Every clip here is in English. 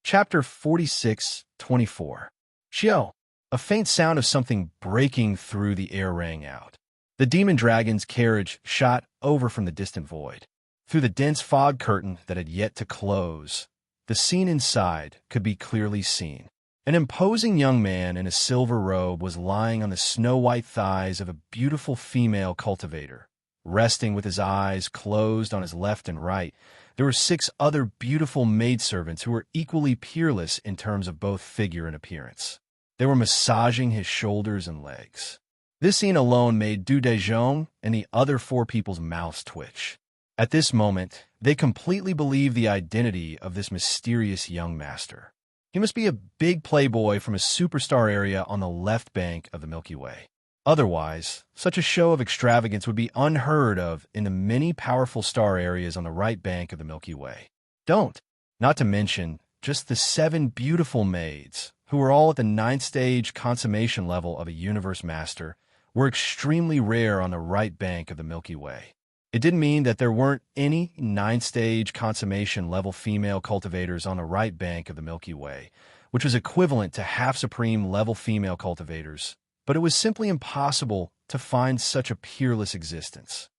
Chapter 46:24. Xiao. A faint sound of something breaking through the air rang out. The demon dragon's carriage shot over from the distant void. Through the dense fog curtain that had yet to close, the scene inside could be clearly seen. An imposing young man in a silver robe was lying on the snow-white thighs of a beautiful female cultivator. Resting with his eyes closed on his left and right, there were 6 other beautiful maidservants who were equally peerless in terms of both figure and appearance. They were massaging his shoulders and legs. This scene alone made Du Dezhong and the other 4 people's mouths twitch. At this moment, they completely believed the identity of this mysterious young master. He must be a big playboy from a superstar area on the left bank of the Milky Way. Otherwise, such a show of extravagance would be unheard of in the many powerful star areas on the right bank of the Milky Way. Not to mention, just the 7 beautiful maids, who were all at the 9th stage consummation level of a universe master, were extremely rare on the right bank of the Milky Way. It didn't mean that there weren't any 9th stage consummation level female cultivators on the right bank of the Milky Way, which was equivalent to half-supreme level female cultivators, but it was simply impossible to find such a peerless existence.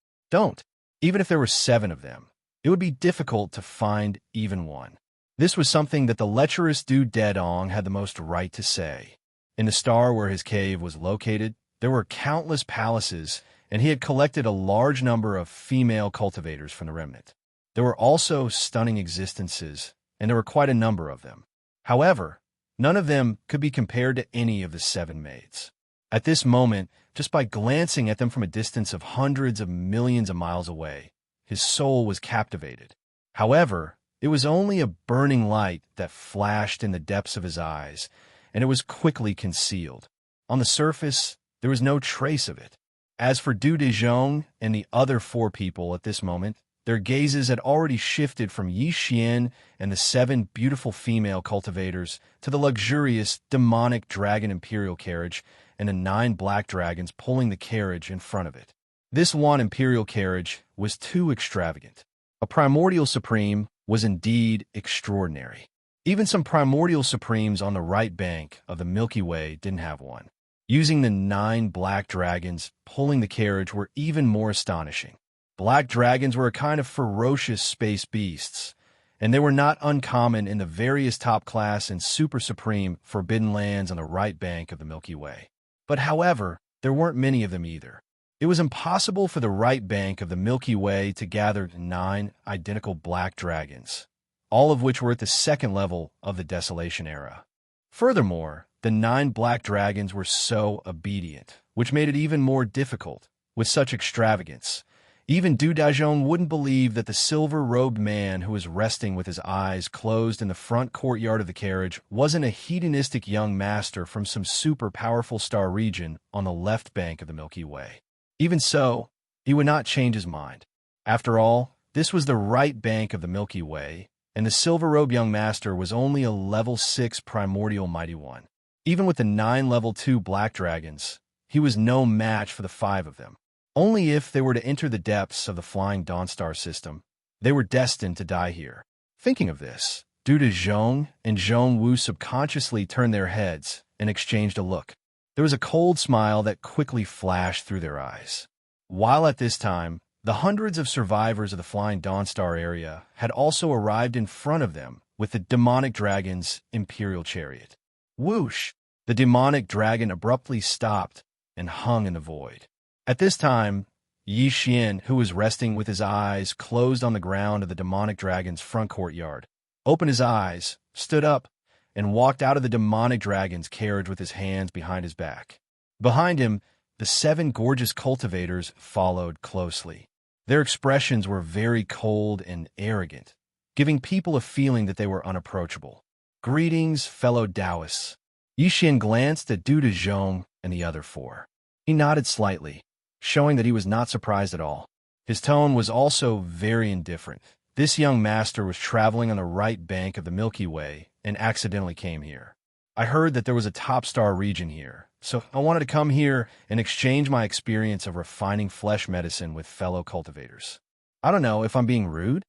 Even if there were 7 of them, it would be difficult to find even one. This was something that the lecherous Du Dedong had the most right to say. In the star where his cave was located, there were countless palaces, and he had collected a large number of female cultivators from the remnant. There were also stunning existences, and there were quite a number of them. However, none of them could be compared to any of the 7 maids. At this moment, just by glancing at them from a distance of hundreds of millions of miles away, his soul was captivated. However, it was only a burning light that flashed in the depths of his eyes, and it was quickly concealed. On the surface, there was no trace of it. As for Du Dezhong and the other 4 people at this moment, their gazes had already shifted from Xianxia and the 7 beautiful female cultivators to the luxurious demonic dragon imperial carriage and the 9 black dragons pulling the carriage in front of it. This one imperial carriage was too extravagant. A primordial supreme was indeed extraordinary. Even some primordial supremes on the right bank of the Milky Way didn't have one. Using the 9 black dragons pulling the carriage were even more astonishing. Black dragons were a kind of ferocious space beasts, and they were not uncommon in the various top-class and super-supreme forbidden lands on the right bank of the Milky Way. But however, there weren't many of them either. It was impossible for the right bank of the Milky Way to gather 9 identical black dragons, all of which were at the 2nd level of the Desolation era. Furthermore, the 9 black dragons were so obedient, which made it even more difficult. With such extravagance, even Du Dezhong wouldn't believe that the silver-robed man who was resting with his eyes closed in the front courtyard of the carriage wasn't a hedonistic young master from some super-powerful star region on the left bank of the Milky Way. Even so, he would not change his mind. After all, this was the right bank of the Milky Way, and the silver-robed young master was only a level 6 primordial mighty one. Even with the 9 level 2 black dragons, he was no match for the 5 of them. Only if they were to enter the depths of the flying Dawnstar system, they were destined to die here. Thinking of this, Du Dezhong and Zhong Wu subconsciously turned their heads and exchanged a look. There was a cold smile that quickly flashed through their eyes. While at this time, the hundreds of survivors of the flying Dawnstar area had also arrived in front of them with the demonic dragon's imperial chariot. Whoosh! The demonic dragon abruptly stopped and hung in the void. At this time, Xianxia, who was resting with his eyes closed on the ground of the demonic dragon's front courtyard, opened his eyes, stood up, and walked out of the demonic dragon's carriage with his hands behind his back. Behind him, the 7 gorgeous cultivators followed closely. Their expressions were very cold and arrogant, giving people a feeling that they were unapproachable. Greetings, fellow Taoists. Xianxia glanced at Du Dezhong and the other 4. He nodded slightly, showing that he was not surprised at all. His tone was also very indifferent. This young master was traveling on the right bank of the Milky Way and accidentally came here. I heard that there was a top star region here, so I wanted to come here and exchange my experience of refining flesh medicine with fellow cultivators. I don't know if I'm being rude.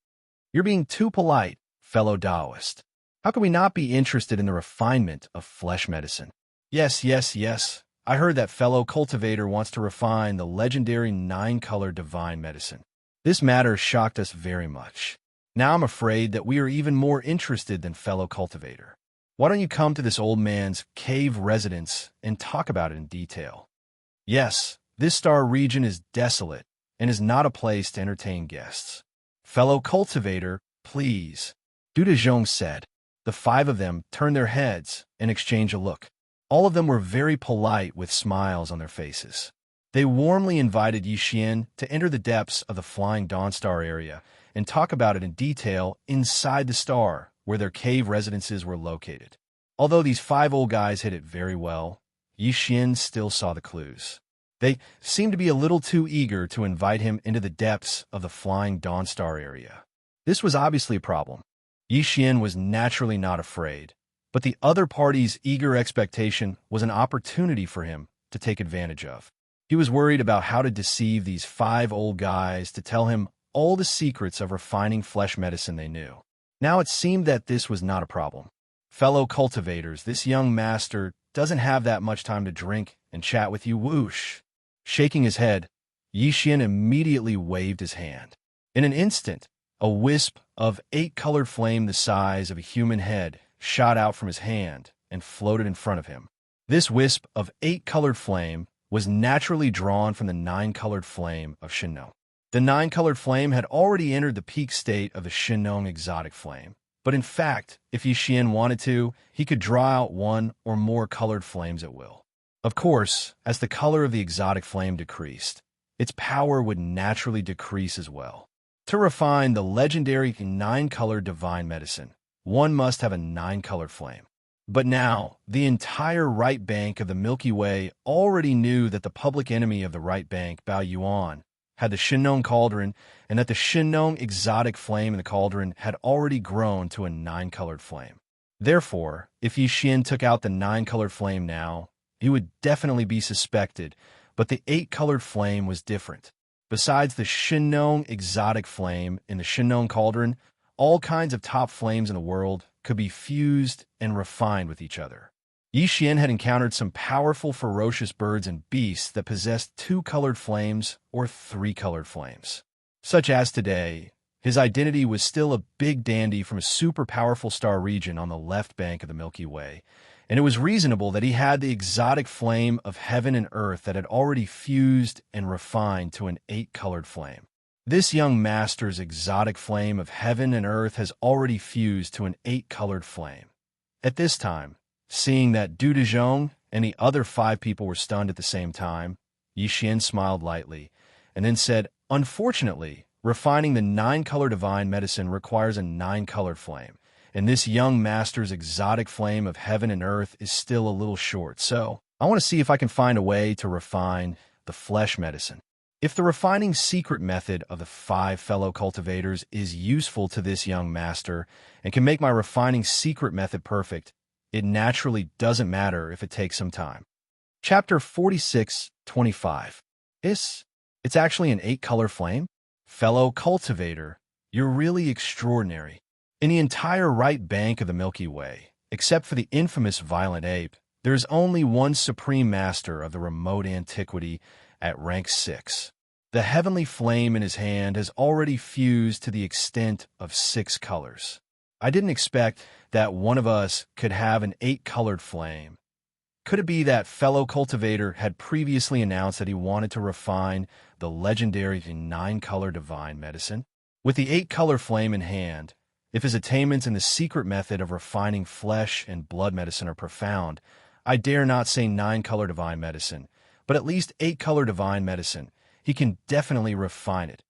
You're being too polite, fellow Taoist. How could we not be interested in the refinement of flesh medicine? Yes, yes, yes. I heard that fellow cultivator wants to refine the legendary 9-color divine medicine. This matter shocked us very much. Now I'm afraid that we are even more interested than fellow cultivator. Why don't you come to this old man's cave residence and talk about it in detail? Yes, this star region is desolate and is not a place to entertain guests. Fellow cultivator, please. Dudezhong said. The 5 of them turned their heads and exchanged a look. All of them were very polite with smiles on their faces. They warmly invited Yixian to enter the depths of the Flying Dawnstar area and talk about it in detail inside the star where their cave residences were located. Although these 5 old guys hid it very well, Yixian still saw the clues. They seemed to be a little too eager to invite him into the depths of the Flying Dawnstar area. This was obviously a problem. Yixian was naturally not afraid, but the other party's eager expectation was an opportunity for him to take advantage of. He was worried about how to deceive these 5 old guys to tell him all the secrets of refining flesh medicine they knew. Now it seemed that this was not a problem. Fellow cultivators, this young master doesn't have that much time to drink and chat with you, whoosh. Shaking his head, Yixian immediately waved his hand. In an instant, a wisp of 8-colored flame the size of a human head shot out from his hand and floated in front of him. This wisp of 8-colored flame was naturally drawn from the 9-colored flame of Shinnong. The 9-colored flame had already entered the peak state of the Shinnong exotic flame. But in fact, if Yixian wanted to, he could draw out 1 or more colored flames at will. Of course, as the color of the exotic flame decreased, its power would naturally decrease as well. To refine the legendary 9-color divine medicine, one must have a 9-colored flame. But now, the entire right bank of the Milky Way already knew that the public enemy of the right bank, Bao Yuan, had the Shinnong cauldron, and that the Shinnong exotic flame in the cauldron had already grown to a 9-colored flame. Therefore, if Yixian took out the 9-colored flame now, he would definitely be suspected, but the 8-colored flame was different. Besides the Shinnong exotic flame in the Shinnong cauldron, all kinds of top flames in the world could be fused and refined with each other. Yixian had encountered some powerful, ferocious birds and beasts that possessed 2-colored flames or 3-colored flames. Such as today, his identity was still a big dandy from a super powerful star region on the left bank of the Milky Way, and it was reasonable that he had the exotic flame of heaven and earth that had already fused and refined to an 8-colored flame. This young master's exotic flame of heaven and earth has already fused to an 8-colored flame. At this time, seeing that Dudezhong and the other 5 people were stunned at the same time, Yixian smiled lightly, and then said, "Unfortunately, refining the 9-color divine medicine requires a 9-colored flame, and this young master's exotic flame of heaven and earth is still a little short, so I want to see if I can find a way to refine the flesh medicine. If the refining secret method of the 5 fellow cultivators is useful to this young master and can make my refining secret method perfect, it naturally doesn't matter if it takes some time." Chapter 46:25. It's actually an 8-color flame? Fellow cultivator, you're really extraordinary. In the entire right bank of the Milky Way, except for the infamous violent ape, there is only one supreme master of the remote antiquity at rank 6. The heavenly flame in his hand has already fused to the extent of 6 colors. I didn't expect that one of us could have an 8-colored flame. Could it be that fellow cultivator had previously announced that he wanted to refine the legendary 9-color divine medicine? With the 8-color flame in hand, if his attainments in the secret method of refining flesh and blood medicine are profound, I dare not say 9-color divine medicine, but at least 8-color divine medicine. He can definitely refine it.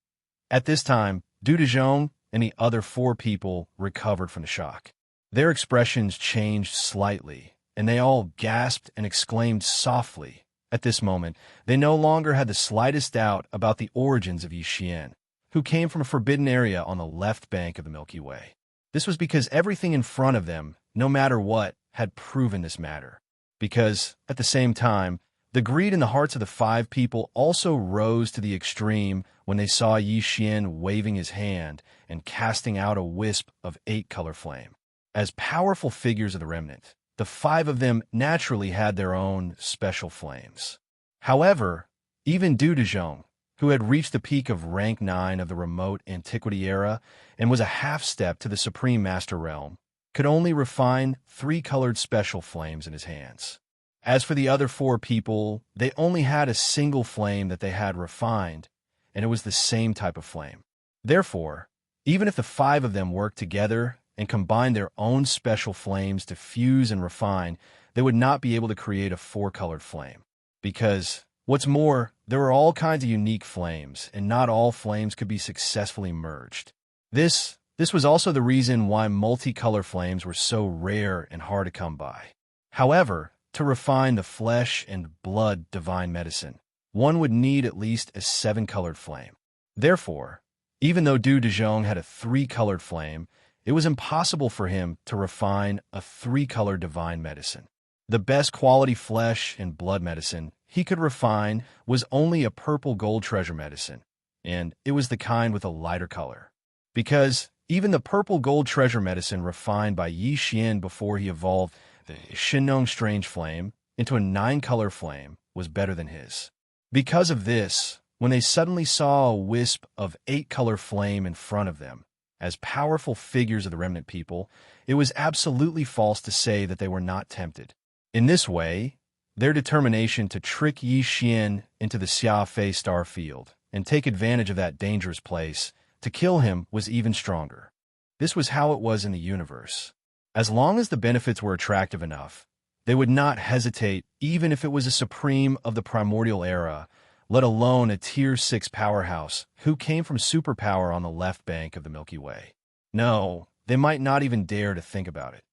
At this time, Dudezhong and the other 4 people recovered from the shock. Their expressions changed slightly, and they all gasped and exclaimed softly. At this moment, they no longer had the slightest doubt about the origins of Yixian, who came from a forbidden area on the left bank of the Milky Way. This was because everything in front of them, no matter what, had proven this matter. Because, at the same time, the greed in the hearts of the 5 people also rose to the extreme when they saw Yixian waving his hand and casting out a wisp of 8-color flame. As powerful figures of the remnant, the 5 of them naturally had their own special flames. However, even Du Dezhong, who had reached the peak of rank 9 of the remote antiquity era and was a half-step to the Supreme Master Realm, could only refine 3 colored special flames in his hands. As for the other 4 people, they only had a single flame that they had refined, and it was the same type of flame. Therefore, even if the 5 of them worked together and combined their own special flames to fuse and refine, they would not be able to create a 4-colored flame. Because, what's more, there were all kinds of unique flames, and not all flames could be successfully merged. This was also the reason why multicolor flames were so rare and hard to come by. However, to refine the flesh and blood divine medicine, one would need at least a 7-colored flame. Therefore, even though Du Dezhong had a 3-colored flame, it was impossible for him to refine a 3-colored divine medicine. The best quality flesh and blood medicine he could refine was only a purple gold treasure medicine, and it was the kind with a lighter color. Because even the purple gold treasure medicine refined by Yi Xian before he evolved the Shinong Strange Flame into a 9-color flame was better than his. Because of this, when they suddenly saw a wisp of 8-color flame in front of them, as powerful figures of the remnant people, it was absolutely false to say that they were not tempted. In this way, their determination to trick Yi Xian into the Xiafei star field and take advantage of that dangerous place to kill him was even stronger. This was how it was in the universe. As long as the benefits were attractive enough, they would not hesitate even if it was a supreme of the primordial era, let alone a Tier 6 powerhouse who came from superpower on the left bank of the Milky Way. No, they might not even dare to think about it.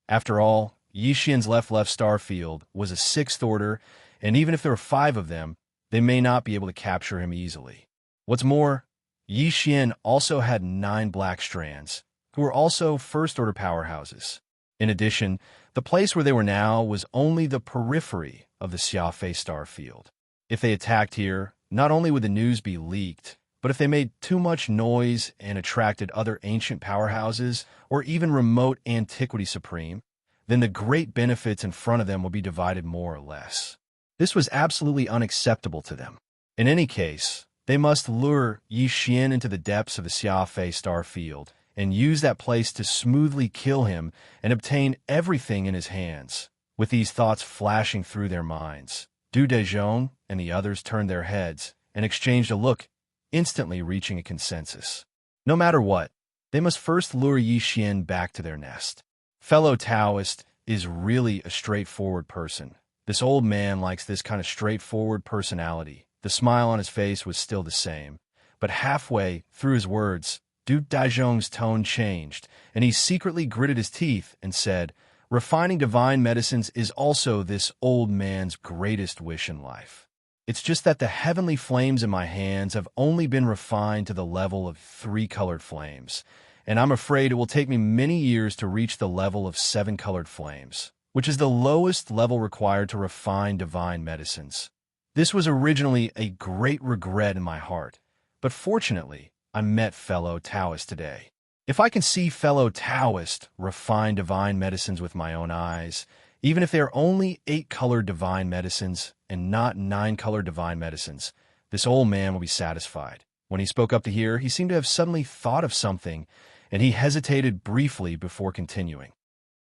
After all, Yi Xian's left star field was a 6th order, and even if there were 5 of them, they may not be able to capture him easily. What's more, Yi Xian also had 9 black strands, who were also 1st-order powerhouses. In addition, the place where they were now was only the periphery of the Xiafei star field. If they attacked here, not only would the news be leaked, but if they made too much noise and attracted other ancient powerhouses or even remote antiquity supreme, then the great benefits in front of them would be divided more or less. This was absolutely unacceptable to them. In any case, they must lure Yi Xian into the depths of the Xiafei star field and use that place to smoothly kill him and obtain everything in his hands. With these thoughts flashing through their minds, Du Dezhong and the others turned their heads and exchanged a look, instantly reaching a consensus. No matter what, they must first lure Yi Xian back to their nest. Fellow Taoist is really a straightforward person. This old man likes this kind of straightforward personality. The smile on his face was still the same, but halfway through his words, Du Dezhong's tone changed, and he secretly gritted his teeth and said, "Refining divine medicines is also this old man's greatest wish in life. It's just that the heavenly flames in my hands have only been refined to the level of 3-colored flames, and I'm afraid it will take me many years to reach the level of 7-colored flames, which is the lowest level required to refine divine medicines. This was originally a great regret in my heart, but fortunately, I met fellow Taoists today. If I can see fellow Taoists refine divine medicines with my own eyes, even if they are only 8-colored divine medicines and not 9-colored divine medicines, this old man will be satisfied." When he spoke up to here, he seemed to have suddenly thought of something, and he hesitated briefly before continuing.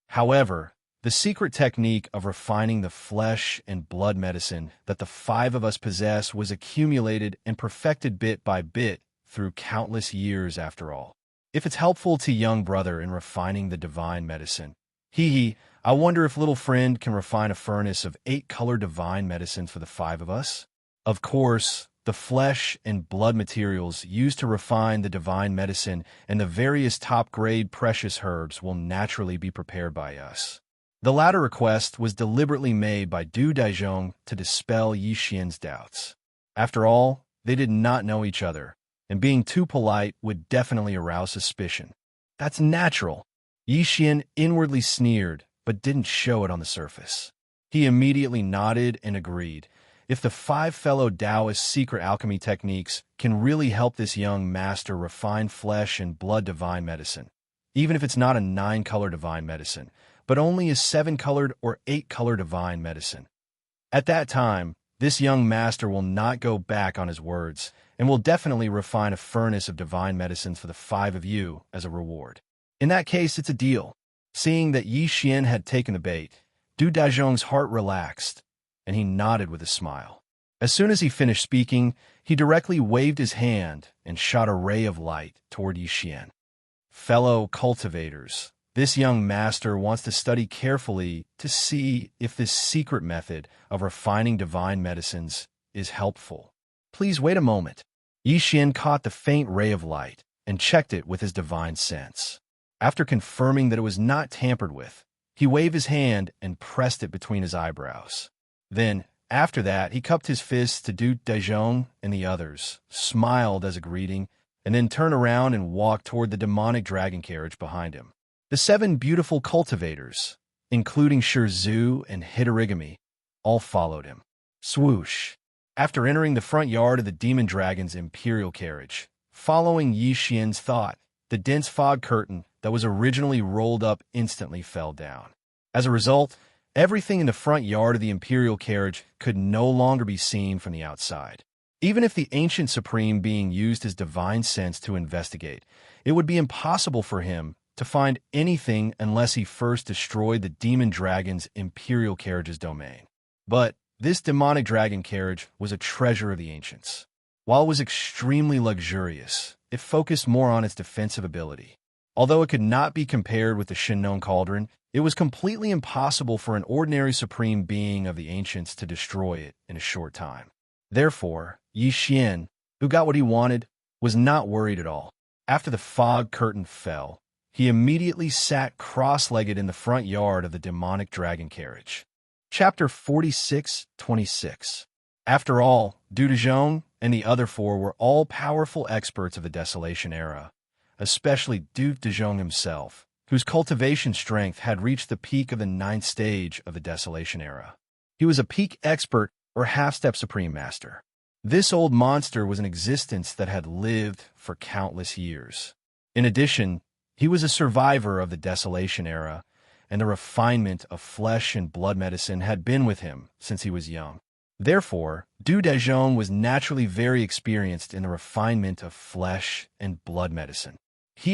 However, the secret technique of refining the flesh and blood medicine that the 5 of us possess was accumulated and perfected bit by bit through countless years after all. If it's helpful to young brother in refining the divine medicine, I wonder if little friend can refine a furnace of 8-colored divine medicine for the 5 of us? Of course, the flesh and blood materials used to refine the divine medicine and the various top-grade precious herbs will naturally be prepared by us. The latter request was deliberately made by Du Dezhong to dispel Yi Xian's doubts. After all, they did not know each other, and being too polite would definitely arouse suspicion. That's natural. Yi Xian inwardly sneered, but didn't show it on the surface. He immediately nodded and agreed. If the 5 fellow Taoist secret alchemy techniques can really help this young master refine flesh and blood divine medicine, even if it's not a 9-color divine medicine, but only a 7-colored or 8-color divine medicine. At that time, this young master will not go back on his words and will definitely refine a furnace of divine medicines for the 5 of you as a reward. In that case, it's a deal. Seeing that Yi Xian had taken the bait, Du Dazhong's heart relaxed, and he nodded with a smile. As soon as he finished speaking, he directly waved his hand and shot a ray of light toward Yi Xian. Fellow cultivators, this young master wants to study carefully to see if this secret method of refining divine medicines is helpful. Please wait a moment. Yi Xian caught the faint ray of light and checked it with his divine sense. After confirming that it was not tampered with, he waved his hand and pressed it between his eyebrows. Then, after that, he cupped his fists to Du Dezhong and the others, smiled as a greeting, and then turned around and walked toward the demonic dragon carriage behind him. The 7 beautiful cultivators, including Shizu and Hitorigami, all followed him. Swoosh! After entering the front yard of the demon dragon's imperial carriage, following Yi Xian's thought, the dense fog curtain that was originally rolled up instantly fell down. As a result, everything in the front yard of the imperial carriage could no longer be seen from the outside. Even if the ancient supreme being used his divine sense to investigate, it would be impossible for him to find anything unless he first destroyed the demon dragon's imperial carriage's domain. But this demonic dragon carriage was a treasure of the ancients. While it was extremely luxurious, it focused more on its defensive ability. Although it could not be compared with the Shinnon Cauldron, it was completely impossible for an ordinary supreme being of the ancients to destroy it in a short time. Therefore, Yi Xian, who got what he wanted, was not worried at all. After the fog curtain fell, he immediately sat cross-legged in the front yard of the demonic dragon carriage. Chapter 46:26. After all, Du Dezhong and the other 4 were all powerful experts of the Desolation era, especially Du Dezhong himself, whose cultivation strength had reached the peak of the 9th stage of the Desolation era. He was a peak expert or half-step supreme master. This old monster was an existence that had lived for countless years. In addition, he was a survivor of the Desolation era, and the refinement of flesh and blood medicine had been with him since he was young. Therefore, Du Dezhong was naturally very experienced in the refinement of flesh and blood medicine.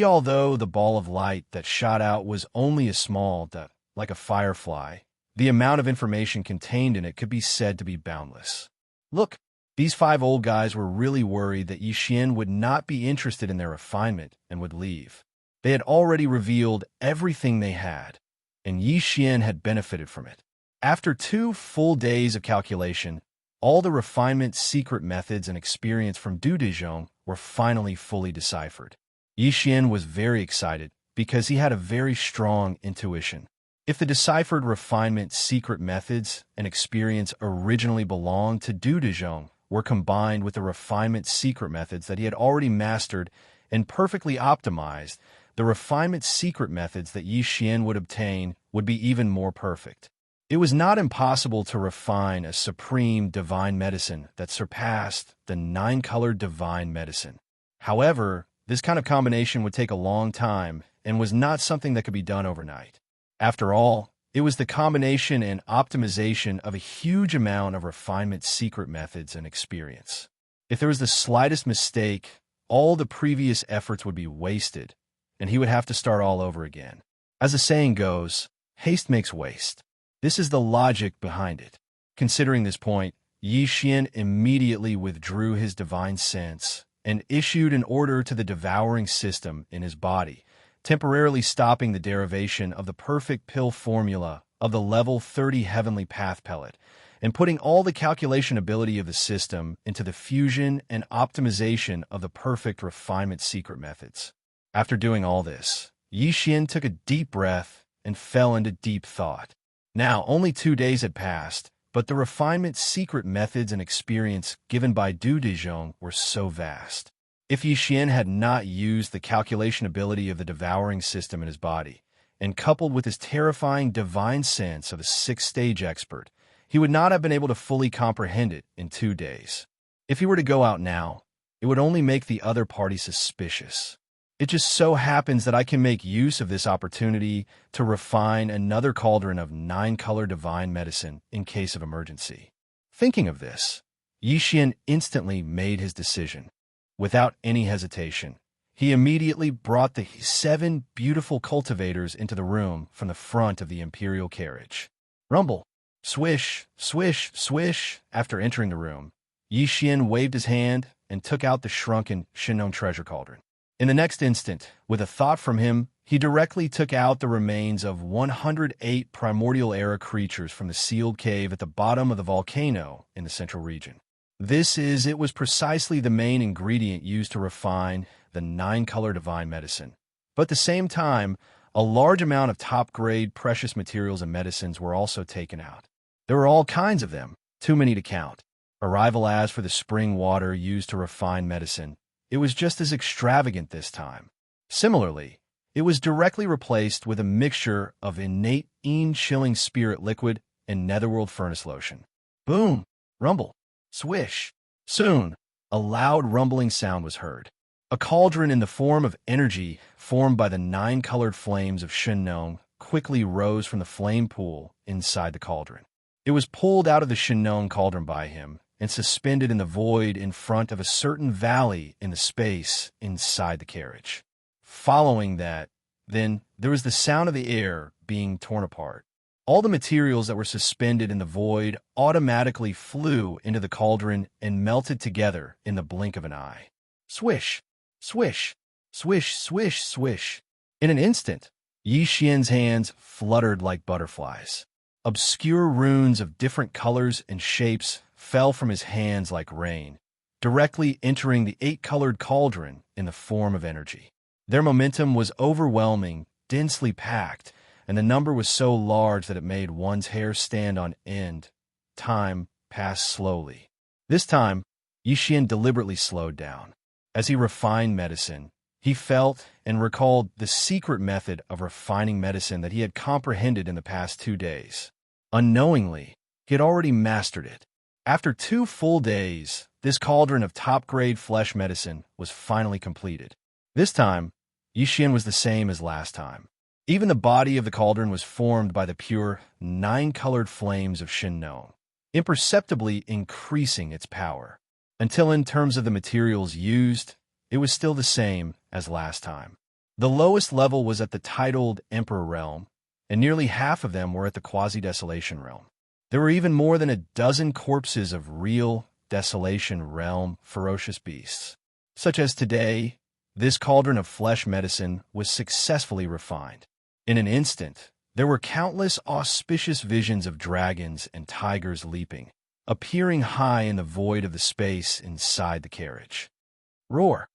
Although the ball of light that shot out was only a small dot, like a firefly, the amount of information contained in it could be said to be boundless. Look, these 5 old guys were really worried that Yi Xian would not be interested in their refinement and would leave. They had already revealed everything they had, and Yi Xian had benefited from it. After 2 full days of calculation, all the refinement secret methods and experience from Du Dezhong were finally fully deciphered. Yi Xian was very excited because he had a very strong intuition. If the deciphered refinement secret methods and experience originally belonged to Du Dezhong were combined with the refinement secret methods that he had already mastered and perfectly optimized, the refinement secret methods that Yi Xian would obtain would be even more perfect. It was not impossible to refine a supreme divine medicine that surpassed the 9-colored divine medicine. However, this kind of combination would take a long time and was not something that could be done overnight. After all, it was the combination and optimization of a huge amount of refinement secret methods and experience. If there was the slightest mistake, all the previous efforts would be wasted, and he would have to start all over again. As the saying goes, haste makes waste. This is the logic behind it. Considering this point, Yi Xian immediately withdrew his divine sense and issued an order to the devouring system in his body, temporarily stopping the derivation of the perfect pill formula of the level 30 heavenly path pellet, and putting all the calculation ability of the system into the fusion and optimization of the perfect refinement secret methods. After doing all this, Yi Xian took a deep breath and fell into deep thought. Now, only 2 days had passed, but the refinement secret methods and experience given by Du Dezhong were so vast. If Yi Xian had not used the calculation ability of the devouring system in his body, and coupled with his terrifying divine sense of a 6th-stage expert, he would not have been able to fully comprehend it in 2 days. If he were to go out now, it would only make the other party suspicious. It just so happens that I can make use of this opportunity to refine another cauldron of 9-color divine medicine in case of emergency. Thinking of this, Yixian instantly made his decision. Without any hesitation, he immediately brought the 7 beautiful cultivators into the room from the front of the imperial carriage. Rumble, swish, swish, swish. After entering the room, Yixian waved his hand and took out the shrunken Shinnong treasure cauldron. In the next instant, with a thought from him, he directly took out the remains of 108 primordial-era creatures from the sealed cave at the bottom of the volcano in the central region. It was precisely the main ingredient used to refine the 9-color divine medicine. But at the same time, a large amount of top-grade precious materials and medicines were also taken out. There were all kinds of them, too many to count. Arrival as for the spring water used to refine medicine, it was just as extravagant this time. Similarly, it was directly replaced with a mixture of innate chilling spirit liquid and netherworld furnace lotion. Boom! Rumble! Swish! Soon, a loud rumbling sound was heard. A cauldron in the form of energy formed by the 9-colored flames of Shinnong quickly rose from the flame pool inside the cauldron. It was pulled out of the Shinnong cauldron by him and suspended in the void in front of a certain valley in the space inside the carriage. Following that, then, there was the sound of the air being torn apart. All the materials that were suspended in the void automatically flew into the cauldron and melted together in the blink of an eye. Swish! Swish! Swish, swish, swish! In an instant, Yixian's hands fluttered like butterflies. Obscure runes of different colors and shapes fell from his hands like rain, directly entering the 8-colored cauldron in the form of energy. Their momentum was overwhelming, densely packed, and the number was so large that it made one's hair stand on end. Time passed slowly. This time, Yixian deliberately slowed down. As he refined medicine, he felt and recalled the secret method of refining medicine that he had comprehended in the past 2 days. Unknowingly, he had already mastered it. After 2 full days, this cauldron of top-grade flesh medicine was finally completed. This time, Yixian was the same as last time. Even the body of the cauldron was formed by the pure 9-colored flames of Shinnong, imperceptibly increasing its power, until in terms of the materials used, it was still the same as last time. The lowest level was at the titled Emperor realm, and nearly half of them were at the quasi-desolation realm. There were even more than a dozen corpses of real desolation realm ferocious beasts. Such as today, this cauldron of flesh medicine was successfully refined. In an instant, there were countless auspicious visions of dragons and tigers leaping, appearing high in the void of the space inside the carriage. Roar!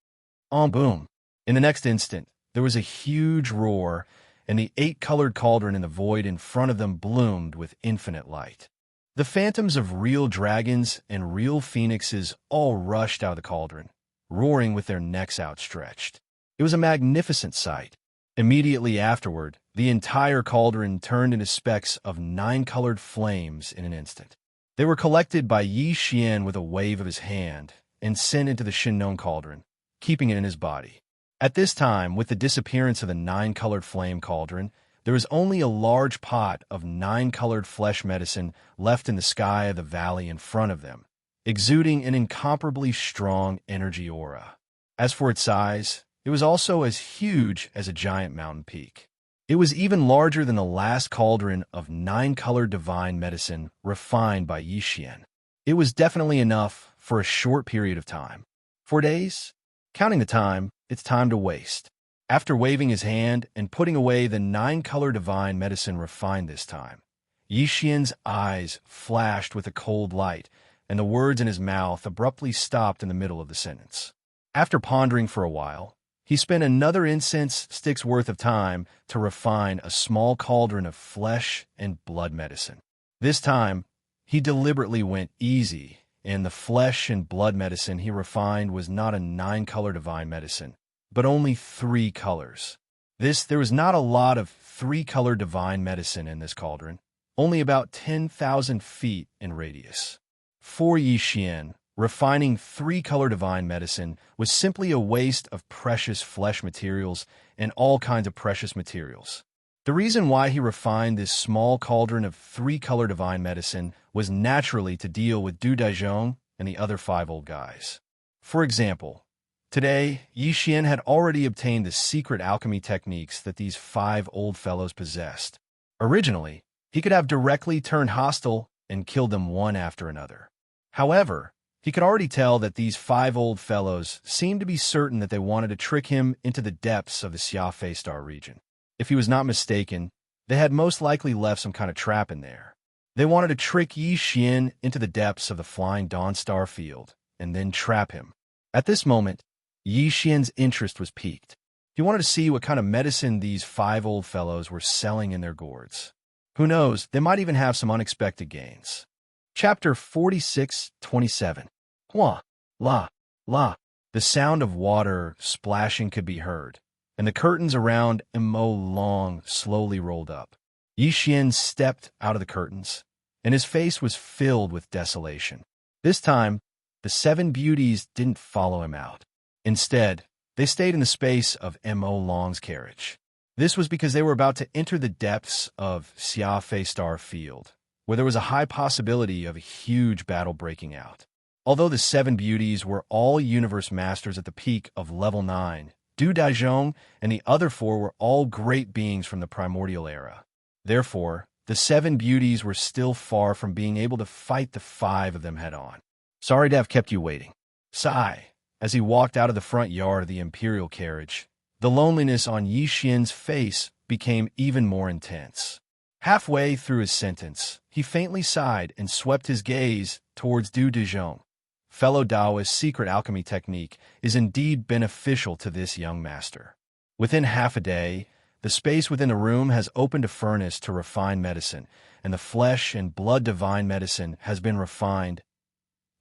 Boom! In the next instant, there was a huge roar, and the 8-colored cauldron in the void in front of them bloomed with infinite light. The phantoms of real dragons and real phoenixes all rushed out of the cauldron, roaring with their necks outstretched. It was a magnificent sight. Immediately afterward, the entire cauldron turned into specks of 9-colored flames in an instant. They were collected by Yixian with a wave of his hand and sent into the Shinnong cauldron, keeping it in his body. At this time, with the disappearance of the 9-colored flame cauldron, there was only a large pot of 9-colored flesh medicine left in the sky of the valley in front of them, exuding an incomparably strong energy aura. As for its size, it was also as huge as a giant mountain peak. It was even larger than the last cauldron of 9-colored divine medicine refined by Yixian. It was definitely enough for a short period of time. 4 days? Counting the time, it's time to waste. After waving his hand and putting away the 9-colored divine medicine refined this time, Yixian's eyes flashed with a cold light, and the words in his mouth abruptly stopped in the middle of the sentence. After pondering for a while, he spent another incense stick's worth of time to refine a small cauldron of flesh and blood medicine. This time, he deliberately went easy, and the flesh and blood medicine he refined was not a 9-color divine medicine, but only 3 colors. There was not a lot of 3-color divine medicine in this cauldron, only about 10,000 feet in radius. For Yixian, refining three-color divine medicine was simply a waste of precious flesh materials and all kinds of precious materials. The reason why he refined this small cauldron of three-color divine medicine was naturally to deal with Du Daizhong and the other 5 old guys. For example, today, Yi Xian had already obtained the secret alchemy techniques that these 5 old fellows possessed. Originally, he could have directly turned hostile and killed them one after another. However, he could already tell that these 5 old fellows seemed to be certain that they wanted to trick him into the depths of the Xia Star region. If he was not mistaken, they had most likely left some kind of trap in there. They wanted to trick Yi Xian into the depths of the Flying Dawn Star field and then trap him. At this moment, Yi Xian's interest was piqued. He wanted to see what kind of medicine these 5 old fellows were selling in their gourds. Who knows, they might even have some unexpected gains. Chapter 46:27. Hua, la, la. The sound of water splashing could be heard, and the curtains around Immortal Ballad slowly rolled up. Yi Xian stepped out of the curtains, and his face was filled with desolation. This time, the 7 beauties didn't follow him out. Instead, they stayed in the space of Immortal Ballad's carriage. This was because they were about to enter the depths of Xia Star field, where there was a high possibility of a huge battle breaking out. Although the 7 beauties were all universe masters at the peak of level 9, Du Daizhong and the other 4 were all great beings from the primordial era. Therefore, the 7 beauties were still far from being able to fight the 5 of them head-on. Sorry to have kept you waiting. Sigh, as he walked out of the front yard of the imperial carriage. The loneliness on Yi Xian's face became even more intense. Halfway through his sentence, he faintly sighed and swept his gaze towards Du Daizhong. Fellow Daoist's secret alchemy technique is indeed beneficial to this young master. Within half a day, the space within the room has opened a furnace to refine medicine, and the flesh and blood divine medicine has been refined.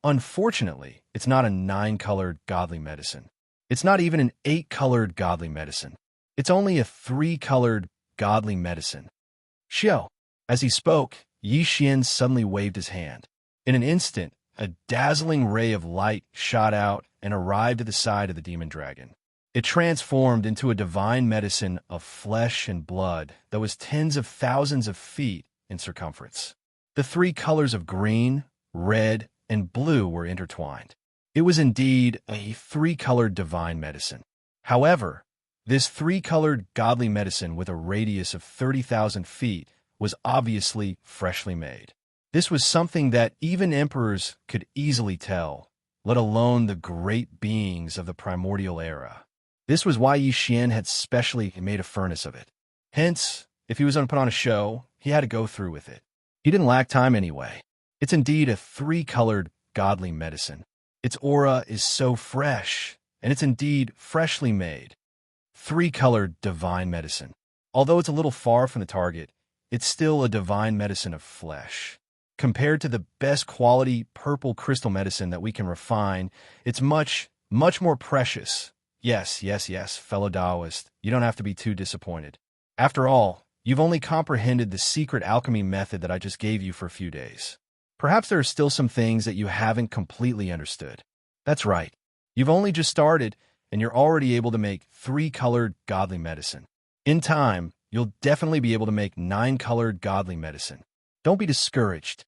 Unfortunately, it's not a 9-colored godly medicine. It's not even an 8-colored godly medicine. It's only a 3-colored godly medicine. Xiao. As he spoke, Yi Xian suddenly waved his hand. In an instant, a dazzling ray of light shot out and arrived at the side of the demon dragon. It transformed into a divine medicine of flesh and blood that was tens of thousands of feet in circumference. The 3 colors of green, red, and blue were intertwined. It was indeed a 3-colored divine medicine. However, this 3-colored godly medicine with a radius of 30,000 feet was obviously freshly made. This was something that even emperors could easily tell, let alone the great beings of the primordial era. This was why Yi Xian had specially made a furnace of it. Hence, if he was going to put on a show, he had to go through with it. He didn't lack time anyway. It's indeed a 3-colored godly medicine. Its aura is so fresh, and it's indeed freshly made. 3-colored divine medicine. Although it's a little far from the target, it's still a divine medicine of flesh. Compared to the best quality purple crystal medicine that we can refine, it's much, much more precious. Yes, fellow Taoist, you don't have to be too disappointed. After all, you've only comprehended the secret alchemy method that I just gave you for a few days. Perhaps there are still some things that you haven't completely understood. That's right. You've only just started, and you're already able to make 3-colored godly medicine. In time, you'll definitely be able to make 9-colored godly medicine. Don't be discouraged.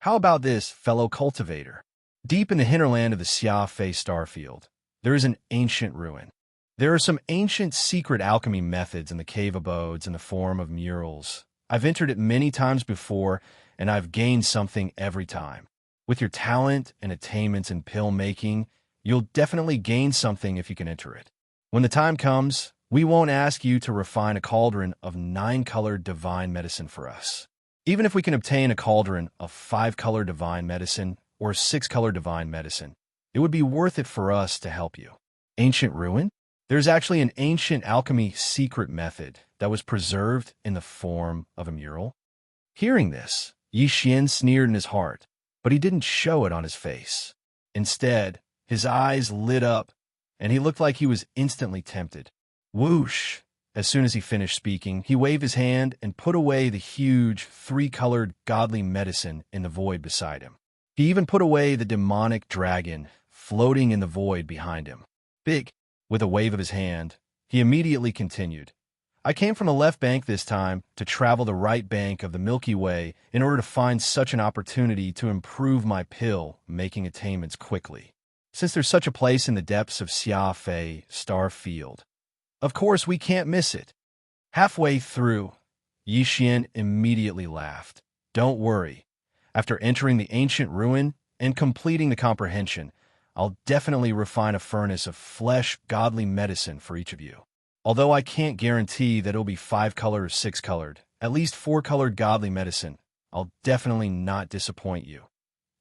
How about this, fellow cultivator? Deep in the hinterland of the Xia Star field, there is an ancient ruin. There are some ancient secret alchemy methods in the cave abodes in the form of murals. I've entered it many times before, and I've gained something every time. With your talent and attainments in pill making, you'll definitely gain something if you can enter it. When the time comes, we won't ask you to refine a cauldron of 9-colored divine medicine for us. Even if we can obtain a cauldron of 5-colored divine medicine or 6-colored divine medicine, it would be worth it for us to help you. Ancient ruin? There's actually an ancient alchemy secret method that was preserved in the form of a mural. Hearing this, Yi Xian sneered in his heart, but he didn't show it on his face. Instead, his eyes lit up, and he looked like he was instantly tempted. Whoosh! As soon as he finished speaking, he waved his hand and put away the huge 3-colored godly medicine in the void beside him. He even put away the demonic dragon floating in the void behind him. Big, with a wave of his hand, he immediately continued. I came from the left bank this time to travel the right bank of the Milky Way in order to find such an opportunity to improve my pill-making attainments quickly, since there's such a place in the depths of Xia Fei Star Field. Of course, we can't miss it. Halfway through, Yixian immediately laughed. Don't worry. After entering the ancient ruin and completing the comprehension, I'll definitely refine a furnace of flesh godly medicine for each of you. Although I can't guarantee that it'll be 5-colored or 6-colored, at least 4-colored godly medicine, I'll definitely not disappoint you.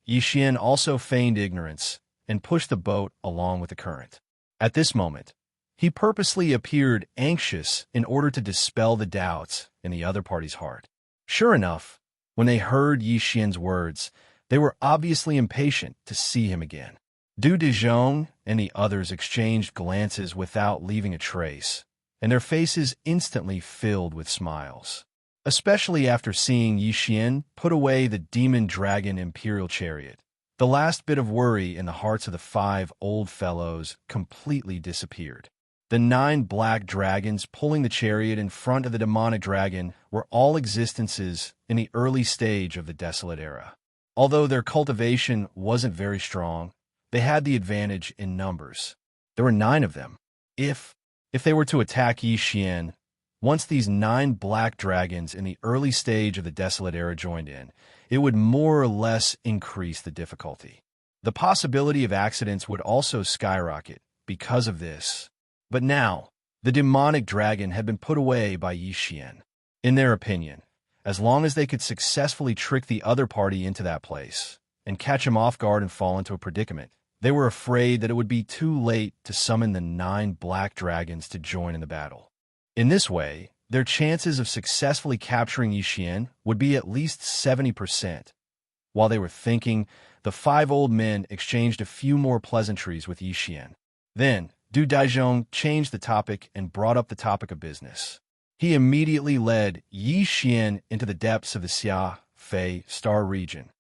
Yixian also feigned ignorance and pushed the boat along with the current. At this moment, he purposely appeared anxious in order to dispel the doubts in the other party's heart. Sure enough, when they heard Yixian's words, they were obviously impatient to see him again. Du Dezhong and the others exchanged glances without leaving a trace, and their faces instantly filled with smiles, especially after seeing Yixian put away the demon dragon imperial chariot. The last bit of worry in the hearts of the 5 old fellows completely disappeared. The 9 black dragons pulling the chariot in front of the demonic dragon were all existences in the early stage of the Desolate Era. Although their cultivation wasn't very strong, they had the advantage in numbers. There were 9 of them. If they were to attack Yixian, once these 9 black dragons in the early stage of the Desolate Era joined in, it would more or less increase the difficulty. The possibility of accidents would also skyrocket because of this. But now, the demonic dragon had been put away by Yixian. In their opinion, as long as they could successfully trick the other party into that place and catch him off guard and fall into a predicament, they were afraid that it would be too late to summon the 9 black dragons to join in the battle. In this way, their chances of successfully capturing Yixian would be at least 70%. While they were thinking, the 5 old men exchanged a few more pleasantries with Yixian. Then, Du Daizhong changed the topic and brought up the topic of business. He immediately led Yixian into the depths of the Xia Fei Star region.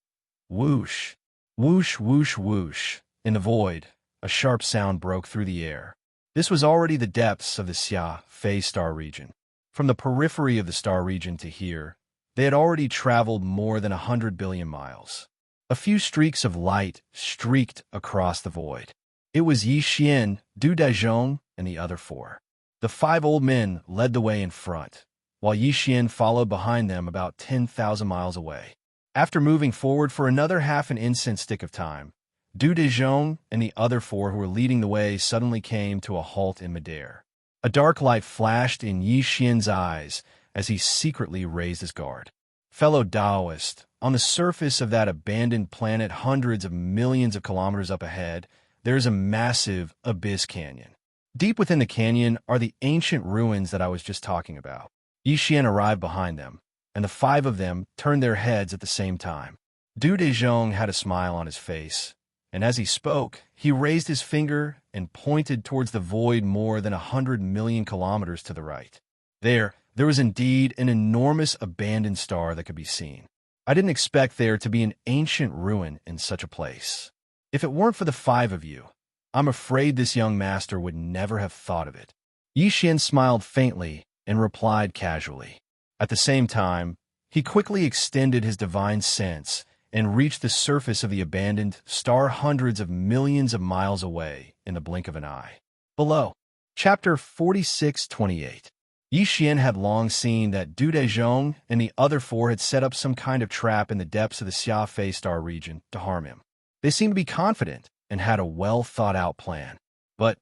Whoosh, whoosh, whoosh, whoosh. In the void, a sharp sound broke through the air. This was already the depths of the Xia Fei Star region. From the periphery of the star region to here, they had already traveled more than 100 billion miles. A few streaks of light streaked across the void. It was Yixian, Du Daizhong, and the other 4. The 5 old men led the way in front, while Yixian followed behind them about 10,000 miles away. After moving forward for another half an incense stick of time, Du Dezhong and the other 4 who were leading the way suddenly came to a halt in midair. A dark light flashed in Yixian's eyes as he secretly raised his guard. Fellow Taoist, on the surface of that abandoned planet hundreds of millions of kilometers up ahead, there is a massive abyss canyon. Deep within the canyon are the ancient ruins that I was just talking about. Yixian arrived behind them, and the 5 of them turned their heads at the same time. Du Dezhong had a smile on his face, and as he spoke, he raised his finger and pointed towards the void more than 100 million kilometers to the right. There was indeed an enormous abandoned star that could be seen. I didn't expect there to be an ancient ruin in such a place. If it weren't for the 5 of you, I'm afraid this young master would never have thought of it. Yixian smiled faintly and replied casually. At the same time, he quickly extended his divine sense and reached the surface of the abandoned star hundreds of millions of miles away in the blink of an eye. Below, Chapter 4628. Yixian had long seen that Du Dezhong and the other 4 had set up some kind of trap in the depths of the Xia Fei Star region to harm him. They seemed to be confident and had a well-thought-out plan. But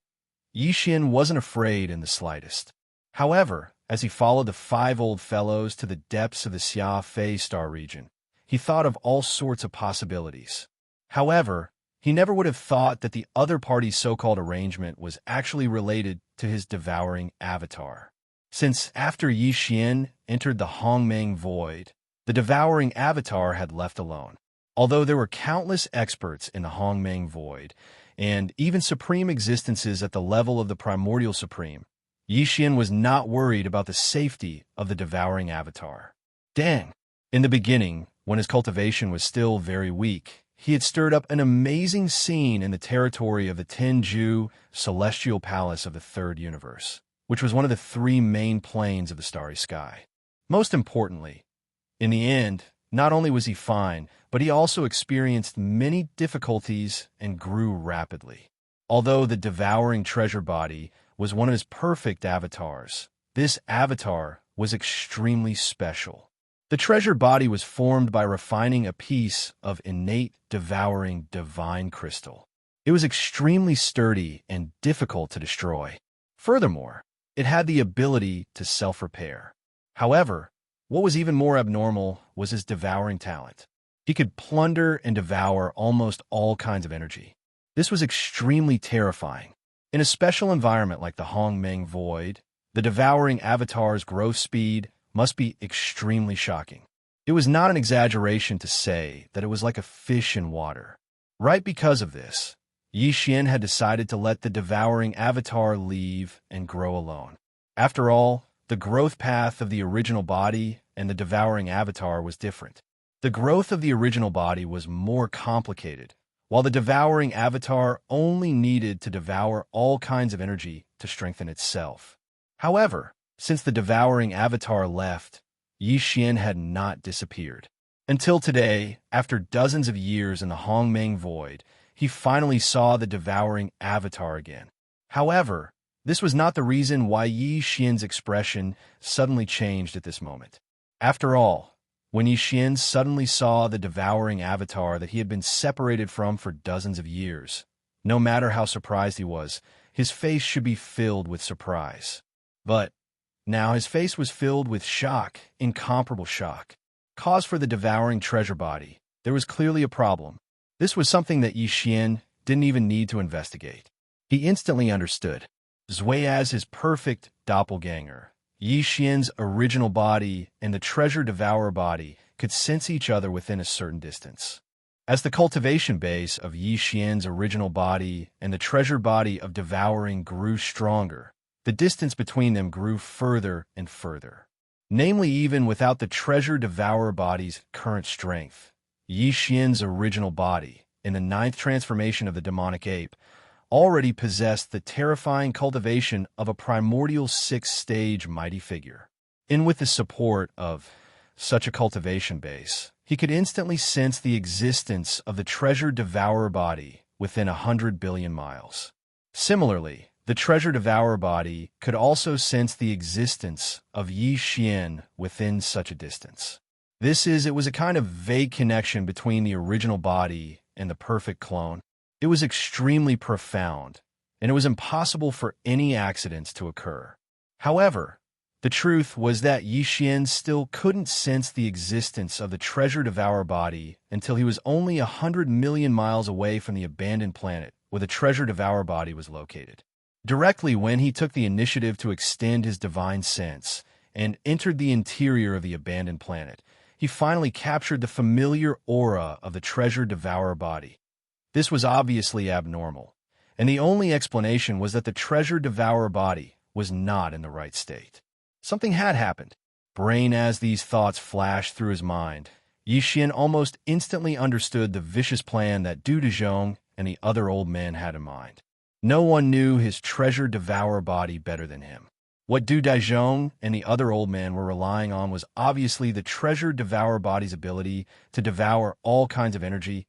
Yixian wasn't afraid in the slightest. However, as he followed the 5 old fellows to the depths of the Xia Fei Star region, he thought of all sorts of possibilities. However, he never would have thought that the other party's so-called arrangement was actually related to his devouring avatar. Since after Yixian entered the Hongmeng Void, the devouring avatar had left alone. Although there were countless experts in the Hongmeng Void, and even supreme existences at the level of the Primordial Supreme, Yixian was not worried about the safety of the devouring avatar. Dang! In the beginning, when his cultivation was still very weak, he had stirred up an amazing scene in the territory of the Tenju celestial palace of the third universe, which was one of the three main planes of the starry sky. Most importantly, in the end, not only was he fine, but he also experienced many difficulties and grew rapidly. Although the devouring treasure body was one of his perfect avatars, this avatar was extremely special. The treasure body was formed by refining a piece of innate devouring divine crystal. It was extremely sturdy and difficult to destroy. Furthermore, it had the ability to self-repair. However, what was even more abnormal was his devouring talent. He could plunder and devour almost all kinds of energy. This was extremely terrifying. In a special environment like the Hongmeng Void, the devouring avatar's growth speed must be extremely shocking. It was not an exaggeration to say that it was like a fish in water. Right because of this, Yi Xian had decided to let the devouring avatar leave and grow alone. After all, the growth path of the original body and the devouring avatar was different. The growth of the original body was more complicated, while the devouring avatar only needed to devour all kinds of energy to strengthen itself. However, since the devouring avatar left, Yi Xian had not disappeared. Until today, after dozens of years in the Hongmeng Void, he finally saw the devouring avatar again. However, this was not the reason why Yi Xian's expression suddenly changed at this moment. After all, when Yi Xian suddenly saw the devouring avatar that he had been separated from for dozens of years, no matter how surprised he was, his face should be filled with surprise. But now his face was filled with shock, incomparable shock. Cause for the devouring treasure body, there was clearly a problem. This was something that Yi Xian didn't even need to investigate. He instantly understood. Zui's his perfect doppelganger. Yi Xian's original body and the treasure devourer body could sense each other within a certain distance. As the cultivation base of Yi Xian's original body and the treasure body of devouring grew stronger, the distance between them grew further and further. Namely, even without the treasure devourer body's current strength, Yi Xian's original body, in the 9th transformation of the demonic ape, already possessed the terrifying cultivation of a primordial 6th-stage mighty figure. And with the support of such a cultivation base, he could instantly sense the existence of the treasure devourer body within 100 billion miles. Similarly, the treasure devourer body could also sense the existence of Yi Xian within such a distance. It was a kind of vague connection between the original body and the perfect clone. It was extremely profound, and it was impossible for any accidents to occur. However, the truth was that Yi Xian still couldn't sense the existence of the treasure devourer body until he was only 100 million miles away from the abandoned planet where the treasure devourer body was located. Directly when he took the initiative to extend his divine sense and entered the interior of the abandoned planet, he finally captured the familiar aura of the treasure devourer body. This was obviously abnormal, and the only explanation was that the treasure devourer body was not in the right state. Something had happened. As these thoughts flashed through his mind, Yi Xian almost instantly understood the vicious plan that Du Dezhong and the other old men had in mind. No one knew his treasure devourer body better than him. What Du Dezhong and the other old men were relying on was obviously the treasure devourer body's ability to devour all kinds of energy.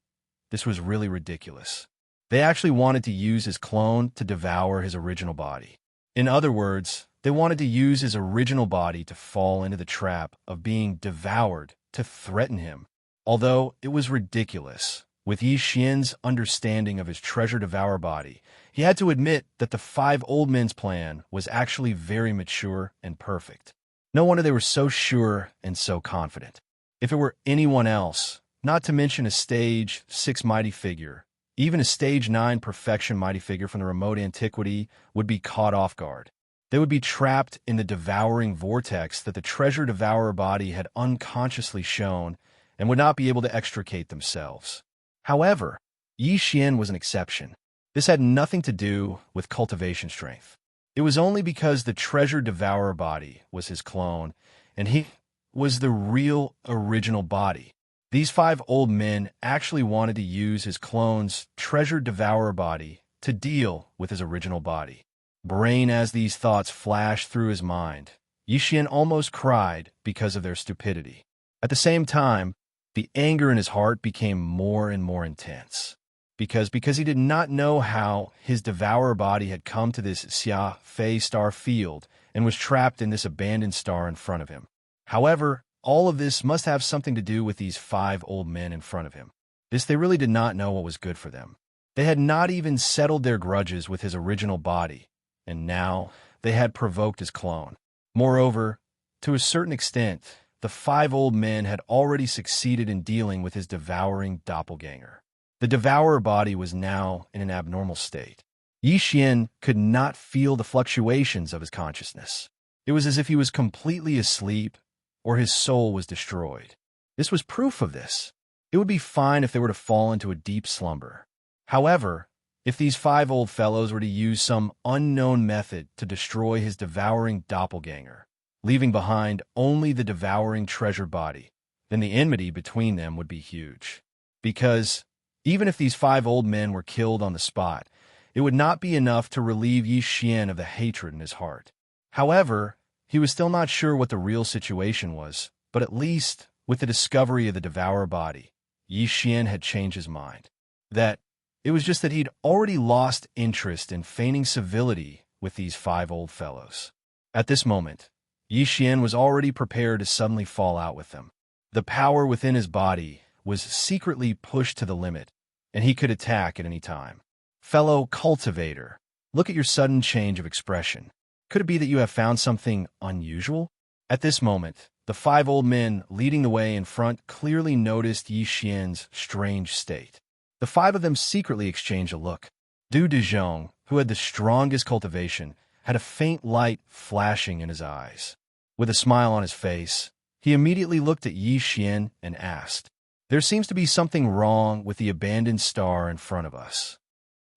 This was really ridiculous. They actually wanted to use his clone to devour his original body. In other words, they wanted to use his original body to fall into the trap of being devoured to threaten him. Although it was ridiculous, with Yi Xian's understanding of his treasure devourer body, he had to admit that the 5 old men's plan was actually very mature and perfect. No wonder they were so sure and so confident. If it were anyone else, not to mention a stage 6 mighty figure, even a stage 9 perfection mighty figure from the remote antiquity would be caught off guard. They would be trapped in the devouring vortex that the treasure devourer body had unconsciously shown and would not be able to extricate themselves. However, Yi Xian was an exception. This had nothing to do with cultivation strength. It was only because the treasure devourer body was his clone, and he was the real original body. These 5 old men actually wanted to use his clone's treasured Devourer body to deal with his original body. Brain as these thoughts flashed through his mind, Yixian almost cried because of their stupidity. At the same time, the anger in his heart became more and more intense. Because he did not know how his Devourer body had come to this Xianxia star field and was trapped in this abandoned star in front of him. However, all of this must have something to do with these 5 old men in front of him. They really did not know what was good for them. They had not even settled their grudges with his original body, and now they had provoked his clone. Moreover, to a certain extent, the 5 old men had already succeeded in dealing with his devouring doppelganger. The Devourer body was now in an abnormal state. Yixian could not feel the fluctuations of his consciousness. It was as if he was completely asleep or his soul was destroyed. This was proof of this. It would be fine if they were to fall into a deep slumber. However, if these 5 old fellows were to use some unknown method to destroy his devouring doppelganger, leaving behind only the devouring treasure body, then the enmity between them would be huge. Because even if these 5 old men were killed on the spot, it would not be enough to relieve Yixian of the hatred in his heart. However, he was still not sure what the real situation was, but at least, with the discovery of the Devourer body, Yixian had changed his mind. That it was just that he'd already lost interest in feigning civility with these 5 old fellows. At this moment, Yixian was already prepared to suddenly fall out with them. The power within his body was secretly pushed to the limit, and he could attack at any time. Fellow cultivator, look at your sudden change of expression. Could it be that you have found something unusual? At this moment, the 5 old men leading the way in front clearly noticed Yixian's strange state. The 5 of them secretly exchanged a look. Du Dezhong, who had the strongest cultivation, had a faint light flashing in his eyes. With a smile on his face, he immediately looked at Yixian and asked, "There seems to be something wrong with the abandoned star in front of us."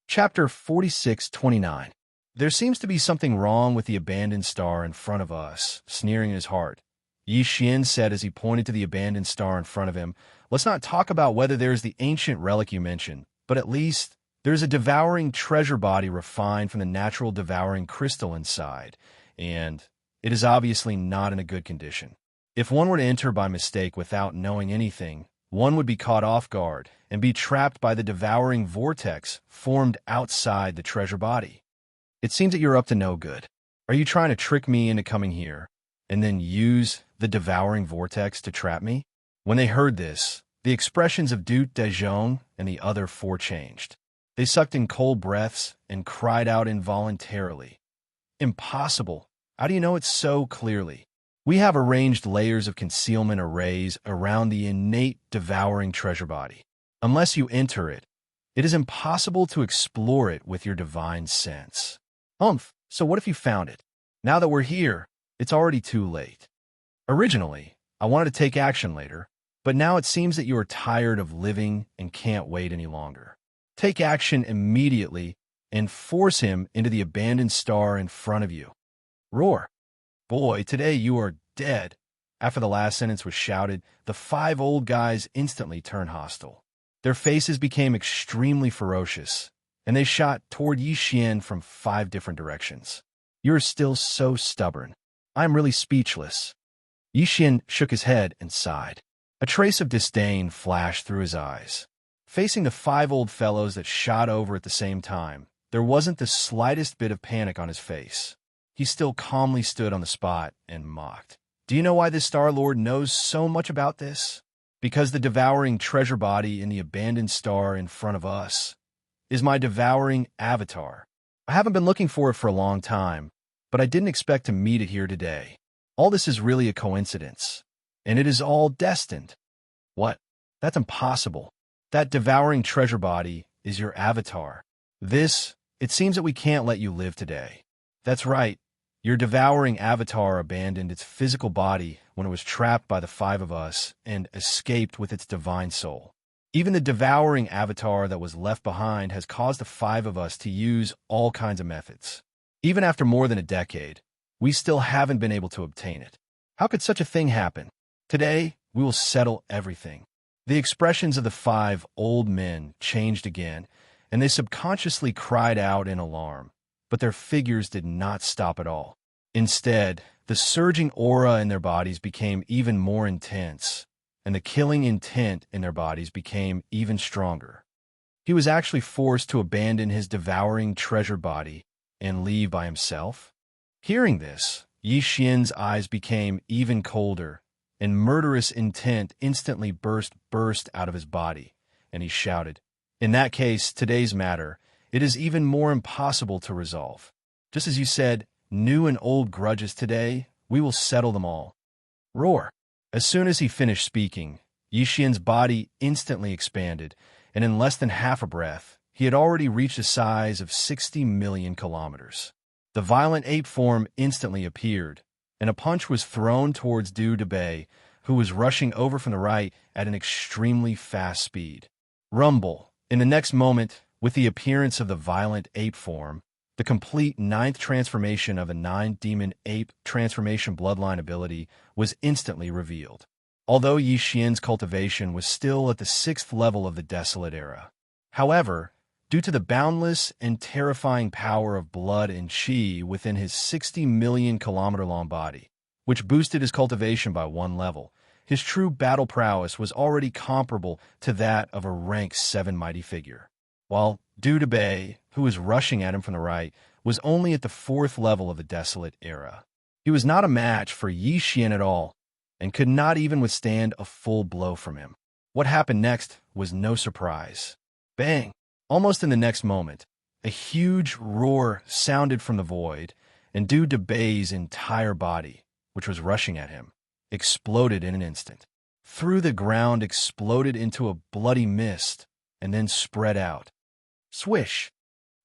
Chapter 46:29. There seems to be something wrong with the abandoned star in front of us, sneering in his heart. Yixian said as he pointed to the abandoned star in front of him, "Let's not talk about whether there's the ancient relic you mentioned, but at least there's a devouring treasure body refined from the natural devouring crystal inside, and it is obviously not in a good condition. If one were to enter by mistake without knowing anything, one would be caught off guard and be trapped by the devouring vortex formed outside the treasure body. It seems that you're up to no good. Are you trying to trick me into coming here and then use the devouring vortex to trap me?" When they heard this, the expressions of Du Dezhong and the other 4 changed. They sucked in cold breaths and cried out involuntarily, "Impossible! How do you know it so clearly? We have arranged layers of concealment arrays around the innate devouring treasure body. Unless you enter it, it is impossible to explore it with your divine sense." So what if you found it? Now that we're here, it's already too late. Originally, I wanted to take action later, but now it seems that you are tired of living and can't wait any longer. Take action immediately and force him into the abandoned star in front of you. Roar. Boy, today you are dead. After the last sentence was shouted, the 5 old guys instantly turned hostile. Their faces became extremely ferocious, and they shot toward Yixian from 5 different directions. "You're still so stubborn. I'm really speechless." Yixian shook his head and sighed. A trace of disdain flashed through his eyes. Facing the 5 old fellows that shot over at the same time, there wasn't the slightest bit of panic on his face. He still calmly stood on the spot and mocked. "Do you know why this Star Lord knows so much about this? Because the devouring treasure body in the abandoned star in front of us is my devouring avatar. I haven't been looking for it for a long time, but I didn't expect to meet it here today. All this is really a coincidence, and it is all destined." "What? That's impossible. That devouring treasure body is your avatar. It seems that we can't let you live today." "That's right. Your devouring avatar abandoned its physical body when it was trapped by the 5 of us and escaped with its divine soul. Even the devouring avatar that was left behind has caused the 5 of us to use all kinds of methods. Even after more than a decade, we still haven't been able to obtain it. How could such a thing happen? Today, we will settle everything. The expressions of the 5 old men changed again, and they subconsciously cried out in alarm, but their figures did not stop at all. Instead, the surging aura in their bodies became even more intense, and the killing intent in their bodies became even stronger. He was actually forced to abandon his devouring treasure body and leave by himself. Hearing this, Yi Xian's eyes became even colder, and murderous intent instantly burst out of his body, and he shouted, "In that case, today's matter, it is even more impossible to resolve. Just as you said, new and old grudges today, we will settle them all." Roar! As soon as he finished speaking, Yi Xian's body instantly expanded, and in less than half a breath, he had already reached a size of 60 million kilometers. The violent ape form instantly appeared, and a punch was thrown towards Du Debay, who was rushing over from the right at an extremely fast speed. Rumble! In the next moment, with the appearance of the violent ape form, the complete 9th transformation of a 9-demon ape transformation bloodline ability was instantly revealed. Although Yi Xian's cultivation was still at the 6th level of the Desolate Era. However, due to the boundless and terrifying power of blood and qi within his 60 million kilometer-long body, which boosted his cultivation by 1 level, his true battle prowess was already comparable to that of a rank 7 mighty figure. While Du Debay, who was rushing at him from the right, was only at the 4th level of the Desolate Era. He was not a match for Yi Xian at all, and could not even withstand a full blow from him. What happened next was no surprise. Bang! Almost in the next moment, a huge roar sounded from the void, and Du Debay's entire body, which was rushing at him, exploded in an instant. Through the ground exploded into a bloody mist, and then spread out. Swish!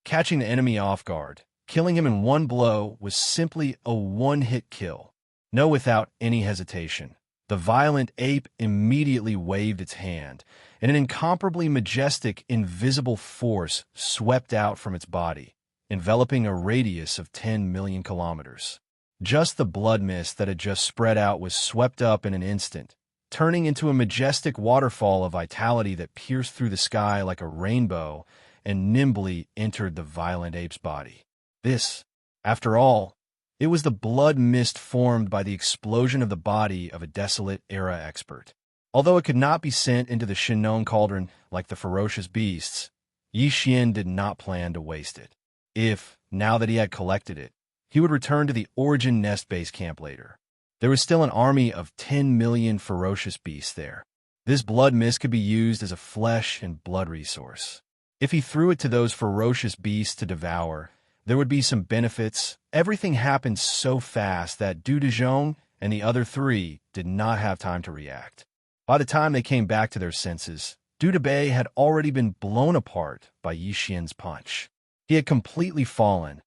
Catching the enemy off guard, killing him in one blow was simply a one-hit kill. No, without any hesitation. The violent ape immediately waved its hand, and an incomparably majestic, invisible force swept out from its body, enveloping a radius of 10 million kilometers. Just the blood mist that had just spread out was swept up in an instant, turning into a majestic waterfall of vitality that pierced through the sky like a rainbow and nimbly entered the violent ape's body. This, after all, it was the blood mist formed by the explosion of the body of a Desolate Era expert. Although it could not be sent into the Shinnong cauldron like the ferocious beasts, Yi Xian did not plan to waste it. If, now that he had collected it, he would return to the Origin Nest base camp later. There was still an army of 10 million ferocious beasts there. This blood mist could be used as a flesh and blood resource. If he threw it to those ferocious beasts to devour, there would be some benefits. Everything happened so fast that Du Dezhong and the other 3 did not have time to react. By the time they came back to their senses, Du Debay had already been blown apart by Yi Xian's punch. He had completely fallen,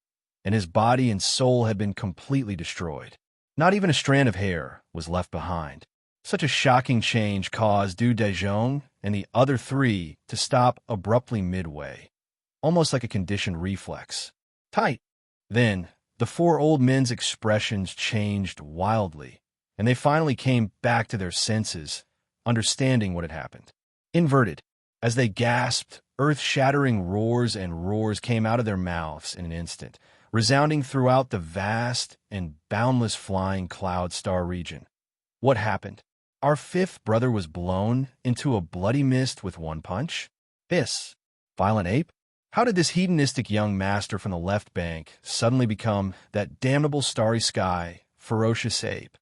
and his body and soul had been completely destroyed. Not even a strand of hair was left behind. Such a shocking change caused Du Dezhong and the other 3 to stop abruptly midway, almost like a conditioned reflex. Tight! Then, the 4 old men's expressions changed wildly, and they finally came back to their senses, understanding what had happened. Inverted. As they gasped, earth-shattering roars and roars came out of their mouths in an instant, resounding throughout the vast and boundless flying cloud star region. What happened? Our 5th brother was blown into a bloody mist with one punch? This violent ape? How did this hedonistic young master from the left bank suddenly become that damnable starry sky, ferocious ape?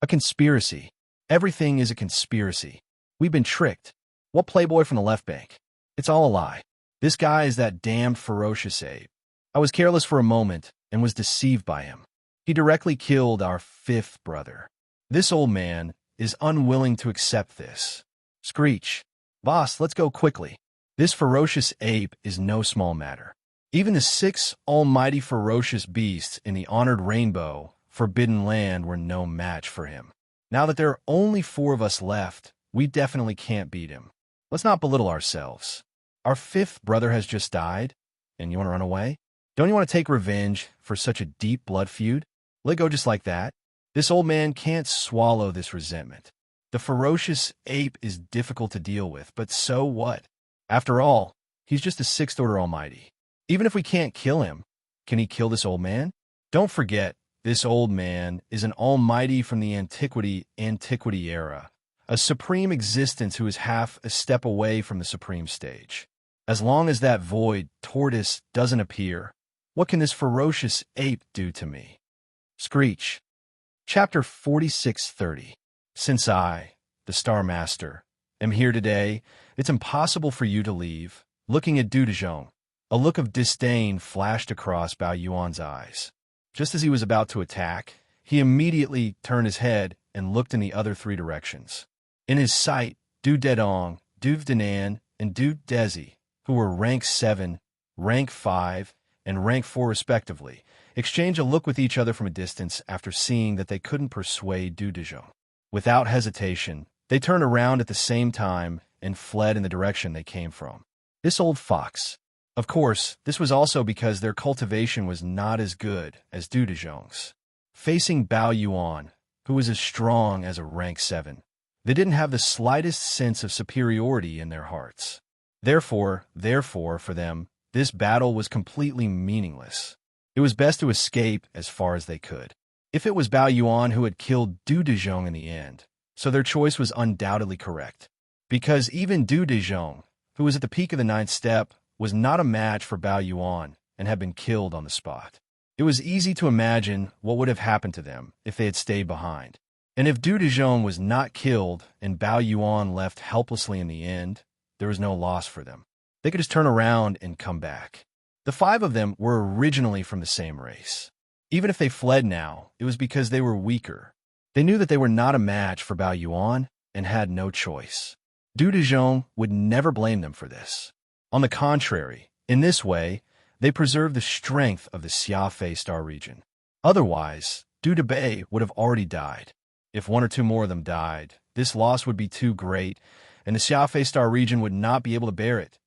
A conspiracy. Everything is a conspiracy. We've been tricked. What playboy from the left bank? It's all a lie. This guy is that damned ferocious ape. I was careless for a moment and was deceived by him. He directly killed our 5th brother. This old man is unwilling to accept this. Screech. Boss, let's go quickly. This ferocious ape is no small matter. Even the 6 almighty ferocious beasts in the honored rainbow, forbidden land were no match for him. Now that there are only 4 of us left, we definitely can't beat him. Let's not belittle ourselves. Our 5th brother has just died, and you want to run away? Don't you want to take revenge for such a deep blood feud? Let go just like that? This old man can't swallow this resentment. The ferocious ape is difficult to deal with, but so what? After all, he's just a sixth-order almighty. Even if we can't kill him, can he kill this old man? Don't forget, this old man is an almighty from the antiquity era, a supreme existence who is half a step away from the supreme stage. As long as that void tortoise doesn't appear, what can this ferocious ape do to me? Screech. Chapter 4630. Since I, the Star Master, am here today, it's impossible for you to leave. Looking at Du Dezhong, a look of disdain flashed across Bao Yuan's eyes. Just as he was about to attack, he immediately turned his head and looked in the other three directions. In his sight, Du Dedong, Du Danan, and Du Dezi, who were rank 7, rank 5, and rank 4 respectively, exchanged a look with each other from a distance after seeing that they couldn't persuade Du Dezhong. Without hesitation, they turned around at the same time and fled in the direction they came from. This old fox. Of course, this was also because their cultivation was not as good as Du Dezhong's. Facing Bao Yuan, who was as strong as a rank 7, they didn't have the slightest sense of superiority in their hearts. Therefore, for them, this battle was completely meaningless. It was best to escape as far as they could. If it was Bao Yuan who had killed Du Dezhong in the end, so their choice was undoubtedly correct. Because even Du Dezhong, who was at the peak of the 9th step, was not a match for Bao Yuan and had been killed on the spot. It was easy to imagine what would have happened to them if they had stayed behind. And if Du Dezhong was not killed and Bao Yuan left helplessly in the end, there was no loss for them. They could just turn around and come back. The 5 of them were originally from the same race. Even if they fled now, it was because they were weaker. They knew that they were not a match for Bao Yuan and had no choice. Du Dezhong would never blame them for this. On the contrary, in this way, they preserved the strength of the Xianxia star region. Otherwise, Du Debei would have already died. If 1 or 2 more of them died, this loss would be too great, and the Xianxia star region would not be able to bear it.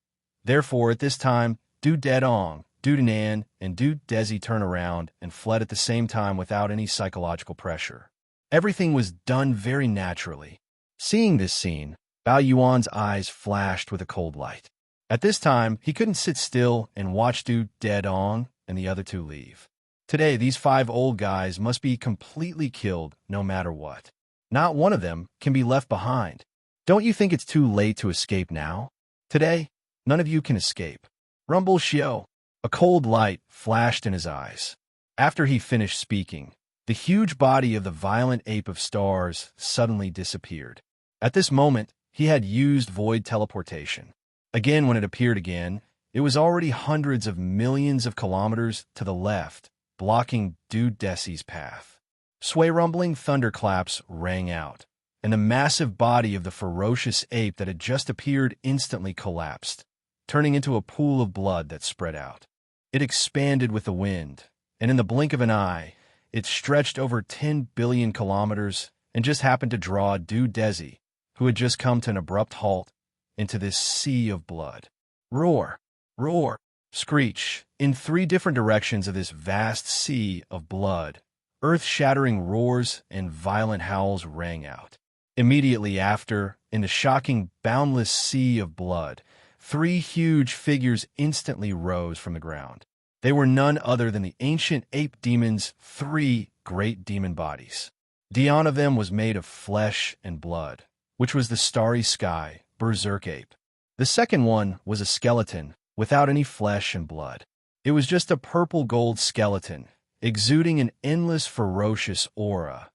Therefore, at this time, Du Dedong, Du Danan, and Du Dezi turned around and fled at the same time without any psychological pressure. Everything was done very naturally. Seeing this scene, Bao Yuan's eyes flashed with a cold light. At this time, he couldn't sit still and watch Du Dedong and the other 2 leave. Today, these 5 old guys must be completely killed no matter what. Not one of them can be left behind. Don't you think it's too late to escape now? Today, none of you can escape. Rumble Xiao. A cold light flashed in his eyes. After he finished speaking, the huge body of the violent ape of stars suddenly disappeared. At this moment, he had used void teleportation. Again, when it appeared again, it was already hundreds of millions of kilometers to the left, blocking Du Dezi's path. Sway-rumbling thunderclaps rang out, and the massive body of the ferocious ape that had just appeared instantly collapsed, turning into a pool of blood that spread out. It expanded with the wind, and in the blink of an eye, it stretched over 10 billion kilometers and just happened to draw Du Dezi, who had just come to an abrupt halt, into this sea of blood. Roar, roar, screech, in 3 different directions of this vast sea of blood. Earth-shattering roars and violent howls rang out. Immediately after, in the shocking, boundless sea of blood, 3 huge figures instantly rose from the ground. They were none other than the ancient ape demons' 3 great demon bodies. One of them was made of flesh and blood, which was the starry sky, berserk ape. The second one was a skeleton, without any flesh and blood. It was just a purple-gold skeleton, exuding an endless ferocious aura,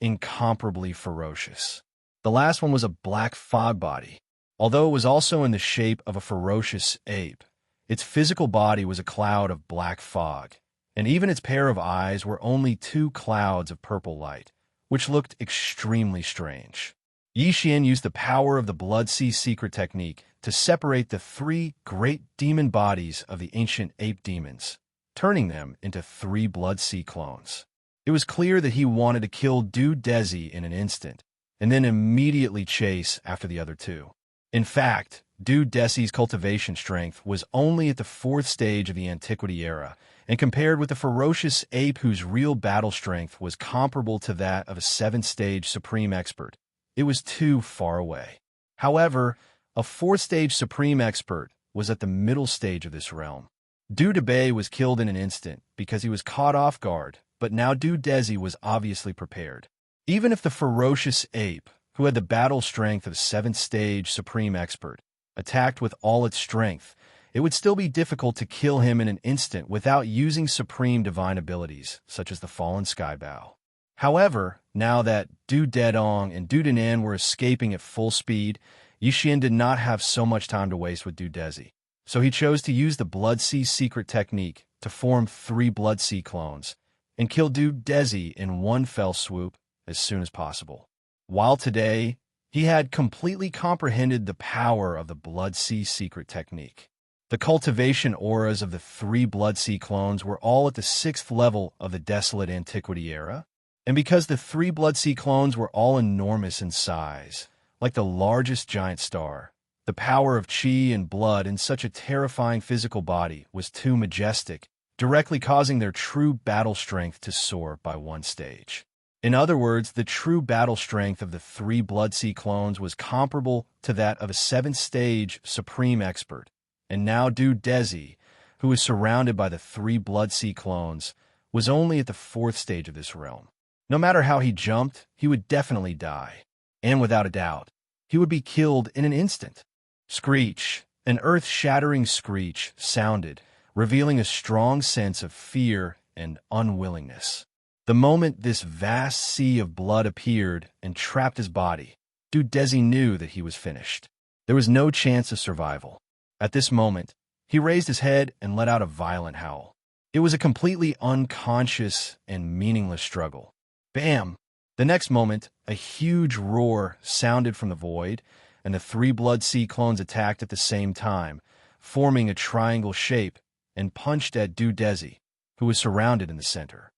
incomparably ferocious. The last one was a black fog body. Although it was also in the shape of a ferocious ape, its physical body was a cloud of black fog, and even its pair of eyes were only 2 clouds of purple light, which looked extremely strange. Yixian used the power of the Blood Sea secret technique to separate the 3 great demon bodies of the ancient ape demons, turning them into 3 Blood Sea clones. It was clear that he wanted to kill Du Dezi in an instant, and then immediately chase after the other 2. In fact, Du Dezi's cultivation strength was only at the 4th stage of the Antiquity era, and compared with the ferocious ape whose real battle strength was comparable to that of a 7th stage supreme expert, It was too far away. However, a fourth-stage supreme expert was at the middle stage of this realm. Du Debay was killed in an instant because he was caught off guard, but now Du Desi was obviously prepared. Even if the ferocious ape, who had the battle strength of a seventh-stage supreme expert, attacked with all its strength, it would still be difficult to kill him in an instant without using supreme divine abilities, such as the Fallen Skybow. However, now that Du Dedong and Du Danan were escaping at full speed, Yixian did not have so much time to waste with Du Desi. So he chose to use the Blood Sea secret technique to form 3 Blood Sea clones and kill Du Desi in one fell swoop as soon as possible. While today, he had completely comprehended the power of the Blood Sea secret technique. The cultivation auras of the 3 Blood Sea clones were all at the 6th level of the Desolate Antiquity era, and because the 3 Blood Sea clones were all enormous in size, like the largest giant star, the power of Qi and blood in such a terrifying physical body was too majestic, directly causing their true battle strength to soar by 1 stage. In other words, the true battle strength of the 3 Blood Sea clones was comparable to that of a 7th-stage supreme expert, and now Du Desi, who was surrounded by the 3 Blood Sea clones, was only at the 4th stage of this realm. No matter how he jumped, he would definitely die, and without a doubt, he would be killed in an instant. Screech, an earth-shattering screech, sounded, revealing a strong sense of fear and unwillingness. The moment this vast sea of blood appeared and trapped his body, Du Desi knew that he was finished. There was no chance of survival. At this moment, he raised his head and let out a violent howl. It was a completely unconscious and meaningless struggle. Bam! The next moment, a huge roar sounded from the void, and the 3 Blood Sea clones attacked at the same time, forming a triangle shape, and punched at Du Desi, who was surrounded in the center.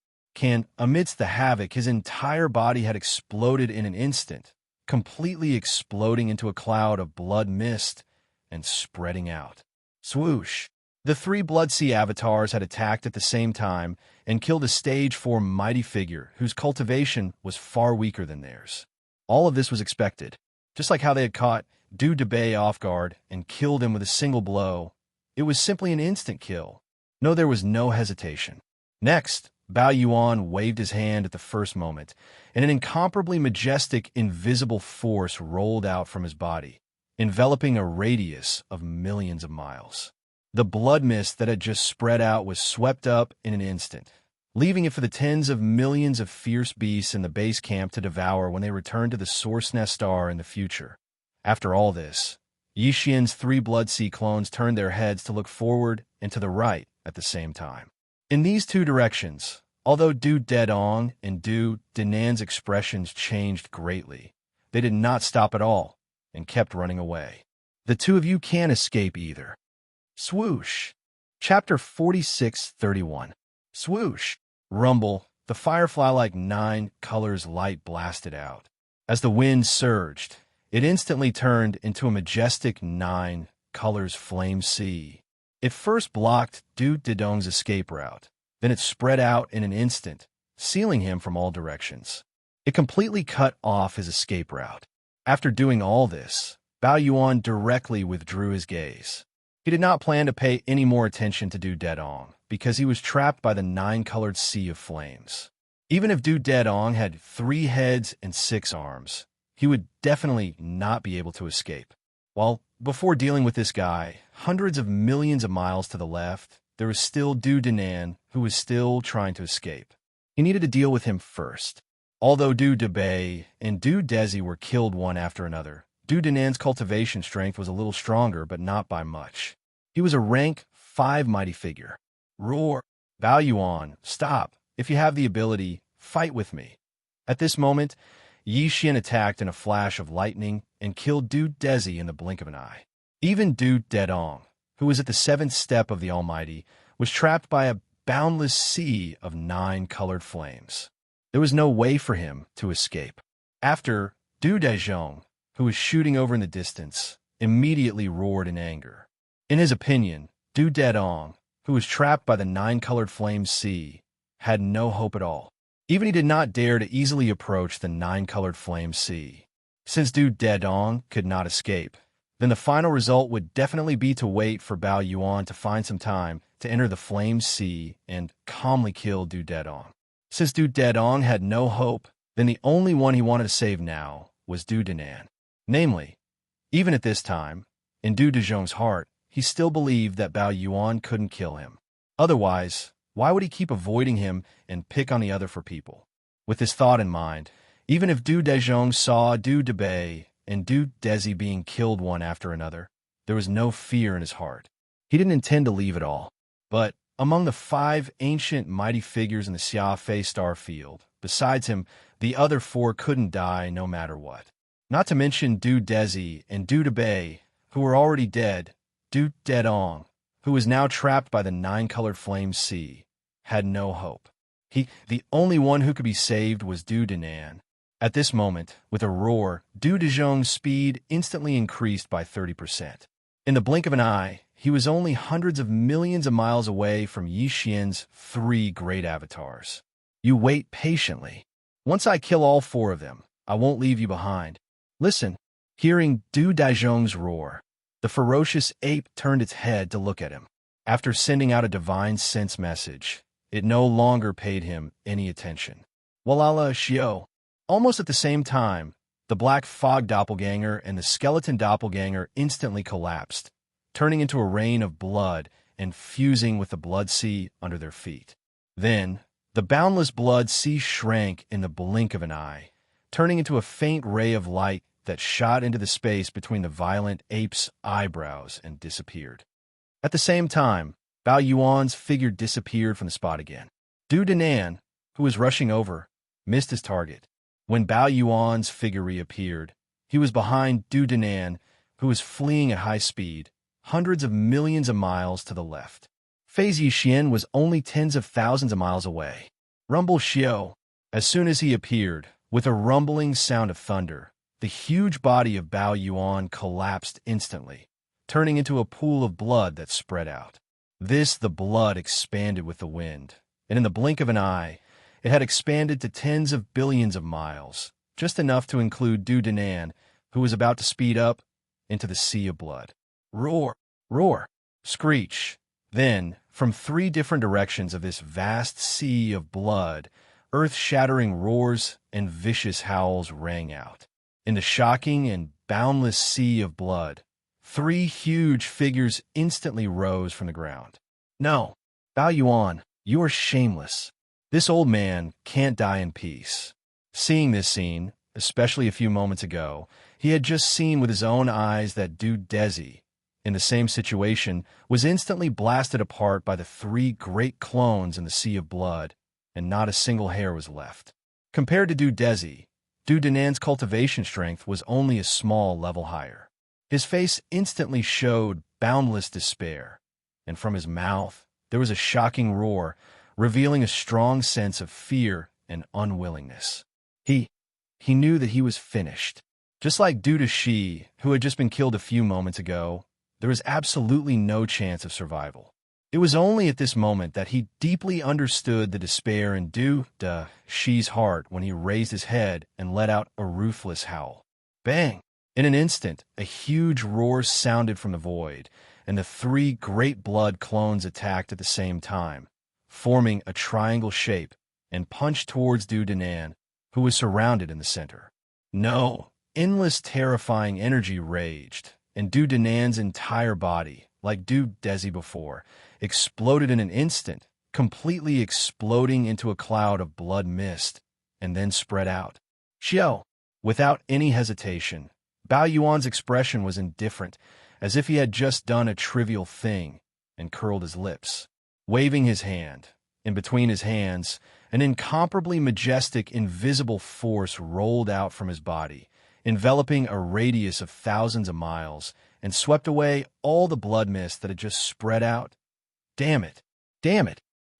Amidst the havoc, his entire body had exploded in an instant, completely exploding into a cloud of blood mist and spreading out. Swoosh! The 3 Blood Sea avatars had attacked at the same time and killed a stage 4 mighty figure whose cultivation was far weaker than theirs. All of this was expected. Just like how they had caught Du Debay off guard and killed him with a single blow, it was simply an instant kill. No, there was no hesitation. Next, Bao Yuan waved his hand at the first moment, and an incomparably majestic, invisible force rolled out from his body, enveloping a radius of millions of miles. The blood mist that had just spread out was swept up in an instant, leaving it for the tens of millions of fierce beasts in the base camp to devour when they returned to the Source Nest Star in the future. After all this, Yixian's 3 Blood Sea clones turned their heads to look forward and to the right at the same time. In these 2 directions, although Du Dedong and Du Danan's expressions changed greatly, they did not stop at all and kept running away. The 2 of you can't escape either. Swoosh! Chapter 46:31. Swoosh! Rumble, the firefly-like 9 colors light blasted out. As the wind surged, it instantly turned into a majestic 9 colors flame sea. It first blocked Du Dedong's escape route, then it spread out in an instant, sealing him from all directions. It completely cut off his escape route. After doing all this, Bao Yuan directly withdrew his gaze. He did not plan to pay any more attention to Du Dedong, because he was trapped by the 9-colored sea of flames. Even if Du Dedong had 3 heads and 6 arms, he would definitely not be able to escape. While before dealing with this guy, hundreds of millions of miles to the left, there was still Du Danan, who was still trying to escape. He needed to deal with him first. Although Du Debay and Du Desi were killed one after another, Du Danan's cultivation strength was a little stronger, but not by much. He was a rank 5 mighty figure. Roar! Bao Yuan, stop. If you have the ability, fight with me. At this moment, Yixian attacked in a flash of lightning and killed Du Desi in the blink of an eye. Even Du Dedong, who was at the 7th step of the Almighty, was trapped by a boundless sea of 9 colored flames. There was no way for him to escape. After, Du Dezhong, who was shooting over in the distance, immediately roared in anger. In his opinion, Du Dedong, who was trapped by the 9-colored flame sea, had no hope at all. Even he did not dare to easily approach the 9-colored flame sea. Since Du Dedong could not escape, then the final result would definitely be to wait for Bao Yuan to find some time to enter the Flame Sea and calmly kill Du Dedong. Since Du Dedong had no hope, then the only one he wanted to save now was Du Denan. Namely, even at this time, in Du Dezhong's heart, he still believed that Bao Yuan couldn't kill him. Otherwise, why would he keep avoiding him and pick on the other for people? With this thought in mind, even if Du Dezhong saw Du Debei and Du Dezi being killed one after another, there was no fear in his heart. He didn't intend to leave at all. But among the 5 ancient mighty figures in the Xia Fei star field, besides him, the other 4 couldn't die no matter what. Not to mention Du Dezi and Du Debei, who were already dead. Du Dedong, who was now trapped by the 9-colored flame sea, had no hope. The only one who could be saved was Du Denan. At this moment, with a roar, Du Dezhong's speed instantly increased by 30%. In the blink of an eye, he was only hundreds of millions of miles away from Yi Xian's 3 great avatars. You wait patiently. Once I kill all 4 of them, I won't leave you behind. Listen. Hearing Du Dezhong's roar, the ferocious ape turned its head to look at him. After sending out a divine sense message, it no longer paid him any attention. Walala Xiao. Almost at the same time, the black fog doppelganger and the skeleton doppelganger instantly collapsed, turning into a rain of blood and fusing with the blood sea under their feet. Then, the boundless blood sea shrank in the blink of an eye, turning into a faint ray of light that shot into the space between the violent ape's eyebrows and disappeared. At the same time, Bao Yuan's figure disappeared from the spot again. Du Denan, who was rushing over, missed his target. When Bao Yuan's figure reappeared, he was behind Du Denan, who was fleeing at high speed, hundreds of millions of miles to the left. Fei Zixian was only tens of thousands of miles away. Rumble Xiao. As soon as he appeared, with a rumbling sound of thunder, the huge body of Bao Yuan collapsed instantly, turning into a pool of blood that spread out. The blood expanded with the wind, and in the blink of an eye, it had expanded to tens of billions of miles, just enough to include Du Denan, who was about to speed up into the sea of blood. Roar, roar, screech. Then, from 3 different directions of this vast sea of blood, earth-shattering roars and vicious howls rang out. In the shocking and boundless sea of blood, 3 huge figures instantly rose from the ground. No, Bao Yuan, you are shameless. This old man can't die in peace. Seeing this scene, especially a few moments ago, he had just seen with his own eyes that Du Dezi, in the same situation, was instantly blasted apart by the 3 great clones in the sea of blood, and not a single hair was left. Compared to Du Dezi, Du Denan's cultivation strength was only a small level higher. His face instantly showed boundless despair, and from his mouth there was a shocking roar, revealing a strong sense of fear and unwillingness. He knew that he was finished. Just like Du Deshi, who had just been killed a few moments ago, there was absolutely no chance of survival. It was only at this moment that he deeply understood the despair in Du Deshi's heart when he raised his head and let out a ruthless howl. Bang! In an instant, a huge roar sounded from the void, and the 3 great blood clones attacked at the same time, forming a triangle shape, and punched towards Du Denan, who was surrounded in the center. No, endless terrifying energy raged, and Du Denan's entire body, like Du Dezi before, exploded in an instant, completely exploding into a cloud of blood mist, and then spread out. Xiao. Without any hesitation, Bao Yuan's expression was indifferent, as if he had just done a trivial thing, and curled his lips. Waving his hand, in between his hands, an incomparably majestic, invisible force rolled out from his body, enveloping a radius of thousands of miles, and swept away all the blood mist that had just spread out. Damn it! Damn it!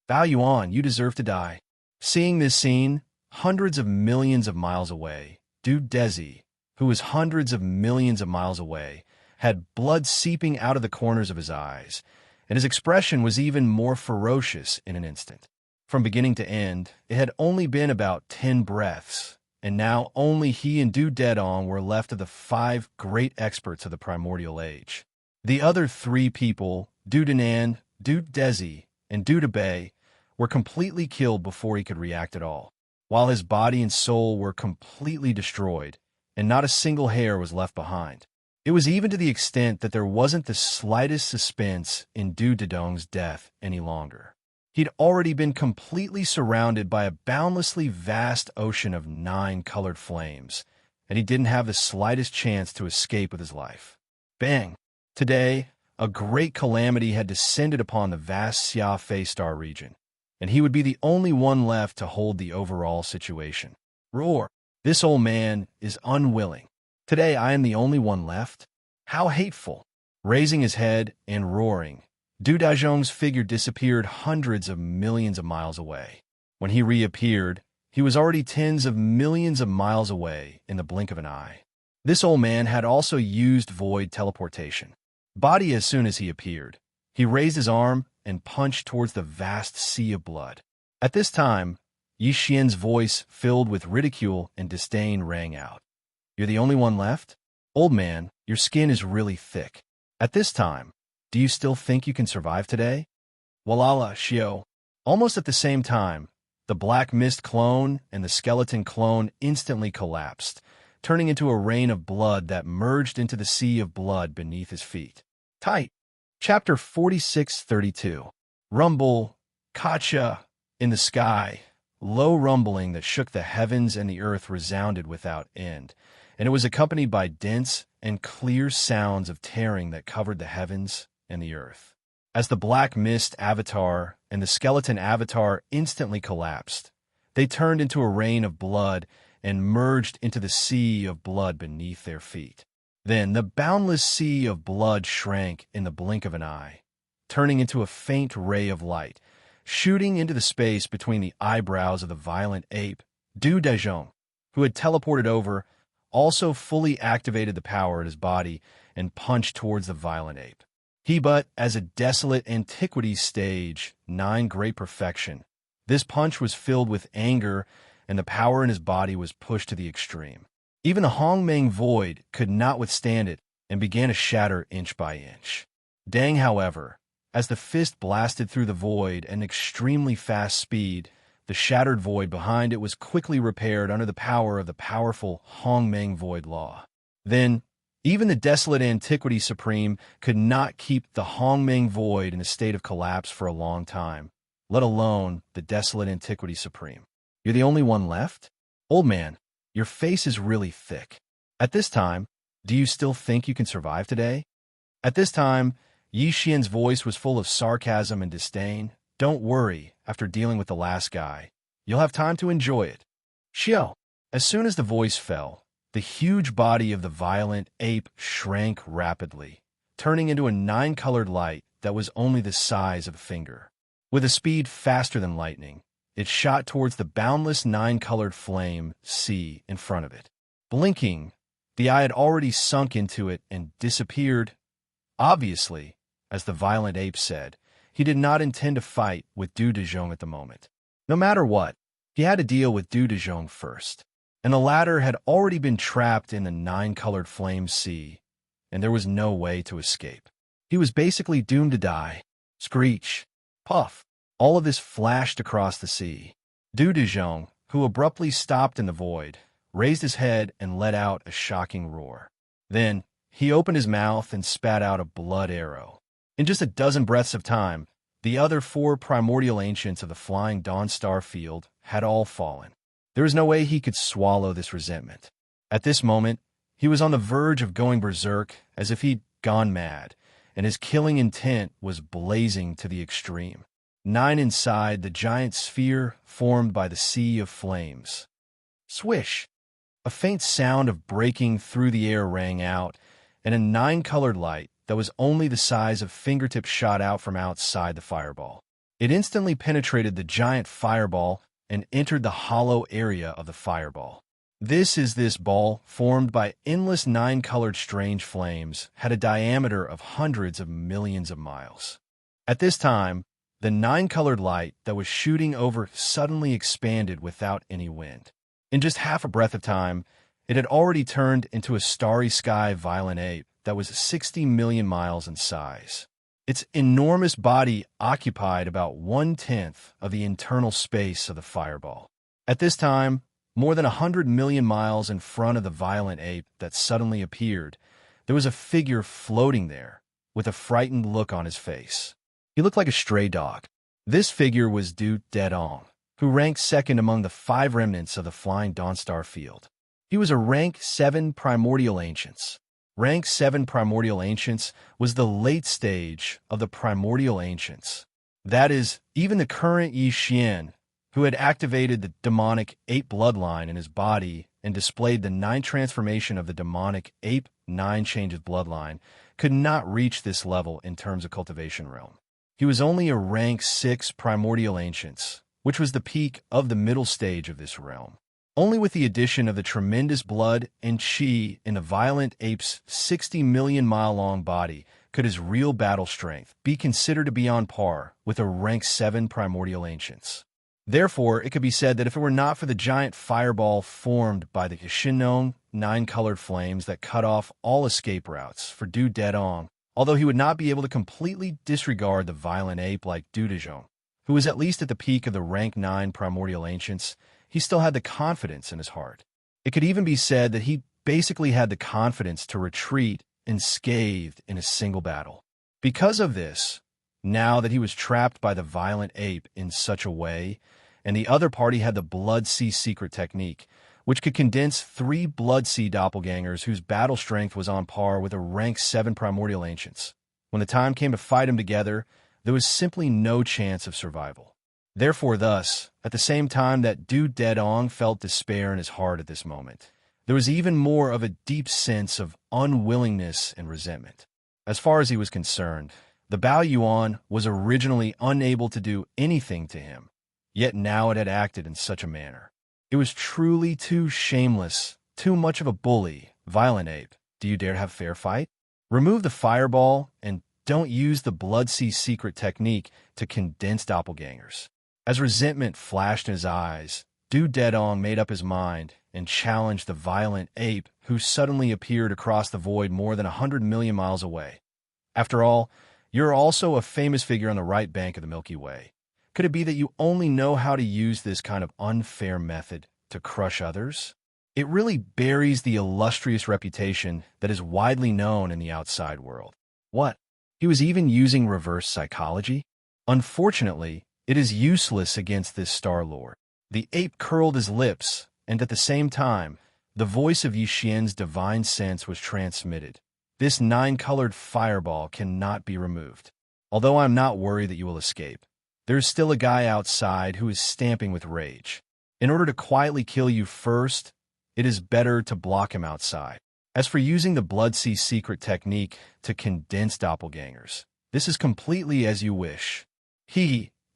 Bao Yuan, you deserve to die. Seeing this scene, hundreds of millions of miles away, Du Dezi, who was hundreds of millions of miles away, had blood seeping out of the corners of his eyes, and his expression was even more ferocious in an instant. From beginning to end, it had only been about 10 breaths, and now only he and Du Dedong were left of the 5 great experts of the primordial age. The other 3 people, Du Danan, Du Dezi, and Du Debei, were completely killed before he could react at all, while his body and soul were completely destroyed, and not a single hair was left behind. It was even to the extent that there wasn't the slightest suspense in Du Dedong's death any longer. He'd already been completely surrounded by a boundlessly vast ocean of 9 colored flames, and he didn't have the slightest chance to escape with his life. Bang! Today, a great calamity had descended upon the vast Xia Fei Star region, and he would be the only one left to hold the overall situation. Roar! This old man is unwilling. Today I am the only one left? How hateful! Raising his head and roaring, Du Dazhong's figure disappeared hundreds of millions of miles away. When he reappeared, he was already tens of millions of miles away in the blink of an eye. This old man had also used void teleportation. Body as soon as he appeared, he raised his arm and punched towards the vast sea of blood. At this time, Yi Xian's voice, filled with ridicule and disdain, rang out. You're the only one left? Old man, your skin is really thick. At this time, do you still think you can survive today? Walala, Xiao. Almost at the same time, the Black Mist clone and the skeleton clone instantly collapsed, turning into a rain of blood that merged into the sea of blood beneath his feet. Tight. Chapter 4632. Rumble, Kacha, in the sky. Low rumbling that shook the heavens and the earth resounded without end, and it was accompanied by dense and clear sounds of tearing that covered the heavens and the earth. As the Black Mist avatar and the skeleton avatar instantly collapsed, they turned into a rain of blood and merged into the sea of blood beneath their feet. Then the boundless sea of blood shrank in the blink of an eye, turning into a faint ray of light, shooting into the space between the eyebrows of the violent ape. Du Dezhong, who had teleported over, also fully activated the power in his body and punched towards the violent ape. He but, as a desolate antiquity stage, 9 great perfection. This punch was filled with anger, and the power in his body was pushed to the extreme. Even the Hongmeng void could not withstand it and began to shatter inch by inch. Dang, however, as the fist blasted through the void at an extremely fast speed, the shattered void behind it was quickly repaired under the power of the powerful Hongmeng void law. Then, even the desolate Antiquity Supreme could not keep the Hongmeng void in a state of collapse for a long time, let alone the desolate Antiquity Supreme. You're the only one left? Old man, your face is really thick. At this time, do you still think you can survive today? At this time, Yi Xian's voice was full of sarcasm and disdain. Don't worry, after dealing with the last guy. You'll have time to enjoy it. Xiao. As soon as the voice fell, the huge body of the violent ape shrank rapidly, turning into a 9-colored light that was only the size of a finger. With a speed faster than lightning, it shot towards the boundless 9-colored flame sea in front of it. Blinking, the eye had already sunk into it and disappeared. Obviously, as the violent ape said, he did not intend to fight with Du Dezhong at the moment. No matter what, he had to deal with Du Dezhong first, and the latter had already been trapped in the 9-colored flame sea, and there was no way to escape. He was basically doomed to die. Screech. Puff. All of this flashed across the sea. Du Dezhong, who abruptly stopped in the void, raised his head and let out a shocking roar. Then, he opened his mouth and spat out a blood arrow. In just a dozen breaths of time, the other 4 primordial ancients of the Flying Dawn Star field had all fallen. There was no way he could swallow this resentment. At this moment, he was on the verge of going berserk, as if he'd gone mad, and his killing intent was blazing to the extreme. 9 inside the giant sphere formed by the sea of flames. Swish! A faint sound of breaking through the air rang out, and a 9-colored light that was only the size of fingertips shot out from outside the fireball. It instantly penetrated the giant fireball and entered the hollow area of the fireball. This ball, formed by endless 9-colored strange flames, had a diameter of hundreds of millions of miles. At this time, the 9-colored light that was shooting over suddenly expanded without any wind. In just half a breath of time, it had already turned into a starry sky violent ape that was 60 million miles in size. Its enormous body occupied about 1/10 of the internal space of the fireball. At this time, more than 100 million miles in front of the violent ape that suddenly appeared, there was a figure floating there, with a frightened look on his face. He looked like a stray dog. This figure was Du Dedong, who ranked second among the 5 remnants of the Flying Dawnstar field. He was a rank 7 primordial ancients. Rank 7 primordial ancients was the late stage of the primordial ancients. That is, even the current Xian, who had activated the demonic ape bloodline in his body and displayed the 9 transformation of the demonic ape 9 changes bloodline, could not reach this level in terms of cultivation realm. He was only a rank 6 primordial ancients, which was the peak of the middle stage of this realm. Only with the addition of the tremendous blood and chi in the violent ape's 60 million mile long body could his real battle strength be considered to be on par with a rank 7 primordial ancients. Therefore, it could be said that if it were not for the giant fireball formed by the Xinong 9-colored flames that cut off all escape routes for Du Dedong, although he would not be able to completely disregard the violent ape like Du Dejong, who was at least at the peak of the rank 9 primordial ancients, he still had the confidence in his heart. It could even be said that he basically had the confidence to retreat unscathed in a single battle. Because of this, now that he was trapped by the violent ape in such a way, and the other party had the Blood Sea secret technique, which could condense 3 Blood Sea doppelgangers whose battle strength was on par with a rank 7 primordial ancients. When the time came to fight them together, there was simply no chance of survival. Therefore, thus, at the same time that Du Dedong felt despair in his heart at this moment, there was even more of a deep sense of unwillingness and resentment. As far as he was concerned, the Bao Yuan was originally unable to do anything to him, yet now it had acted in such a manner. It was truly too shameless, too much of a bully. Violent ape, do you dare have fair fight? Remove the fireball and don't use the Blood Sea secret technique to condense doppelgangers. As resentment flashed in his eyes, Du Dedong made up his mind and challenged the violent ape who suddenly appeared across the void more than 100 million miles away. After all, you're also a famous figure on the right bank of the Milky Way. Could it be that you only know how to use this kind of unfair method to crush others? It really buries the illustrious reputation that is widely known in the outside world. What? He was even using reverse psychology? Unfortunately, it is useless against this Star Lord. The ape curled his lips, and at the same time, the voice of Yixian's divine sense was transmitted. This 9-colored fireball cannot be removed. Although I'm not worried that you will escape, there is still a guy outside who is stamping with rage. In order to quietly kill you first, it is better to block him outside. As for using the Blood Sea secret technique to condense doppelgangers, this is completely as you wish.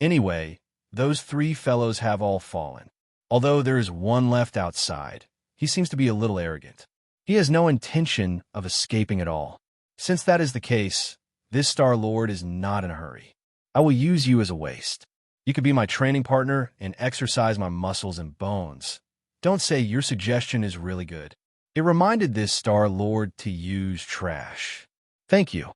Anyway, those 3 fellows have all fallen. Although there is one left outside, he seems to be a little arrogant. He has no intention of escaping at all. Since that is the case, this Star Lord is not in a hurry. I will use you as a waste. You could be my training partner and exercise my muscles and bones. Don't say your suggestion is really good. It reminded this Star Lord to use trash. Thank you.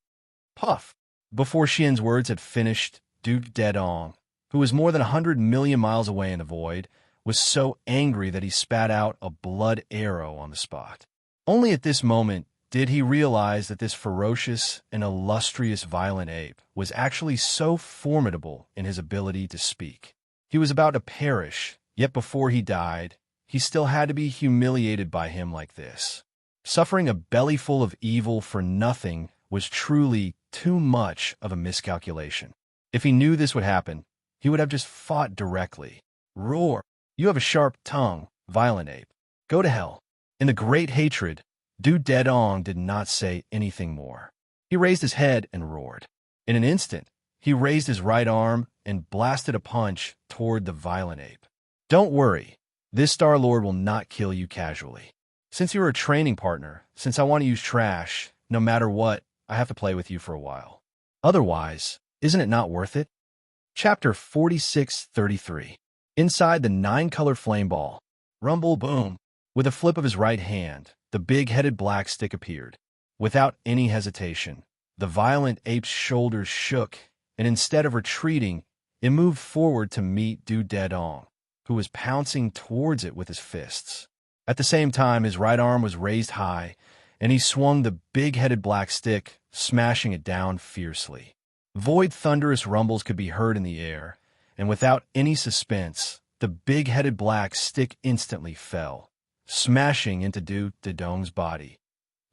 Puff. Before Xian's words had finished, Du Dedong, who was more than 100 million miles away in the void, was so angry that he spat out a blood arrow on the spot. Only at this moment did he realize that this ferocious and illustrious violent ape was actually so formidable in his ability to speak. He was about to perish, yet before he died, he still had to be humiliated by him like this. Suffering a bellyful of evil for nothing was truly too much of a miscalculation. If he knew this would happen, he would have just fought directly. Roar! You have a sharp tongue, violent ape. Go to hell. In the great hatred, Du Dedong did not say anything more. He raised his head and roared. In an instant, he raised his right arm and blasted a punch toward the violent ape. Don't worry, this Star Lord will not kill you casually. Since you're a training partner, since I want to use trash, no matter what, I have to play with you for a while. Otherwise, isn't it not worth it? Chapter 46:33. Inside the 9-color flame ball. Rumble, boom. With a flip of his right hand, the big-headed black stick appeared. Without any hesitation, the violent ape's shoulders shook, and instead of retreating, it moved forward to meet Du Dedong, who was pouncing towards it with his fists. At the same time, his right arm was raised high, and he swung the big-headed black stick, smashing it down fiercely. Void thunderous rumbles could be heard in the air, and without any suspense, the big-headed black stick instantly fell, smashing into Du Dedong's body.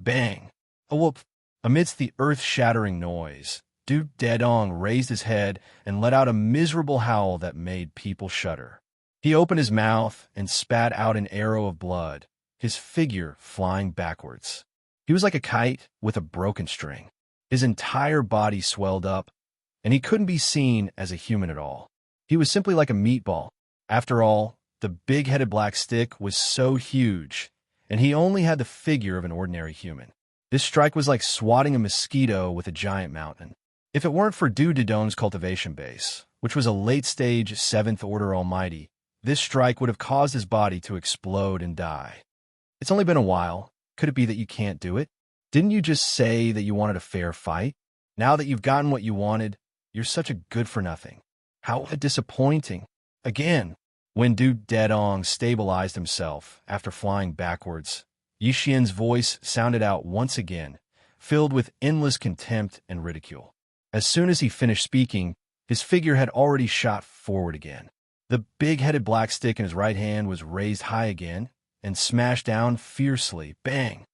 Bang! A whoop! Amidst the earth-shattering noise, Du Dedong raised his head and let out a miserable howl that made people shudder. He opened his mouth and spat out an arrow of blood, his figure flying backwards. He was like a kite with a broken string. His entire body swelled up, and he couldn't be seen as a human at all. He was simply like a meatball. After all, the big-headed black stick was so huge, and he only had the figure of an ordinary human. This strike was like swatting a mosquito with a giant mountain. If it weren't for Du Dedong's cultivation base, which was a late-stage 7th Order Almighty, this strike would have caused his body to explode and die. It's only been a while. Could it be that you can't do it? Didn't you just say that you wanted a fair fight? Now that you've gotten what you wanted, you're such a good-for-nothing. How disappointing. Again, when Du Dedong stabilized himself after flying backwards, Yixian's voice sounded out once again, filled with endless contempt and ridicule. As soon as he finished speaking, his figure had already shot forward again. The big-headed black stick in his right hand was raised high again and smashed down fiercely. Bang!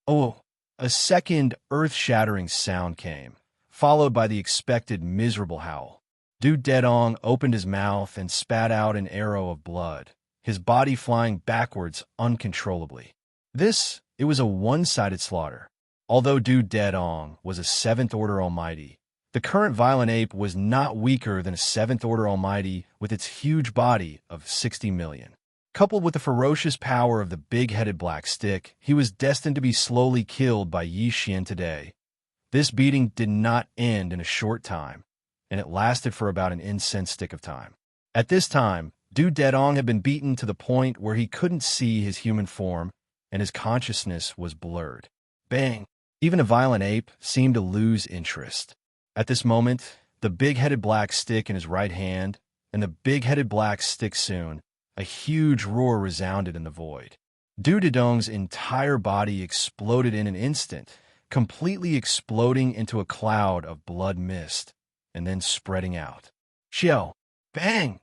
Oh, a second earth-shattering sound came, followed by the expected miserable howl. Du Dedong opened his mouth and spat out an arrow of blood, his body flying backwards uncontrollably. It was a one-sided slaughter. Although Du Dedong was a 7th Order Almighty, the current violent ape was not weaker than a 7th Order Almighty with its huge body of 60 million. Coupled with the ferocious power of the big-headed black stick, he was destined to be slowly killed by Yixian today. This beating did not end in a short time, and it lasted for about an incense stick of time. At this time, Du Dedong had been beaten to the point where he couldn't see his human form, and his consciousness was blurred. Bang! Even a violent ape seemed to lose interest. At this moment, the big-headed black stick in his right hand, and the big-headed black stick soon, a huge roar resounded in the void. Du Dedong's entire body exploded in an instant, completely exploding into a cloud of blood mist, and then spreading out. Xiao! Bang!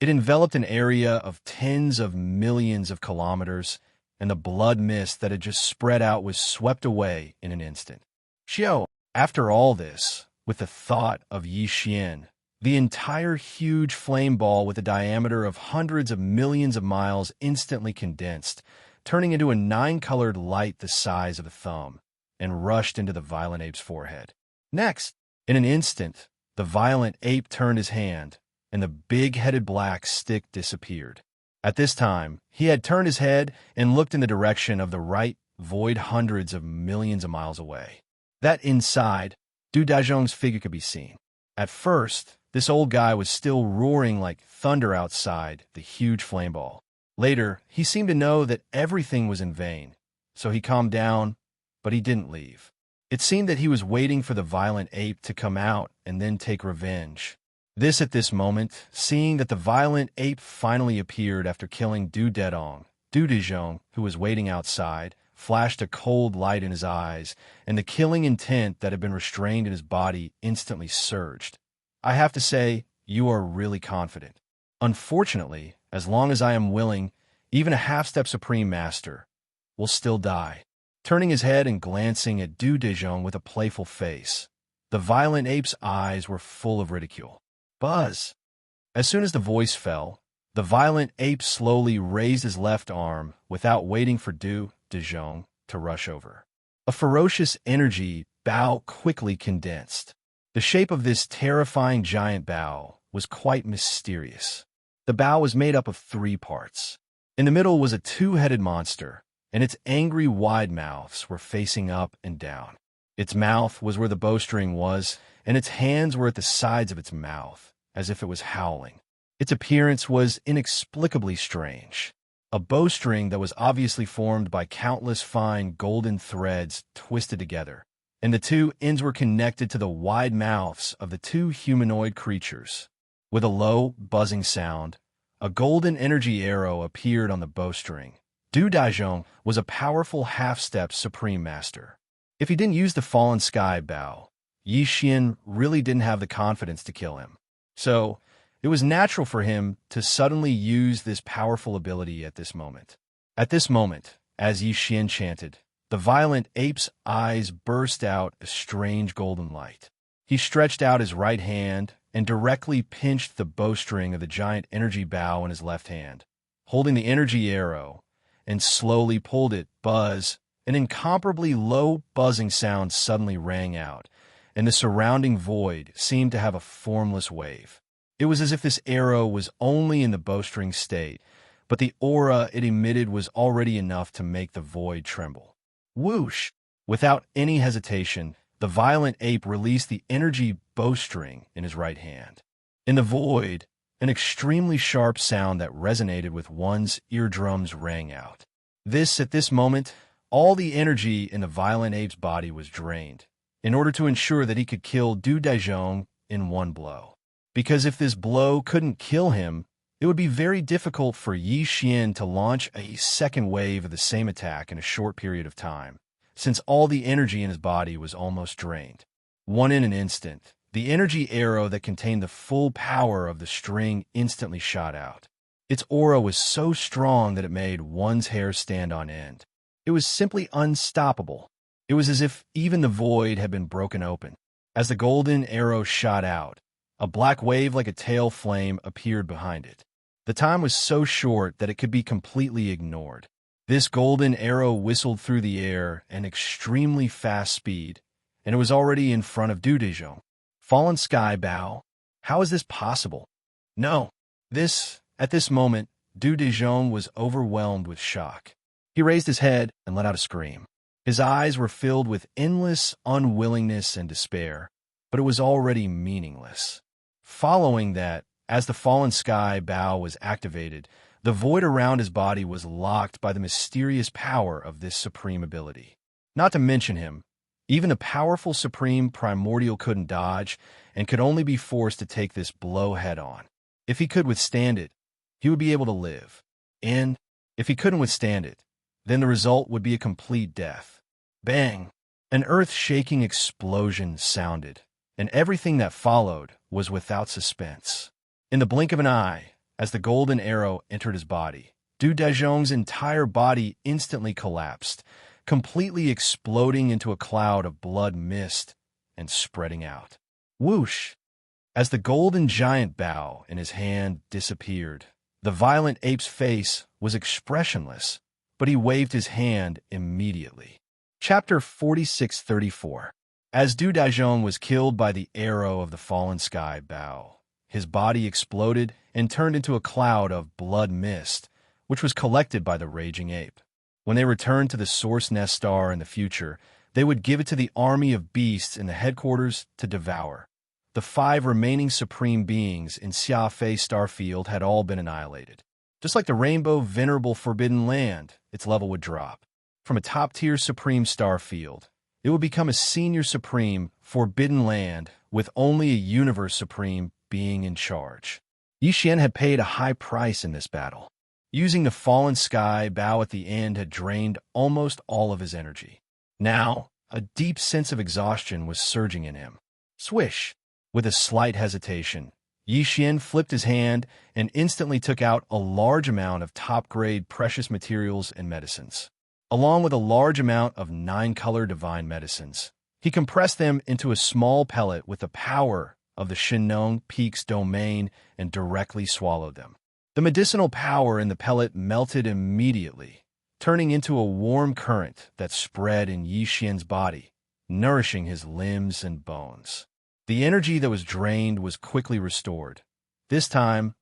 It enveloped an area of tens of millions of kilometers, and the blood mist that had just spread out was swept away in an instant. Xiao! After all this, with the thought of Yixian, the entire huge flame ball with a diameter of hundreds of millions of miles instantly condensed, turning into a 9-colored light the size of a thumb, and rushed into the violent ape's forehead. Next, in an instant, the violent ape turned his hand, and the big-headed black stick disappeared. At this time, he had turned his head and looked in the direction of the right void hundreds of millions of miles away. That inside, Du Dedong's figure could be seen. At first, this old guy was still roaring like thunder outside the huge flame ball. Later, he seemed to know that everything was in vain, so he calmed down, but he didn't leave. It seemed that he was waiting for the violent ape to come out and then take revenge. At this moment, seeing that the violent ape finally appeared after killing Du Dedong, who was waiting outside, flashed a cold light in his eyes, and the killing intent that had been restrained in his body instantly surged. I have to say, you are really confident. Unfortunately, as long as I am willing, even a half-step Supreme Master will still die. Turning his head and glancing at Du Dedong with a playful face, the violent ape's eyes were full of ridicule. Buzz! As soon as the voice fell, the violent ape slowly raised his left arm without waiting for Du Dedong to rush over. A ferocious energy bow quickly condensed. The shape of this terrifying giant bow was quite mysterious. The bow was made up of 3 parts. In the middle was a 2-headed monster, and its angry wide mouths were facing up and down. Its mouth was where the bowstring was, and its hands were at the sides of its mouth, as if it was howling. Its appearance was inexplicably strange. a bowstring that was obviously formed by countless fine golden threads twisted together, and the two ends were connected to the wide mouths of the two humanoid creatures. With a low, buzzing sound, a golden energy arrow appeared on the bowstring. Du Daizhong was a powerful half-step supreme master. If he didn't use the fallen sky bow, Yi Xian really didn't have the confidence to kill him. So, it was natural for him to suddenly use this powerful ability at this moment. At this moment, as Yi Xian chanted, the violent ape's eyes burst out a strange golden light. He stretched out his right hand and directly pinched the bowstring of the giant energy bow in his left hand, holding the energy arrow, and slowly pulled it. Buzz, an incomparably low buzzing sound suddenly rang out, and the surrounding void seemed to have a formless wave. It was as if this arrow was only in the bowstring state, but the aura it emitted was already enough to make the void tremble. Whoosh! Without any hesitation, the violent ape released the energy bowstring in his right hand. In the void, an extremely sharp sound that resonated with one's eardrums rang out. At this moment, all the energy in the violent ape's body was drained, in order to ensure that he could kill Du Daizhong in one blow. Because if this blow couldn't kill him, it would be very difficult for Yi Xian to launch a second wave of the same attack in a short period of time, since all the energy in his body was almost drained. In an instant, the energy arrow that contained the full power of the string instantly shot out. Its aura was so strong that it made one's hair stand on end. It was simply unstoppable. It was as if even the void had been broken open. As the golden arrow shot out, a black wave like a tail flame appeared behind it. The time was so short that it could be completely ignored. This golden arrow whistled through the air at an extremely fast speed, and it was already in front of Du Daizhong. Fallen sky bow? How is this possible? No. At this moment, Du Daizhong was overwhelmed with shock. He raised his head and let out a scream. His eyes were filled with endless unwillingness and despair, but it was already meaningless. Following that, as the fallen sky bow was activated, the void around his body was locked by the mysterious power of this supreme ability. Not to mention him, even the powerful supreme primordial couldn't dodge and could only be forced to take this blow head-on. If he could withstand it, he would be able to live. And if he couldn't withstand it, then the result would be a complete death. Bang! An earth-shaking explosion sounded, and everything that followed was without suspense. In the blink of an eye, as the golden arrow entered his body, Du Daizhong's entire body instantly collapsed, completely exploding into a cloud of blood mist and spreading out. Whoosh! As the golden giant bow in his hand disappeared, the violent ape's face was expressionless, but he waved his hand immediately. Chapter 4634. As Du Daizhong was killed by the arrow of the fallen sky bow, his body exploded and turned into a cloud of blood mist, which was collected by the raging ape. When they returned to the Source Nest Star in the future, they would give it to the army of beasts in the headquarters to devour. The 5 remaining supreme beings in Xianxia Starfield had all been annihilated. Just like the Rainbow Venerable Forbidden Land, its level would drop. From a top-tier supreme starfield, it would become a senior supreme Forbidden Land with only a universe supreme being in charge. Yi Xian had paid a high price in this battle. Using the fallen sky bow at the end had drained almost all of his energy. Now, a deep sense of exhaustion was surging in him. Swish! With a slight hesitation, Yi Xian flipped his hand and instantly took out a large amount of top-grade precious materials and medicines. Along with a large amount of 9-color divine medicines, he compressed them into a small pellet with the power of the Shinong Peak's domain and directly swallowed them. The medicinal power in the pellet melted immediately, turning into a warm current that spread in Yi Xian's body, nourishing his limbs and bones. The energy that was drained was quickly restored. This time,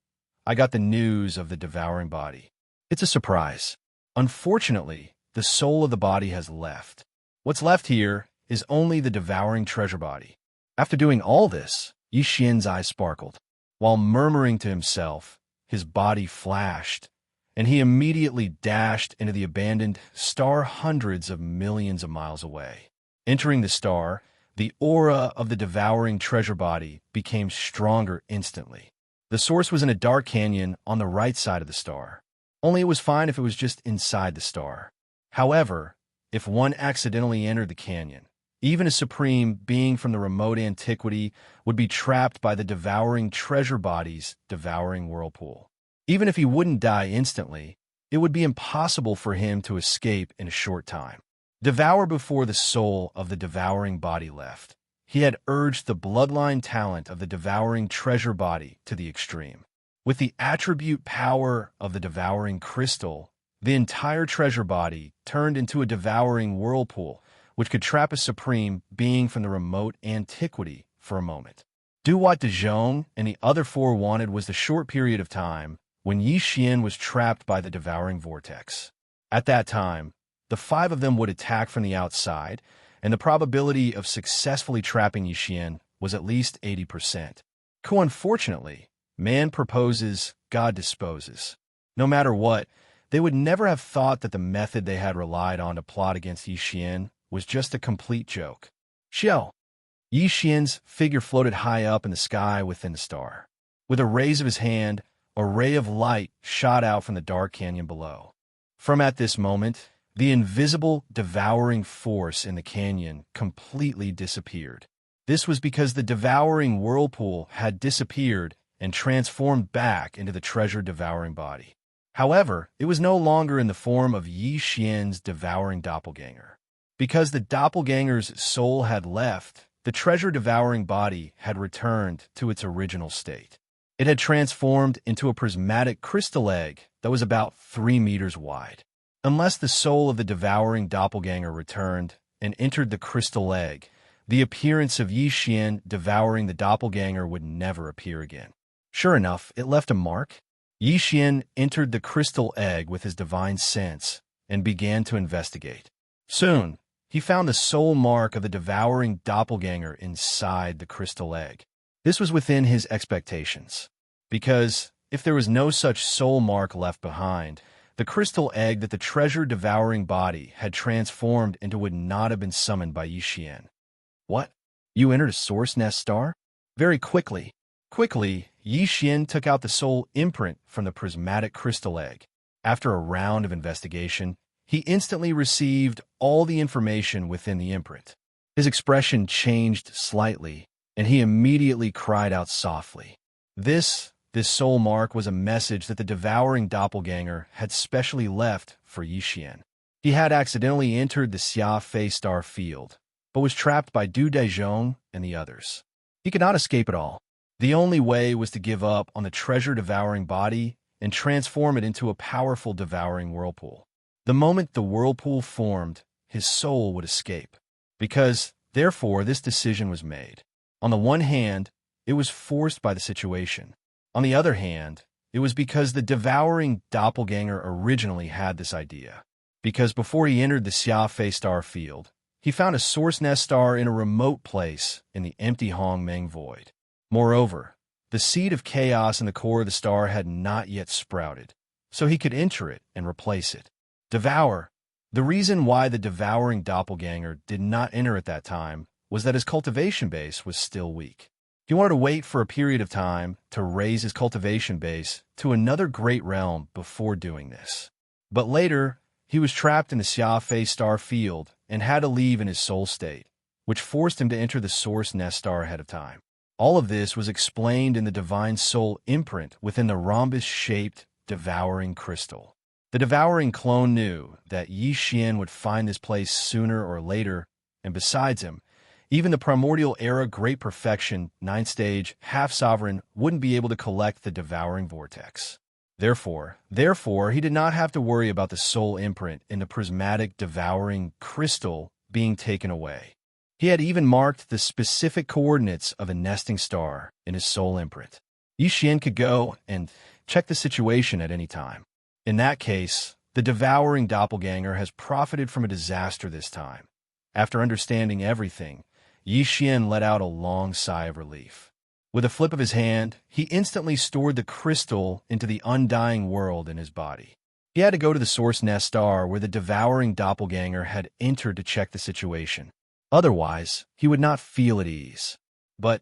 I got the news of the devouring body. It's a surprise. Unfortunately, the soul of the body has left. What's left here is only the devouring treasure body. After doing all this, Yi Xian's eyes sparkled. While murmuring to himself, his body flashed, and he immediately dashed into the abandoned star hundreds of millions of miles away. Entering the star, the aura of the devouring treasure body became stronger instantly. The source was in a dark canyon on the right side of the star. Only it was fine if it was just inside the star. However, if one accidentally entered the canyon, even a supreme being from the remote antiquity would be trapped by the devouring treasure body's devouring whirlpool. Even if he wouldn't die instantly, it would be impossible for him to escape in a short time. Devour before the soul of the devouring body left. He had urged the bloodline talent of the devouring treasure body to the extreme. With the attribute power of the devouring crystal, the entire treasure body turned into a devouring whirlpool, which could trap a supreme being from the remote antiquity for a moment. Do what De Zhong and the other four wanted was the short period of time when Xian was trapped by the devouring vortex. At that time, the five of them would attack from the outside, and the probability of successfully trapping Xian was at least 80%. Unfortunately, man proposes, God disposes. No matter what, they would never have thought that the method they had relied on to plot against Xian was just a complete joke. Xian's figure floated high up in the sky within the star. With a raise of his hand, a ray of light shot out from the dark canyon below. From at this moment, the invisible, devouring force in the canyon completely disappeared. This was because the devouring whirlpool had disappeared and transformed back into the treasure-devouring body. However, it was no longer in the form of Xian's devouring doppelganger. Because the doppelganger's soul had left, the treasure-devouring body had returned to its original state. It had transformed into a prismatic crystal egg that was about 3 meters wide. Unless the soul of the devouring doppelganger returned and entered the crystal egg, the appearance of Xian devouring the doppelganger would never appear again. Sure enough, it left a mark. Xian entered the crystal egg with his divine sense and began to investigate. Soon, he found the soul mark of the devouring doppelganger inside the crystal egg. This was within his expectations, because if there was no such soul mark left behind, the crystal egg that the treasure-devouring body had transformed into would not have been summoned by Xian. What? You entered a source nest star? Very quickly, Xian took out the soul imprint from the prismatic crystal egg. After a round of investigation, he instantly received all the information within the imprint. His expression changed slightly, and he immediately cried out softly. This soul mark was a message that the devouring doppelganger had specially left for Xian. He had accidentally entered the Xianxia star field, but was trapped by Du Dezhong and the others. He could not escape at all. The only way was to give up on the treasure-devouring body and transform it into a powerful devouring whirlpool. The moment the whirlpool formed, his soul would escape. Because, therefore, this decision was made. On the one hand, it was forced by the situation. On the other hand, it was because the devouring doppelganger originally had this idea. Because before he entered the Xianxia star field, he found a source nest star in a remote place in the empty Hongmeng void. Moreover, the seed of chaos in the core of the star had not yet sprouted, so he could enter it and replace it. Devour. The reason why the devouring doppelganger did not enter at that time was that his cultivation base was still weak. He wanted to wait for a period of time to raise his cultivation base to another great realm before doing this. But later, he was trapped in the Xianxia star field and had to leave in his soul state, which forced him to enter the source nest star ahead of time. All of this was explained in the divine soul imprint within the rhombus-shaped devouring crystal. The devouring clone knew that Xian would find this place sooner or later, and besides him, even the primordial era great perfection, 9th stage, half-sovereign wouldn't be able to collect the devouring vortex. Therefore, he did not have to worry about the soul imprint in the prismatic devouring crystal being taken away. He had even marked the specific coordinates of a nesting star in his soul imprint. Xian could go and check the situation at any time. In that case, the devouring doppelganger has profited from a disaster this time. After understanding everything, Xian let out a long sigh of relief. With a flip of his hand, he instantly stored the crystal into the undying world in his body. He had to go to the Source Nest Star where the devouring doppelganger had entered to check the situation. Otherwise, he would not feel at ease. But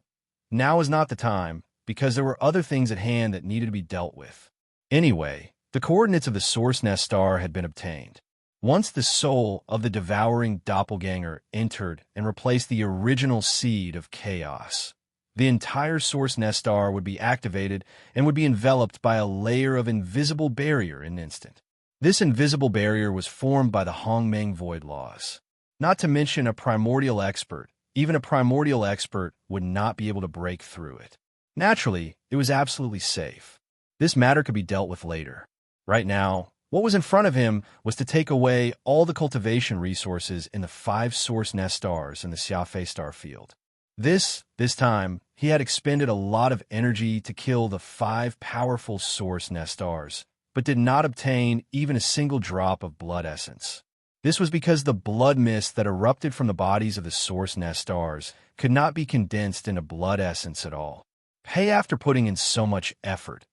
now is not the time, because there were other things at hand that needed to be dealt with. Anyway, the coordinates of the Source Nest Star had been obtained. Once the soul of the devouring doppelganger entered and replaced the original seed of chaos, the entire Source Nest Star would be activated and would be enveloped by a layer of invisible barrier in an instant. This invisible barrier was formed by the Hongmeng Void Laws. Not to mention a primordial expert. Even a primordial expert would not be able to break through it. Naturally, it was absolutely safe. This matter could be dealt with later. Right now, what was in front of him was to take away all the cultivation resources in the 5 Source Nest Stars in the Xianxia star field. This time, he had expended a lot of energy to kill the 5 powerful Source Nest Stars, but did not obtain even a single drop of blood essence. This was because the blood mist that erupted from the bodies of the Source Nest Stars could not be condensed into blood essence at all. After putting in so much effort,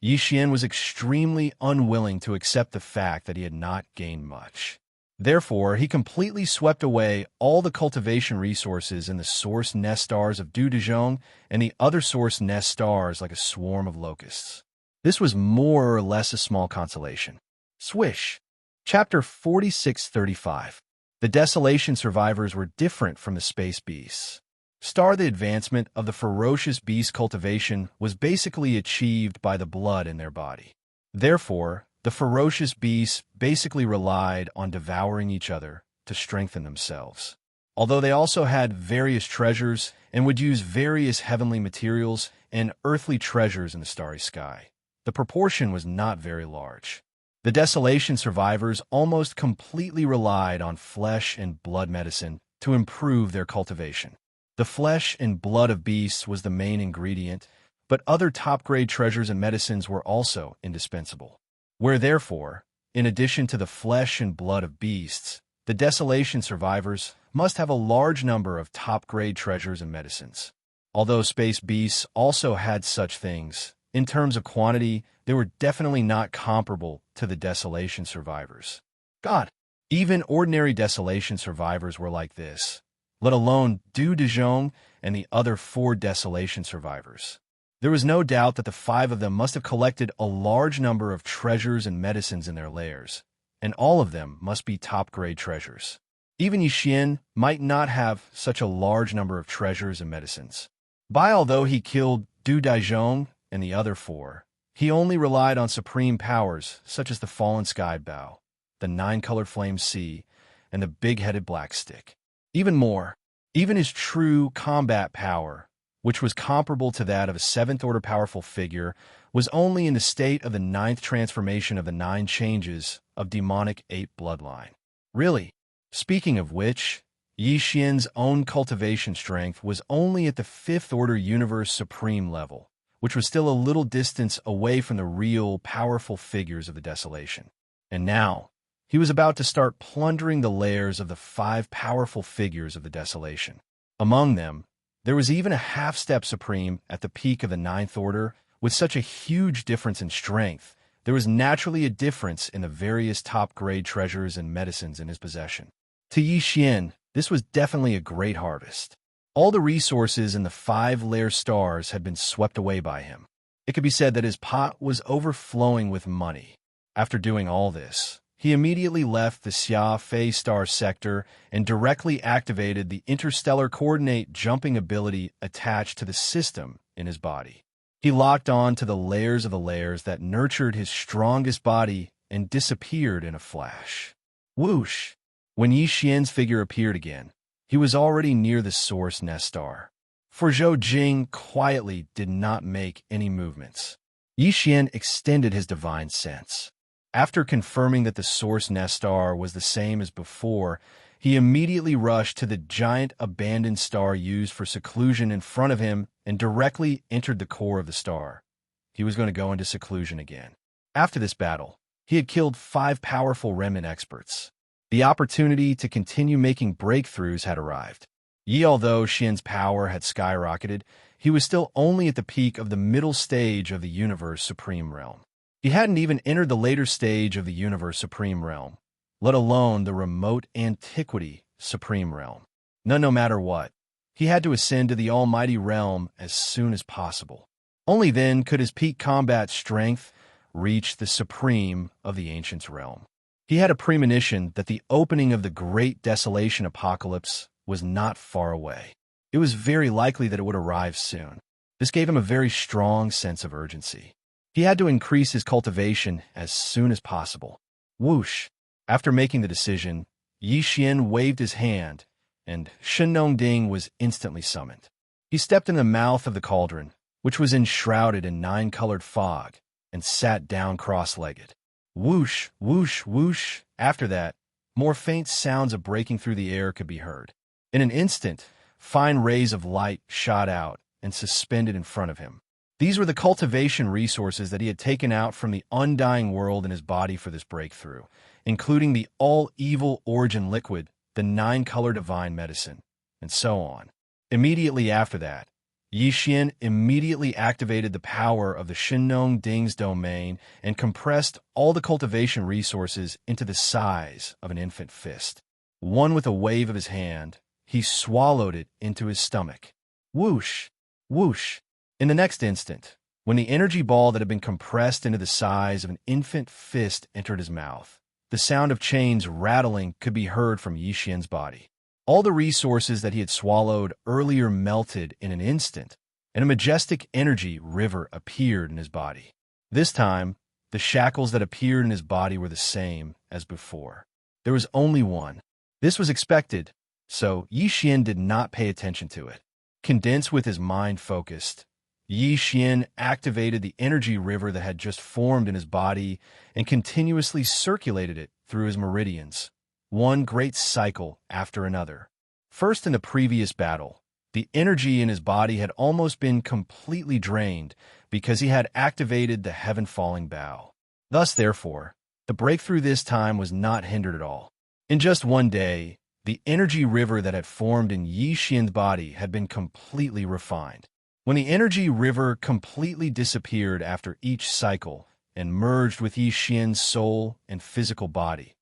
Yixian was extremely unwilling to accept the fact that he had not gained much. Therefore, he completely swept away all the cultivation resources in the Source Nest Stars of Dudezhong and the other Source Nest Stars like a swarm of locusts. This was more or less a small consolation. Swish! Chapter 4635. The Desolation survivors were different from the space beasts. The advancement of the ferocious beast cultivation was basically achieved by the blood in their body. Therefore, the ferocious beasts basically relied on devouring each other to strengthen themselves. Although they also had various treasures and would use various heavenly materials and earthly treasures in the starry sky, the proportion was not very large. The Desolation survivors almost completely relied on flesh and blood medicine to improve their cultivation. The flesh and blood of beasts was the main ingredient, but other top-grade treasures and medicines were also indispensable. Where therefore, in addition to the flesh and blood of beasts, the Desolation survivors must have a large number of top-grade treasures and medicines. Although space beasts also had such things, in terms of quantity, they were definitely not comparable to the Desolation survivors. God, even ordinary Desolation survivors were like this, let alone Dudezhong and the other 4 Desolation survivors. There was no doubt that the 5 of them must have collected a large number of treasures and medicines in their lairs, and all of them must be top-grade treasures. Even Yixian might not have such a large number of treasures and medicines. Although he killed Dudezhong and the other 4, he only relied on supreme powers such as the Fallen Sky Bow, the 9-colored Flame Sea, and the big-headed Black Stick. Even more, even his true combat power, which was comparable to that of a 7th-order powerful figure, was only in the state of the 9th transformation of the 9 changes of demonic ape bloodline. Really, speaking of which, Yixian's own cultivation strength was only at the 5th-order universe supreme level, which was still a little distance away from the real, powerful figures of the Desolation. And now, he was about to start plundering the lairs of the 5 powerful figures of the Desolation. Among them, there was even a half-step supreme at the peak of the 9th order. With such a huge difference in strength, there was naturally a difference in the various top-grade treasures and medicines in his possession. To Yixian, this was definitely a great harvest. All the resources in the 5-layer stars had been swept away by him. It could be said that his pot was overflowing with money. After doing all this, he immediately left the Xianxia star sector and directly activated the interstellar coordinate jumping ability attached to the system in his body. He locked on to the layers of the layers that nurtured his strongest body and disappeared in a flash. Whoosh! When Yixian's figure appeared again, he was already near the Source Nest Star. For Zhou Jing quietly did not make any movements. Yixian extended his divine sense. After confirming that the Source Nest Star was the same as before, he immediately rushed to the giant abandoned star used for seclusion in front of him and directly entered the core of the star. He was going to go into seclusion again. After this battle, he had killed 5 powerful remnant experts. The opportunity to continue making breakthroughs had arrived. Although Xian's power had skyrocketed, he was still only at the peak of the middle stage of the universe supreme realm. He hadn't even entered the later stage of the universe supreme realm, let alone the remote antiquity supreme realm. No matter what, he had to ascend to the almighty realm as soon as possible. Only then could his peak combat strength reach the supreme of the ancients' realm. He had a premonition that the opening of the Great Desolation Apocalypse was not far away. It was very likely that it would arrive soon. This gave him a very strong sense of urgency. He had to increase his cultivation as soon as possible. Whoosh! After making the decision, Yi Xian waved his hand, and Shen Ding was instantly summoned. He stepped in the mouth of the cauldron, which was enshrouded in 9-colored fog, and sat down cross-legged. Whoosh, whoosh, whoosh. After that, more faint sounds of breaking through the air could be heard. In an instant, fine rays of light shot out and suspended in front of him. These were the cultivation resources that he had taken out from the undying world in his body for this breakthrough, including the all-evil origin liquid, the 9-color divine medicine, and so on. Immediately after that, Yi Xian immediately activated the power of the Shen Ding's domain and compressed all the cultivation resources into the size of an infant fist. One with a wave of his hand, he swallowed it into his stomach. Whoosh! Whoosh! In the next instant, when the energy ball that had been compressed into the size of an infant fist entered his mouth, the sound of chains rattling could be heard from Yi Xian's body. All the resources that he had swallowed earlier melted in an instant, and a majestic energy river appeared in his body. This time, the shackles that appeared in his body were the same as before. There was only one. This was expected, so Yi Xian did not pay attention to it. Condensed with his mind focused, Yi Xian activated the energy river that had just formed in his body and continuously circulated it through his meridians, one great cycle after another. First, in the previous battle, the energy in his body had almost been completely drained because he had activated the heaven-falling bow. Thus, therefore, the breakthrough this time was not hindered at all. In just one day, the energy river that had formed in Yi Xian's body had been completely refined. When the energy river completely disappeared after each cycle and merged with Yi Xian's soul and physical body,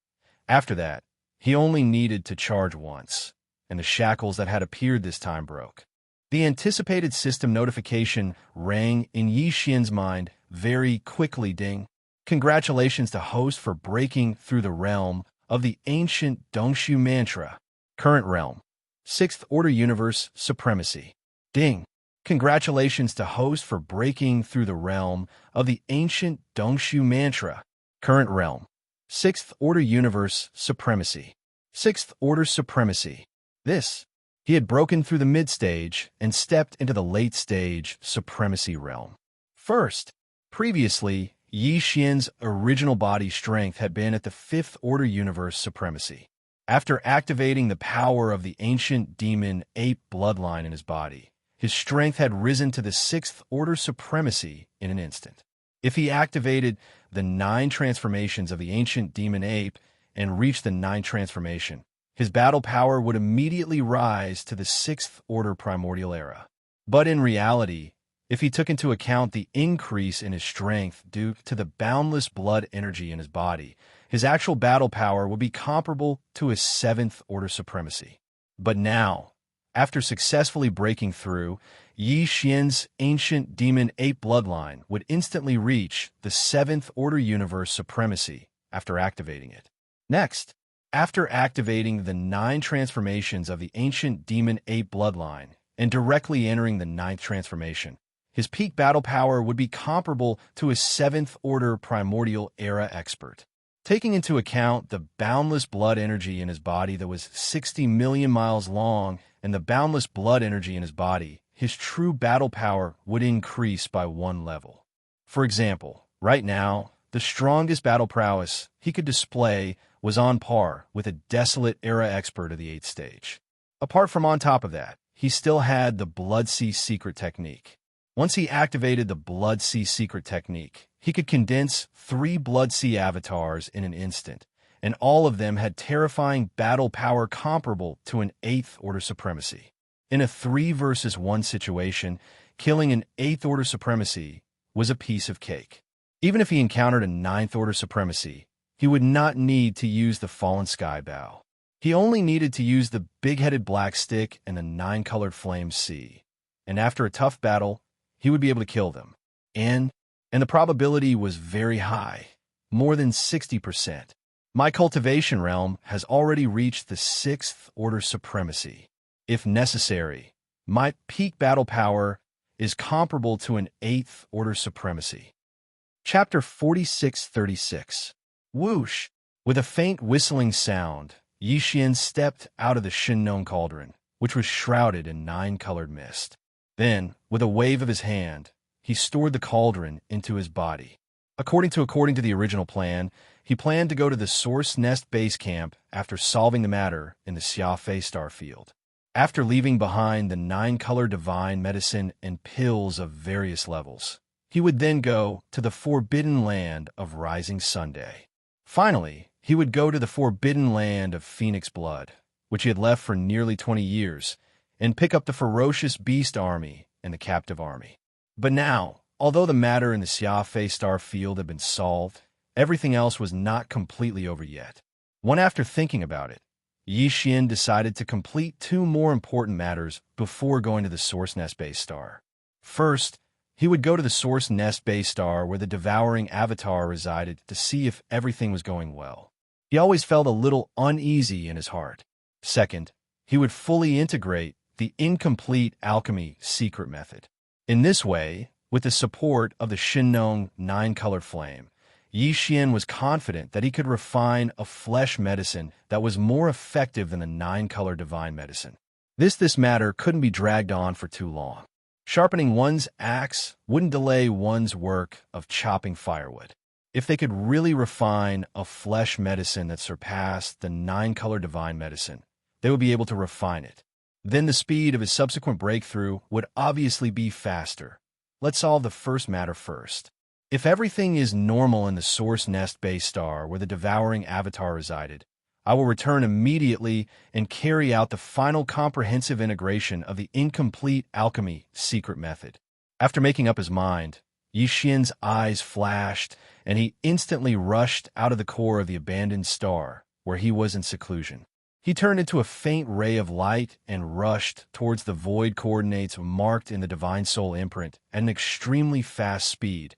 after that, he only needed to charge once, and the shackles that had appeared this time broke. The anticipated system notification rang in Yi Xian's mind very quickly. Ding! Congratulations to host for breaking through the realm of the ancient Dongshu mantra. Current realm. 6th Order Universe Supremacy. Ding! Congratulations to host for breaking through the realm of the ancient Dongshu mantra. Current realm. 6th Order Universe Supremacy. 6th Order Supremacy. He had broken through the mid-stage and stepped into the late-stage Supremacy realm. First, previously, Yi Xian's original body strength had been at the 5th Order Universe Supremacy. After activating the power of the ancient demon ape bloodline in his body, his strength had risen to the 6th Order Supremacy in an instant. If he activated the 9 transformations of the ancient demon ape and reached the 9th transformation, his battle power would immediately rise to the 6th Order Primordial Era. But in reality, if he took into account the increase in his strength due to the boundless blood energy in his body, his actual battle power would be comparable to his 7th Order Supremacy. But now, after successfully breaking through, Yi Xian's ancient demon ape bloodline would instantly reach the 7th Order Universe Supremacy after activating it. Next, after activating the 9 transformations of the ancient demon ape bloodline and directly entering the 9th transformation, his peak battle power would be comparable to his 7th Order Primordial Era expert. Taking into account the boundless blood energy in his body that was 60 million miles long and the boundless blood energy in his body, his true battle power would increase by 1 level. For example, right now, the strongest battle prowess he could display was on par with a Desolate Era expert of the 8th stage. Apart from on top of that, he still had the Blood Sea Secret Technique. Once he activated the Blood Sea Secret Technique, he could condense 3 Blood Sea avatars in an instant, and all of them had terrifying battle power comparable to an 8th Order Supremacy. In a 3 versus 1 situation, killing an 8th Order Supremacy was a piece of cake. Even if he encountered a Ninth Order supremacy, he would not need to use the fallen sky bow. He only needed to use the big-headed black stick and the 9-colored flame sea. And after a tough battle, he would be able to kill them. And the probability was very high, more than 60%. My cultivation realm has already reached the 6th Order supremacy. If necessary, my peak battle power is comparable to an 8th Order supremacy. Chapter 4636. Whoosh! With a faint whistling sound, Xianxia stepped out of the Xinnong cauldron, which was shrouded in 9-colored mist. Then, with a wave of his hand, he stored the cauldron into his body. According to the original plan, he planned to go to the Source Nest base camp after solving the matter in the Xianxia star field. After leaving behind the 9-color divine medicine and pills of various levels, he would then go to the forbidden land of Rising Sunday. Finally, he would go to the forbidden land of Phoenix Blood, which he had left for nearly 20 years, and pick up the ferocious beast army and the captive army. But now, although the matter in the Xianxia star field had been solved, everything else was not completely over yet. One after thinking about it, Xianxia decided to complete 2 more important matters before going to the Source Nest base star. First, he would go to the Source Nest base star where the devouring avatar resided to see if everything was going well. He always felt a little uneasy in his heart. Second, he would fully integrate the incomplete alchemy secret method. In this way, with the support of the Xinnong 9-colored flame, Xianxia was confident that he could refine a flesh medicine that was more effective than the 9-color divine medicine. This matter couldn't be dragged on for too long. Sharpening one's axe wouldn't delay one's work of chopping firewood. If they could really refine a flesh medicine that surpassed the 9-color divine medicine, they would be able to refine it. Then the speed of his subsequent breakthrough would obviously be faster. Let's solve the first matter first. If everything is normal in the Source Nest base star where the devouring avatar resided, I will return immediately and carry out the final comprehensive integration of the incomplete alchemy secret method. After making up his mind, Xianxia's eyes flashed, and he instantly rushed out of the core of the abandoned star, where he was in seclusion. He turned into a faint ray of light and rushed towards the void coordinates marked in the Divine Soul imprint at an extremely fast speed,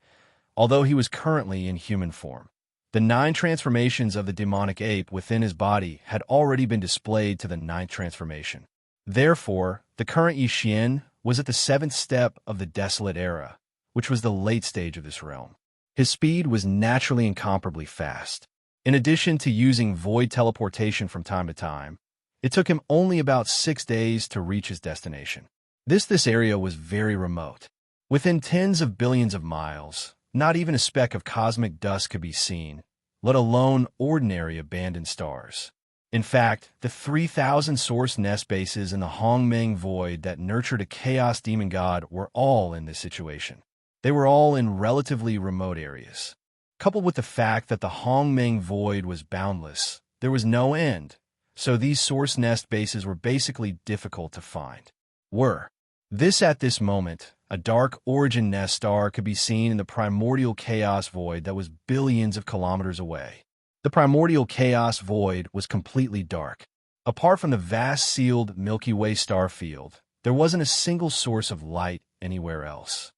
although he was currently in human form. The 9 transformations of the demonic ape within his body had already been displayed to the 9th transformation. Therefore, the current Xianxia was at the 7th step of the Desolate Era, which was the late stage of this realm. His speed was naturally incomparably fast. In addition to using void teleportation from time to time, it took him only about 6 days to reach his destination. This area was very remote. Within tens of billions of miles, not even a speck of cosmic dust could be seen, let alone ordinary abandoned stars. In fact, the 3,000 Source Nest bases in the Hongmeng Void that nurtured a chaos demon god were all in this situation. They were all in relatively remote areas. Coupled with the fact that the Hongmeng Void was boundless, there was no end, so these Source Nest bases were basically difficult to find. At this moment, a dark origin nest star could be seen in the primordial chaos void that was billions of kilometers away. The primordial chaos void was completely dark. Apart from the vast sealed Milky Way star field, there wasn't a single source of light anywhere else.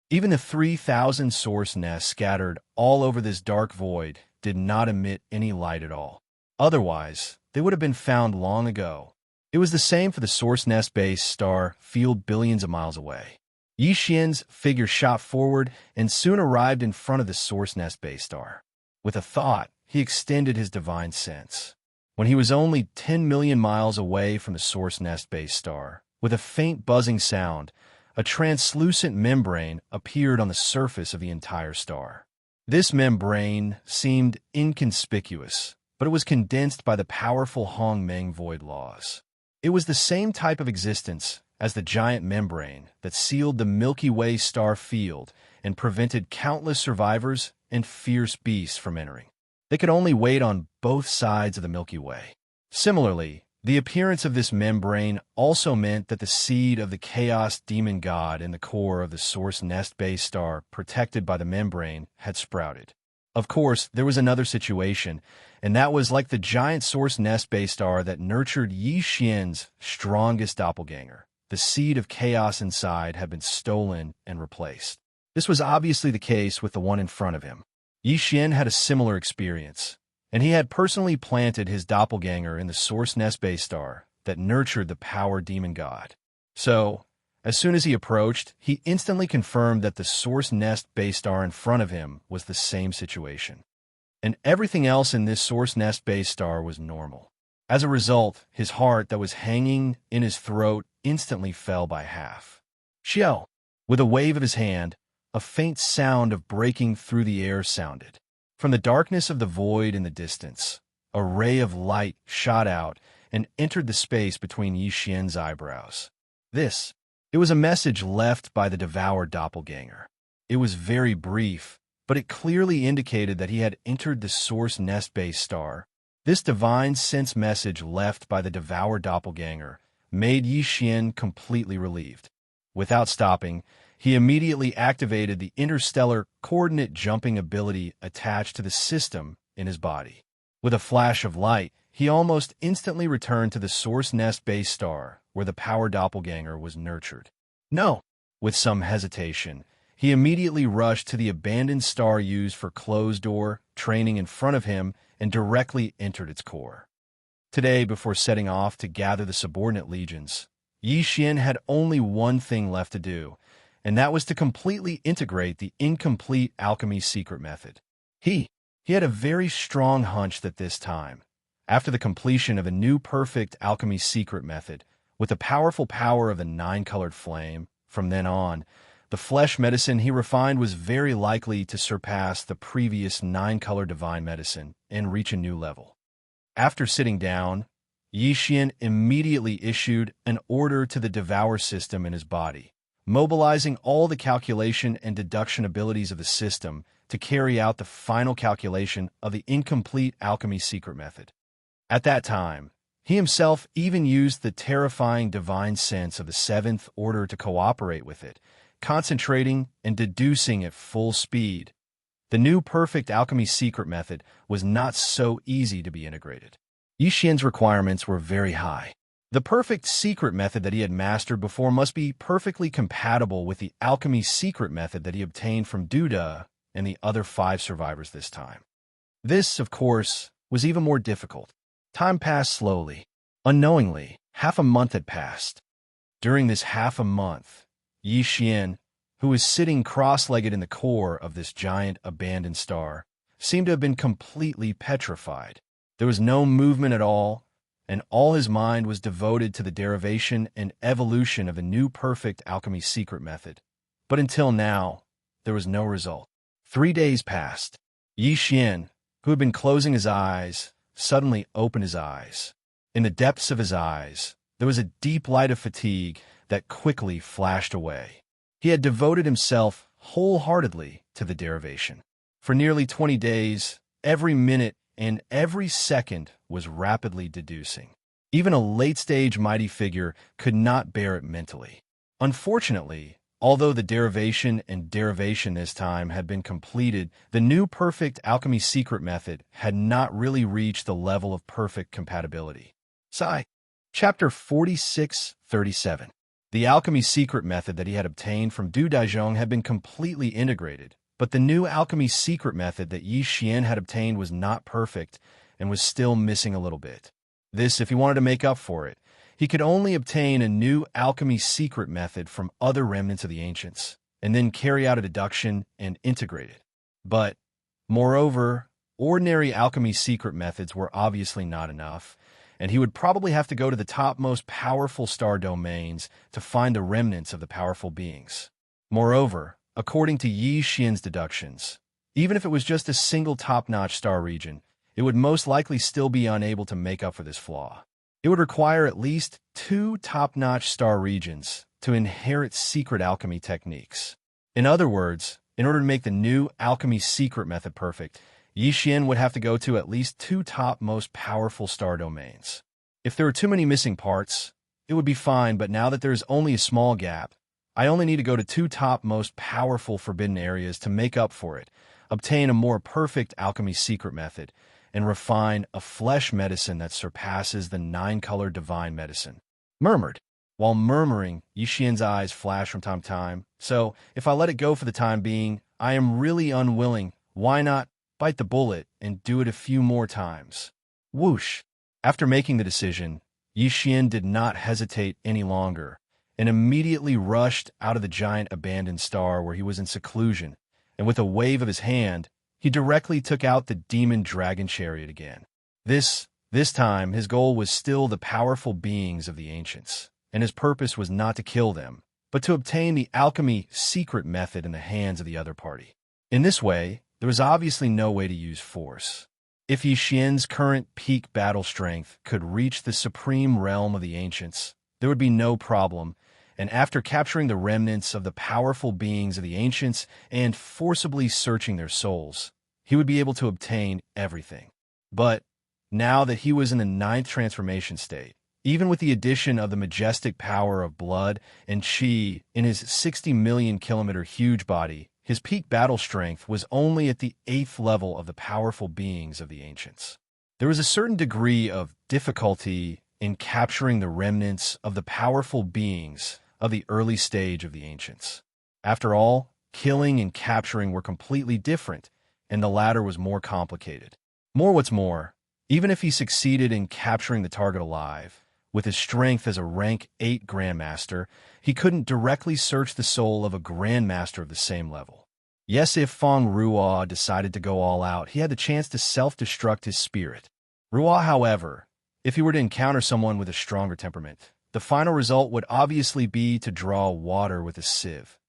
Even the 3,000 source nests scattered all over this dark void did not emit any light at all. Otherwise, they would have been found long ago. It was the same for the Source Nest base star field billions of miles away. Xianxia's figure shot forward and soon arrived in front of the Source Nest base star. With a thought, he extended his divine sense. When he was only 10 million miles away from the Source Nest base star, with a faint buzzing sound, a translucent membrane appeared on the surface of the entire star. This membrane seemed inconspicuous, but it was condensed by the powerful Hongmeng void laws. It was the same type of existence as the giant membrane that sealed the Milky Way star field and prevented countless survivors and fierce beasts from entering. They could only wait on both sides of the Milky Way. Similarly, The appearance of this membrane also meant that the seed of the chaos demon god in the core of the source nest-based star protected by the membrane had sprouted. Of course, there was another situation, and that was like the giant source nest-based star that nurtured Yi Xian's strongest doppelganger. The seed of chaos inside had been stolen and replaced. This was obviously the case with the one in front of him. Yi Xian had a similar experience, and he had personally planted his doppelganger in the source nest-based star that nurtured the power demon god. So, as soon as he approached, he instantly confirmed that the source nest-based star in front of him was the same situation. And everything else in this source nest-based star was normal. As a result, his heart that was hanging in his throat instantly fell by half. Xiao, with a wave of his hand, a faint sound of breaking through the air sounded. From the darkness of the void in the distance, a ray of light shot out and entered the space between Yi Xian's eyebrows. It was a message left by the Devourer doppelganger. It was very brief, but it clearly indicated that he had entered the source nest-based star. This divine sense message left by the Devourer doppelganger made Yi Xian completely relieved. Without stopping, he immediately activated the interstellar coordinate jumping ability attached to the system in his body. With a flash of light, he almost instantly returned to the source nest-based star where the power doppelganger was nurtured. No! With some hesitation, he immediately rushed to the abandoned star used for closed-door training in front of him and directly entered its core. Today, before setting off to gather the subordinate legions, Yi Xian had only one thing left to do, and that was to completely integrate the incomplete alchemy secret method. He had a very strong hunch that this time, after the completion of a new perfect alchemy secret method, with the powerful power of the nine-colored flame, from then on, the flesh medicine he refined was very likely to surpass the previous nine-color divine medicine and reach a new level. After sitting down, Yi Xian immediately issued an order to the Devourer system in his body, mobilizing all the calculation and deduction abilities of the system to carry out the final calculation of the incomplete alchemy secret method. At that time, he himself even used the terrifying divine sense of the seventh order to cooperate with it, concentrating and deducing at full speed. The new perfect alchemy secret method was not so easy to be integrated. Yi Xian's requirements were very high. The perfect secret method that he had mastered before must be perfectly compatible with the alchemy secret method that he obtained from Duda and the other 5 survivors this time. This, of course, was even more difficult. Time passed slowly. Unknowingly, half a month had passed. During this half a month, Yi Xian, who was sitting cross-legged in the core of this giant abandoned star, seemed to have been completely petrified. There was no movement at all, and all his mind was devoted to the derivation and evolution of a new perfect alchemy secret method. But until now, there was no result. 3 days passed. Yi Xian, who had been closing his eyes, suddenly opened his eyes. In the depths of his eyes, there was a deep light of fatigue that quickly flashed away. He had devoted himself wholeheartedly to the derivation. For nearly 20 days, every minute and every second was rapidly deducing. Even a late-stage mighty figure could not bear it mentally. Unfortunately, although the derivation and derivation this time had been completed, the new perfect alchemy secret method had not really reached the level of perfect compatibility. Psi. Chapter 46-37. The alchemy secret method that he had obtained from Du Daizhong had been completely integrated, but the new alchemy secret method that Yi Xian had obtained was not perfect and was still missing a little bit. This, if he wanted to make up for it, he could only obtain a new alchemy secret method from other remnants of the ancients, and then carry out a deduction and integrate it. But, moreover, ordinary alchemy secret methods were obviously not enough, and he would probably have to go to the top most powerful star domains to find the remnants of the powerful beings. Moreover, according to Yi Xian's deductions, even if it was just a single top-notch star region, it would most likely still be unable to make up for this flaw. It would require at least 2 top-notch star regions to inherit secret alchemy techniques. In other words, in order to make the new alchemy secret method perfect, Yi Xian would have to go to at least 2 top most powerful star domains. If there were too many missing parts, it would be fine, but now that there is only a small gap, I only need to go to two top most powerful forbidden areas to make up for it, obtain a more perfect alchemy secret method, and refine a flesh medicine that surpasses the nine-color divine medicine. Murmured. While murmuring, Yixian's eyes flashed from time to time. So, if I let it go for the time being, I am really unwilling. Why not bite the bullet and do it a few more times? Whoosh! After making the decision, Yixian did not hesitate any longer, and immediately rushed out of the giant abandoned star where he was in seclusion, and with a wave of his hand, he directly took out the demon dragon chariot again. This time, his goal was still the powerful beings of the ancients, and his purpose was not to kill them, but to obtain the alchemy secret method in the hands of the other party. In this way, there was obviously no way to use force. If Yixian's current peak battle strength could reach the supreme realm of the ancients, there would be no problem, and after capturing the remnants of the powerful beings of the ancients and forcibly searching their souls, he would be able to obtain everything. But now that he was in the ninth transformation state, even with the addition of the majestic power of blood and qi in his 60 million kilometer huge body, his peak battle strength was only at the 8th level of the powerful beings of the ancients. There was a certain degree of difficulty in capturing the remnants of the powerful beings of the early stage of the ancients. After all, killing and capturing were completely different, and the latter was more complicated. What's more, even if he succeeded in capturing the target alive, with his strength as a rank 8 Grandmaster, he couldn't directly search the soul of a Grandmaster of the same level. Yes, if Feng Ruo decided to go all out, he had the chance to self-destruct his spirit. Ruo, however, if he were to encounter someone with a stronger temperament, the final result would obviously be to draw water with a sieve.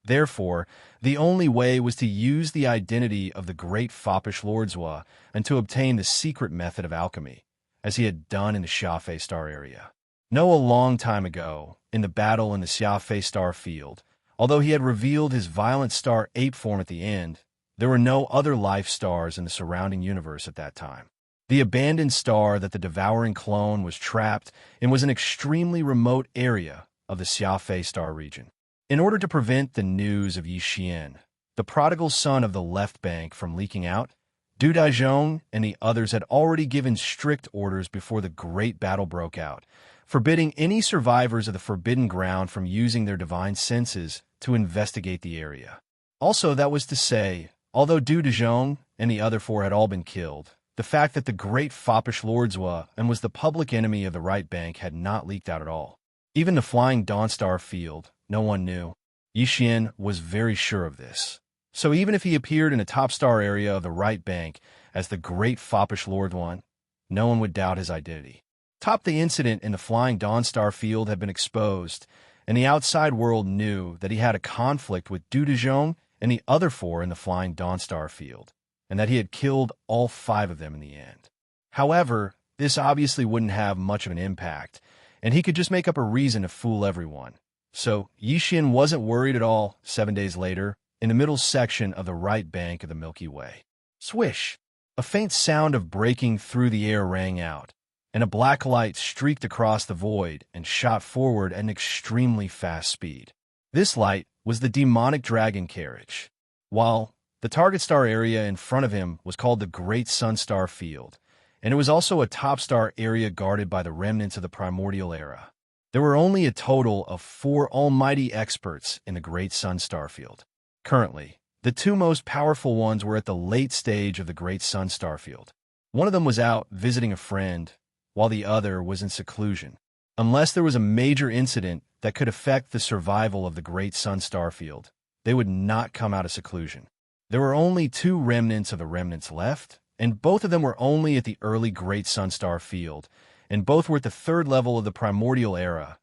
Therefore, the only way was to use the identity of the great foppish Lord Zhua and to obtain the secret method of alchemy, as he had done in the Xiafei Star area. A long time ago, in the battle in the Xiafei Star field, although he had revealed his violent star ape form at the end, there were no other life stars in the surrounding universe at that time. The abandoned star that the devouring clone was trapped in was an extremely remote area of the Xiafei Star region. In order to prevent the news of Yixian, the prodigal son of the left bank, from leaking out, Du Daizhong and the others had already given strict orders before the great battle broke out, forbidding any survivors of the Forbidden Ground from using their divine senses to investigate the area. Also, that was to say, although Du Daizhong and the other four had all been killed, the fact that the great foppish Lord Zhua and was the public enemy of the right bank had not leaked out at all. Even the flying Dawnstar field, no one knew. Yixian was very sure of this. So even if he appeared in a top star area of the right bank as the great foppish Lord One, no one would doubt his identity. The incident in the flying Dawnstar field had been exposed, and the outside world knew that he had a conflict with Du Daizhong and the other four in the flying Dawnstar field, and that he had killed all 5 of them in the end. However, this obviously wouldn't have much of an impact, and he could just make up a reason to fool everyone. So Yixian wasn't worried at all 7 days later, in the middle section of the right bank of the Milky Way. Swish! A faint sound of breaking through the air rang out, and a black light streaked across the void and shot forward at an extremely fast speed. This light was the demonic dragon carriage, while the target star area in front of him was called the Great Sun Star Field, and it was also a top star area guarded by the remnants of the primordial era. There were only a total of 4 almighty experts in the Great Sun Star Field. Currently, the 2 most powerful ones were at the late stage of the Great Sun Star Field. One of them was out visiting a friend, while the other was in seclusion. Unless there was a major incident that could affect the survival of the Great Sun Star Field, they would not come out of seclusion. There were only 2 remnants of the remnants left, and both of them were only at the early Great Sun Star Field, and both were at the 3rd level of the primordial era.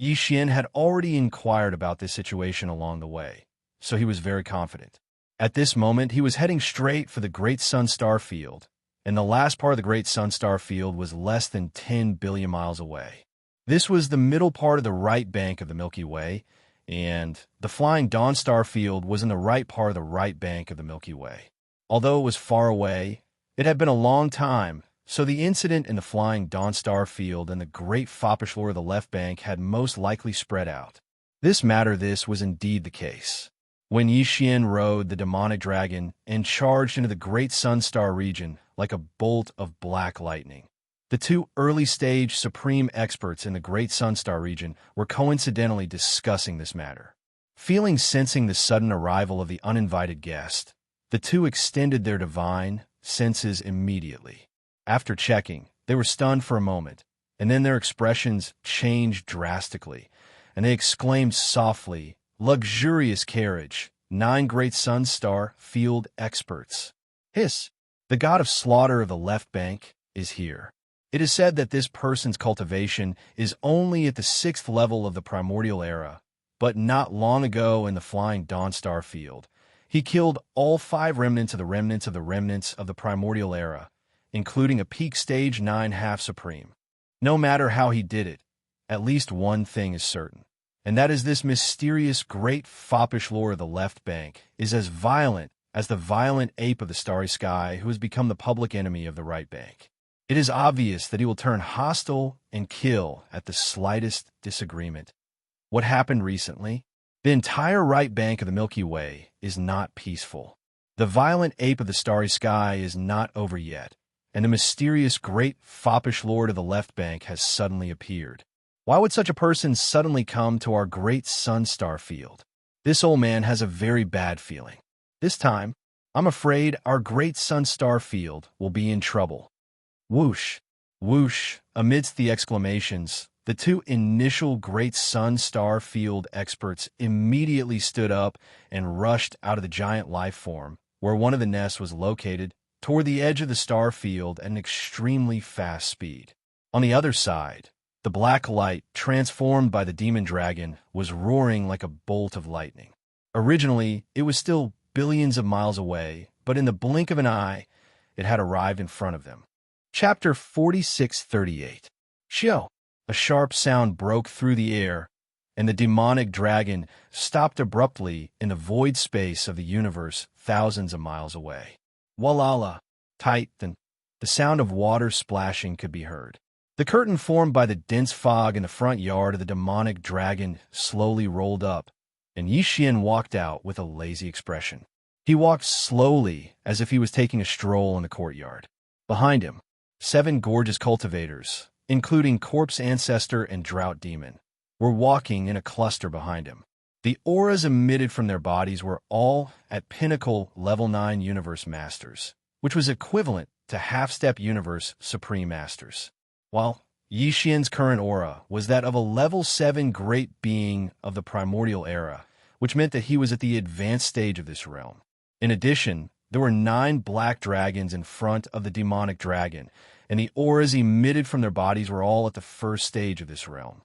Yixian had already inquired about this situation along the way, so he was very confident. At this moment, he was heading straight for the Great Sun Star Field, and the last part of the Great Sun Star Field was less than 10 billion miles away. This was the middle part of the right bank of the Milky Way, and the flying Dawnstar Field was in the right part of the right bank of the Milky Way. Although it was far away, it had been a long time So the incident in the flying Dawnstar field and the great foppish lore of the left bank had most likely spread out. This was indeed the case. When Yixian rode the demonic dragon and charged into the great Sunstar region like a bolt of black lightning. The two early-stage supreme experts in the great Sunstar region were coincidentally discussing this matter. Sensing the sudden arrival of the uninvited guest, the two extended their divine senses immediately. After checking, they were stunned for a moment, and then their expressions changed drastically, and they exclaimed softly, "Luxurious carriage, 9 great Sunstar field experts. Hiss! The god of slaughter of the left bank is here." It is said that this person's cultivation is only at the 6th level of the primordial era, but not long ago in the flying Dawnstar field, he killed all 5 remnants of the remnants of the remnants of the primordial era, including a peak stage 9 half-supreme. No matter how he did it, at least one thing is certain, and that is this mysterious great foppish lore of the left bank is as violent as the violent ape of the starry sky who has become the public enemy of the right bank. It is obvious that he will turn hostile and kill at the slightest disagreement. What happened recently? The entire right bank of the Milky Way is not peaceful. The violent ape of the starry sky is not over yet, and the mysterious great foppish lord of the left bank has suddenly appeared. Why would such a person suddenly come to our great Sunstar field? This old man has a very bad feeling. This time, I'm afraid our great Sunstar field will be in trouble. Whoosh! Whoosh! Amidst the exclamations, the two initial great Sunstar field experts immediately stood up and rushed out of the giant life form, where one of the nests was located, toward the edge of the star field at an extremely fast speed. On the other side, the black light, transformed by the demon dragon, was roaring like a bolt of lightning. Originally, it was still billions of miles away, but in the blink of an eye, it had arrived in front of them. Chapter 4638. Xiao! A sharp sound broke through the air, and the demonic dragon stopped abruptly in the void space of the universe thousands of miles away. Walala! Tight, and the sound of water splashing could be heard. The curtain formed by the dense fog in the front yard of the demonic dragon slowly rolled up, and Yixian walked out with a lazy expression. He walked slowly, as if he was taking a stroll in the courtyard. Behind him, 7 gorgeous cultivators, including Corpse Ancestor and Drought Demon, were walking in a cluster behind him. The auras emitted from their bodies were all at pinnacle level 9 universe masters, which was equivalent to half-step universe supreme masters. While Yixian's current aura was that of a level 7 great being of the primordial era, which meant that he was at the advanced stage of this realm. In addition, there were 9 black dragons in front of the demonic dragon, and the auras emitted from their bodies were all at the first stage of this realm.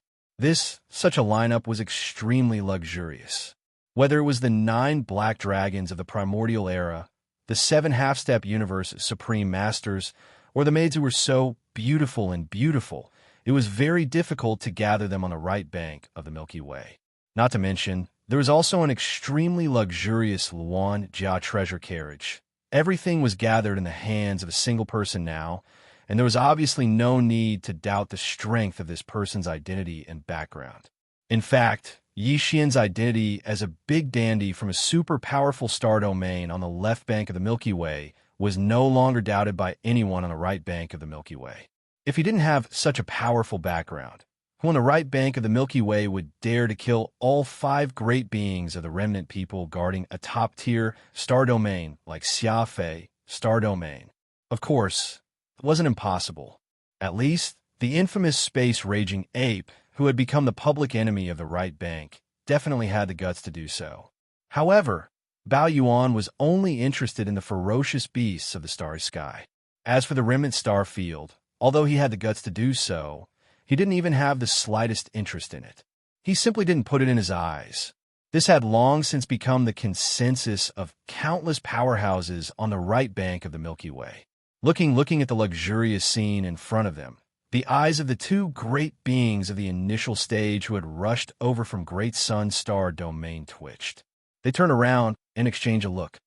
Such a lineup was extremely luxurious. Whether it was the 9 black dragons of the primordial era, the 7 half-step universe supreme masters, or the maids who were so beautiful, it was very difficult to gather them on the right bank of the Milky Way. Not to mention, there was also an extremely luxurious Luan Jia treasure carriage. Everything was gathered in the hands of a single person now, and there was obviously no need to doubt the strength of this person's identity and background. In fact, Yixian's identity as a big dandy from a super powerful star domain on the left bank of the Milky Way was no longer doubted by anyone on the right bank of the Milky Way. If he didn't have such a powerful background, who on the right bank of the Milky Way would dare to kill all 5 great beings of the remnant people guarding a top-tier star domain like Xianxia star domain? Of course, it wasn't impossible. At least, the infamous space-raging ape, who had become the public enemy of the right bank, definitely had the guts to do so. However, Bao Yuan was only interested in the ferocious beasts of the starry sky. As for the remnant star field, although he had the guts to do so, he didn't even have the slightest interest in it. He simply didn't put it in his eyes. This had long since become the consensus of countless powerhouses on the right bank of the Milky Way. Looking at the luxurious scene in front of them, the eyes of the 2 great beings of the initial stage who had rushed over from Great Sun Star domain twitched. They turned around and exchanged a look.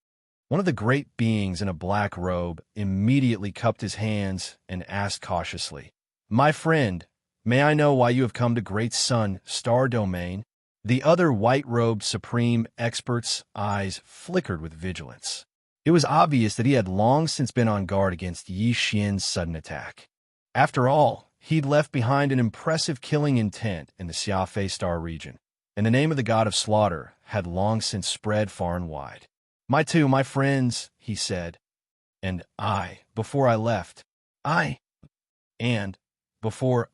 One of the great beings in a black robe immediately cupped his hands and asked cautiously, "My friend, may I know why you have come to Great Sun Star Domain?" The other white-robed supreme expert's eyes flickered with vigilance. It was obvious that he had long since been on guard against Yi Xian's sudden attack. After all, he'd left behind an impressive killing intent in the Xiafei Star region, and the name of the god of slaughter had long since spread far and wide. My friends," he said, "and before I left, and before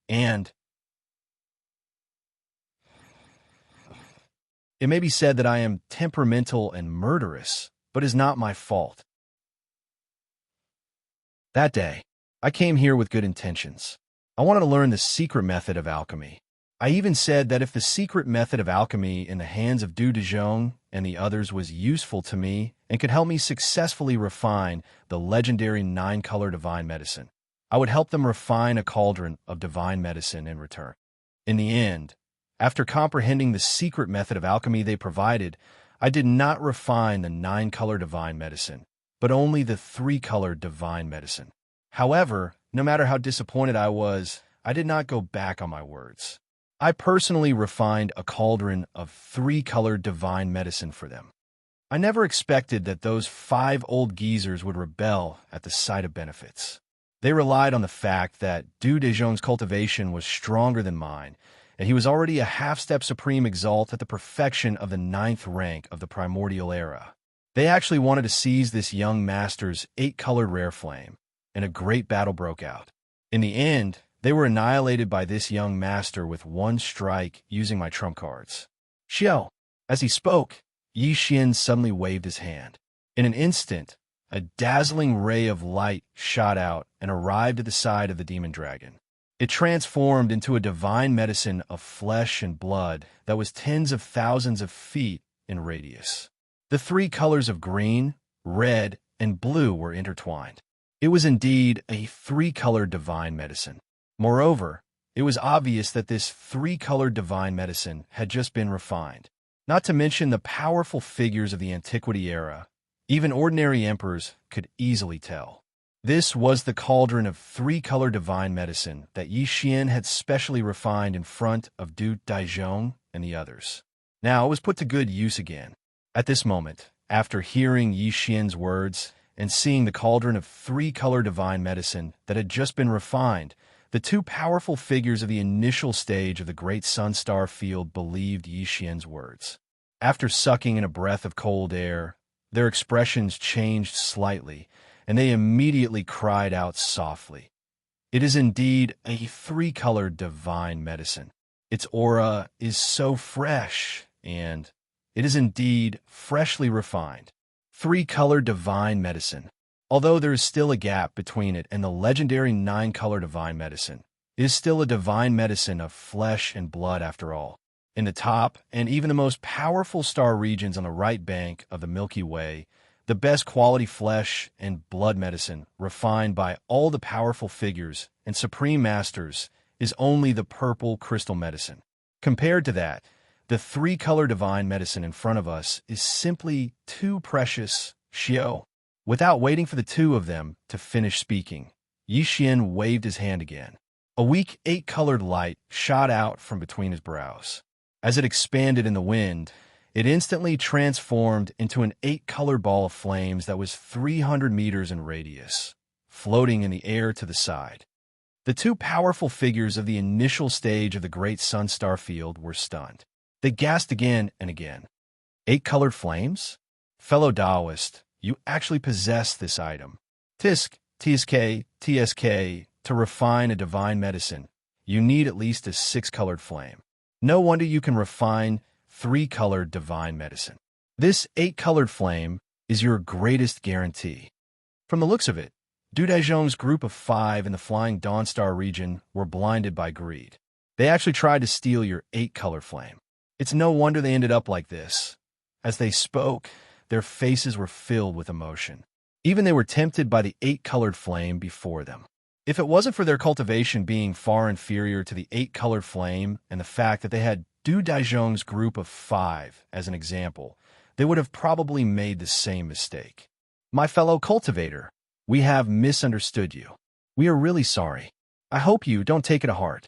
and it may be said that I am temperamental and murderous, but is not my fault. That day, I came here with good intentions. I wanted to learn the secret method of alchemy. I even said that if the secret method of alchemy in the hands of Du Dezhong and the others was useful to me and could help me successfully refine the legendary 9-color divine medicine, I would help them refine a cauldron of divine medicine in return. In the end, after comprehending the secret method of alchemy they provided, I did not refine the 9-color divine medicine, but only the 3-color divine medicine. However, no matter how disappointed I was, I did not go back on my words. I personally refined a cauldron of 3-color divine medicine for them. I never expected that those 5 old geezers would rebel at the sight of benefits. They relied on the fact that Du Dezhong's cultivation was stronger than mine, and he was already a half-step supreme exalt at the perfection of the 9th rank of the primordial era. They actually wanted to seize this young master's 8-colored rare flame, and a great battle broke out. In the end, they were annihilated by this young master with one strike using my trump cards. Xiao. As he spoke, Yi Xian suddenly waved his hand. In an instant, a dazzling ray of light shot out and arrived at the side of the demon dragon. It transformed into a divine medicine of flesh and blood that was tens of thousands of feet in radius. The 3 colors of green, red, and blue were intertwined. It was indeed a 3-color divine medicine. Moreover, it was obvious that this 3-colored divine medicine had just been refined. Not to mention the powerful figures of the antiquity era, even ordinary emperors could easily tell. This was the cauldron of 3-color divine medicine that Yi Xian had specially refined in front of Du Dezhong and the others. Now it was put to good use again. At this moment, after hearing Yi Xian's words and seeing the cauldron of 3-color divine medicine that had just been refined, the 2 powerful figures of the initial stage of the Great Sun Star Field believed Yi Xian's words. After sucking in a breath of cold air, their expressions changed slightly, and they immediately cried out softly. It is indeed a 3-colored divine medicine. Its aura is so fresh, and it is indeed freshly refined. 3-colored divine medicine. Although there is still a gap between it and the legendary 9-color divine medicine, it is still a divine medicine of flesh and blood after all. In the top and even the most powerful star regions on the right bank of the Milky Way, the best quality flesh and blood medicine, refined by all the powerful figures and supreme masters, is only the purple crystal medicine. Compared to that, the 3-color divine medicine in front of us is simply too precious. Xiao. Without waiting for the 2 of them to finish speaking, Yi Xian waved his hand again. A weak 8-colored light shot out from between his brows. As it expanded in the wind, it instantly transformed into an 8-color ball of flames that was 300 meters in radius, floating in the air to the side. The 2 powerful figures of the initial stage of the Great Sun Star Field were stunned. They gasped again and again. 8-colored flames? Fellow Taoist, you actually possess this item. TSK, to refine a divine medicine, you need at least a 6-colored flame. No wonder you can refine 3-colored divine medicine. This 8-colored flame is your greatest guarantee. From the looks of it, Du Dezhong's group of 5 in the Flying Dawnstar region were blinded by greed. They actually tried to steal your 8-color flame. It's no wonder they ended up like this. As they spoke, their faces were filled with emotion. Even they were tempted by the 8-colored flame before them. If it wasn't for their cultivation being far inferior to the 8-colored flame and the fact that they had Du Dezhong's group of 5 as an example, they would have probably made the same mistake. My fellow cultivator, we have misunderstood you. We are really sorry. I hope you don't take it to heart.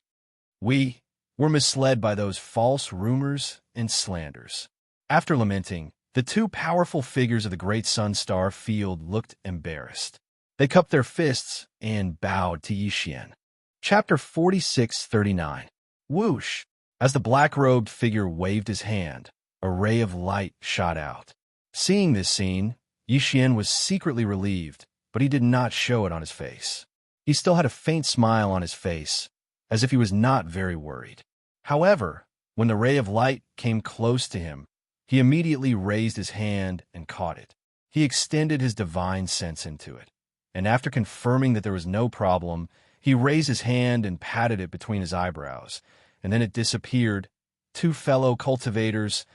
We were misled by those false rumors and slanders. After lamenting, the two powerful figures of the great sun-star field looked embarrassed. They cupped their fists and bowed to Yixian. Chapter 46:39. Whoosh! As the black-robed figure waved his hand, a ray of light shot out. Seeing this scene, Yixian was secretly relieved, but he did not show it on his face. He still had a faint smile on his face, as if he was not very worried. However, when the ray of light came close to him, he immediately raised his hand and caught it. He extended his divine sense into it, and after confirming that there was no problem, he raised his hand and patted it between his eyebrows, and then it disappeared. Two fellow cultivators,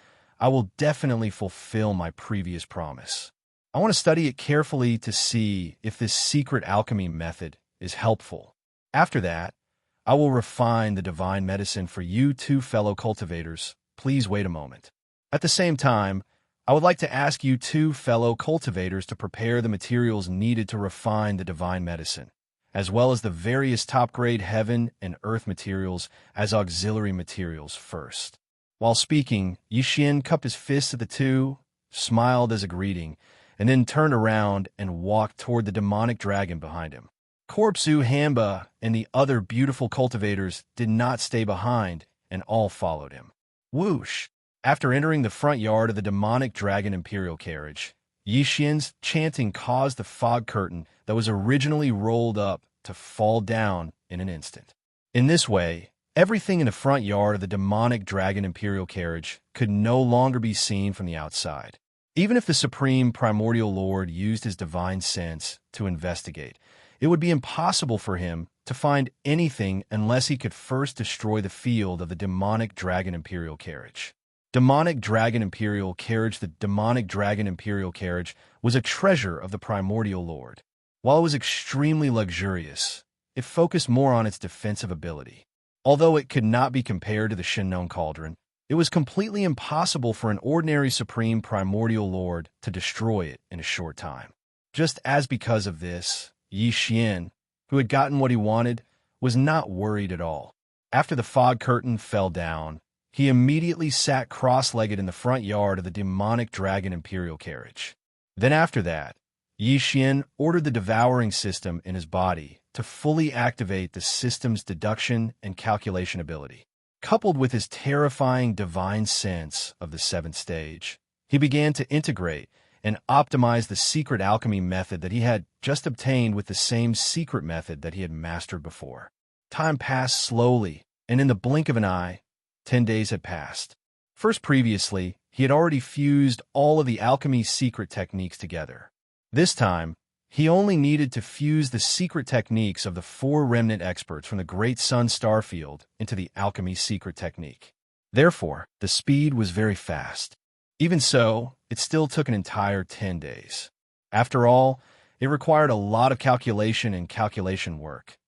I will definitely fulfill my previous promise. I want to study it carefully to see if this secret alchemy method is helpful. After that, I will refine the divine medicine for you two fellow cultivators. Please wait a moment. At the same time, I would like to ask you two fellow cultivators to prepare the materials needed to refine the divine medicine, as well as the various top-grade heaven and earth materials as auxiliary materials first. While speaking, Yixian cupped his fists at the two, smiled as a greeting, and then turned around and walked toward the demonic dragon behind him. Corpsu, Hamba, and the other beautiful cultivators did not stay behind, and all followed him. Whoosh! After entering the front yard of the demonic dragon imperial carriage, Yixian's chanting caused the fog curtain that was originally rolled up to fall down in an instant. In this way, everything in the front yard of the demonic dragon imperial carriage could no longer be seen from the outside. Even if the Supreme Primordial Lord used his divine sense to investigate, it would be impossible for him to find anything unless he could first destroy the field of the demonic dragon imperial carriage. Demonic Dragon Imperial Carriage. The Demonic Dragon Imperial Carriage was a treasure of the Primordial Lord. While it was extremely luxurious, it focused more on its defensive ability. Although it could not be compared to the Shinnon Cauldron, it was completely impossible for an ordinary Supreme Primordial Lord to destroy it in a short time. Just as because of this, Yixian, who had gotten what he wanted, was not worried at all. After the fog curtain fell down, he immediately sat cross-legged in the front yard of the demonic dragon imperial carriage. Then after that, Yixian ordered the devouring system in his body to fully activate the system's deduction and calculation ability. Coupled with his terrifying divine sense of the seventh stage, he began to integrate and optimize the secret alchemy method that he had just obtained with the same secret method that he had mastered before. Time passed slowly, and in the blink of an eye, 10 days had passed. First, previously, he had already fused all of the alchemy secret techniques together. This time, he only needed to fuse the secret techniques of the 4 remnant experts from the Great Sun Star Field into the alchemy secret technique. Therefore, the speed was very fast. Even so, it still took an entire 10 days. After all, it required a lot of calculation and calculation work.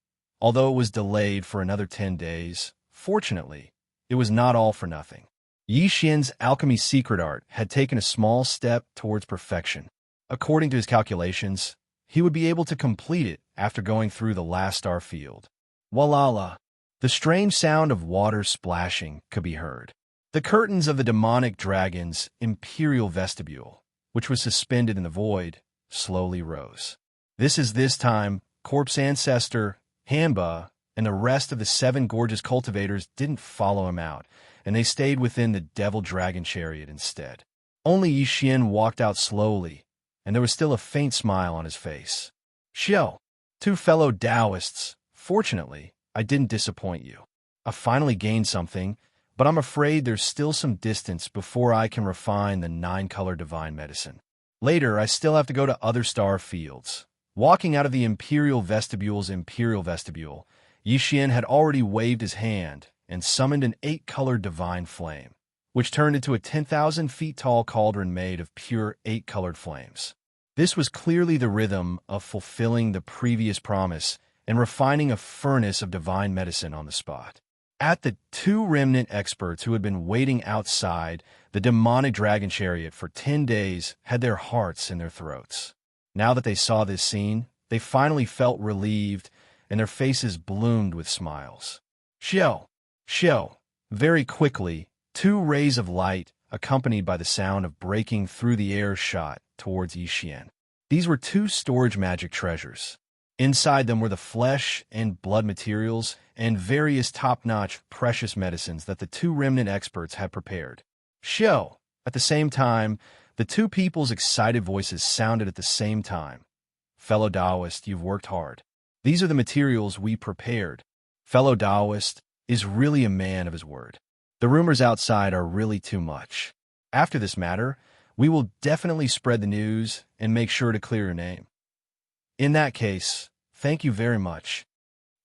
Although it was delayed for another 10 days, fortunately, it was not all for nothing. Yixian's alchemy secret art had taken a small step towards perfection. According to his calculations, he would be able to complete it after going through the last star field. Walala! The strange sound of water splashing could be heard. The curtains of the demonic dragon's imperial vestibule, which was suspended in the void, slowly rose. This time, Corpse Ancestor, Hamba, and the rest of the 7 gorgeous cultivators didn't follow him out, and they stayed within the devil dragon chariot instead. Only Yixian walked out slowly, and there was still a faint smile on his face. Xiao, 2 fellow Taoists, fortunately, I didn't disappoint you. I finally gained something, but I'm afraid there's still some distance before I can refine the 9-color divine medicine. Later, I still have to go to other star fields. Walking out of the imperial vestibule's imperial vestibule, Yixian had already waved his hand and summoned an 8-colored divine flame, which turned into a 10,000 feet tall cauldron made of pure 8-colored flames. This was clearly the rhythm of fulfilling the previous promise and refining a furnace of divine medicine on the spot. At the two remnant experts who had been waiting outside the demonic dragon chariot for 10 days had their hearts in their throats. Now that they saw this scene, they finally felt relieved, and their faces bloomed with smiles. Xiao! Xiao! Very quickly, two rays of light, accompanied by the sound of breaking through the air, shot towards Yixian. These were two storage magic treasures. Inside them were the flesh and blood materials and various top-notch precious medicines that the two remnant experts had prepared. Xiao! At the same time, the two people's excited voices sounded at the same time. Fellow Taoist, you've worked hard. These are the materials we prepared. Fellow Taoist is really a man of his word. The rumors outside are really too much. After this matter, we will definitely spread the news and make sure to clear your name. In that case, thank you very much.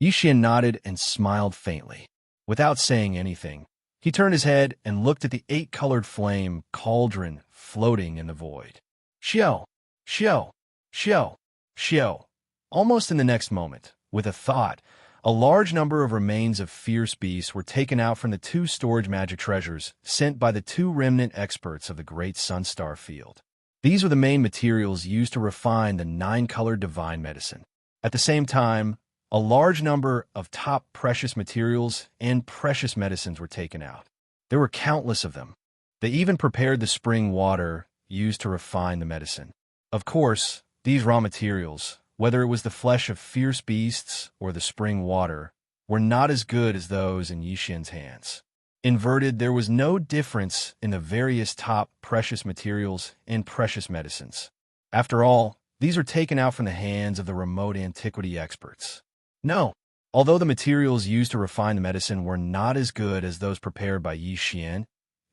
Yixian nodded and smiled faintly. Without saying anything, he turned his head and looked at the 8-colored flame cauldron floating in the void. Xiao! Xiao! Xiao! Xiao! Almost in the next moment, with a thought, a large number of remains of fierce beasts were taken out from the two storage magic treasures sent by the two remnant experts of the Great Sunstar Field. These were the main materials used to refine the 9-colored divine medicine. At the same time, a large number of top precious materials and precious medicines were taken out. There were countless of them. They even prepared the spring water used to refine the medicine. Of course, these raw materials, whether it was the flesh of fierce beasts or the spring water, were not as good as those in Yixian's hands. Inverted, there was no difference in the various top precious materials and precious medicines. After all, these were taken out from the hands of the remote antiquity experts. No, although the materials used to refine the medicine were not as good as those prepared by Yixian,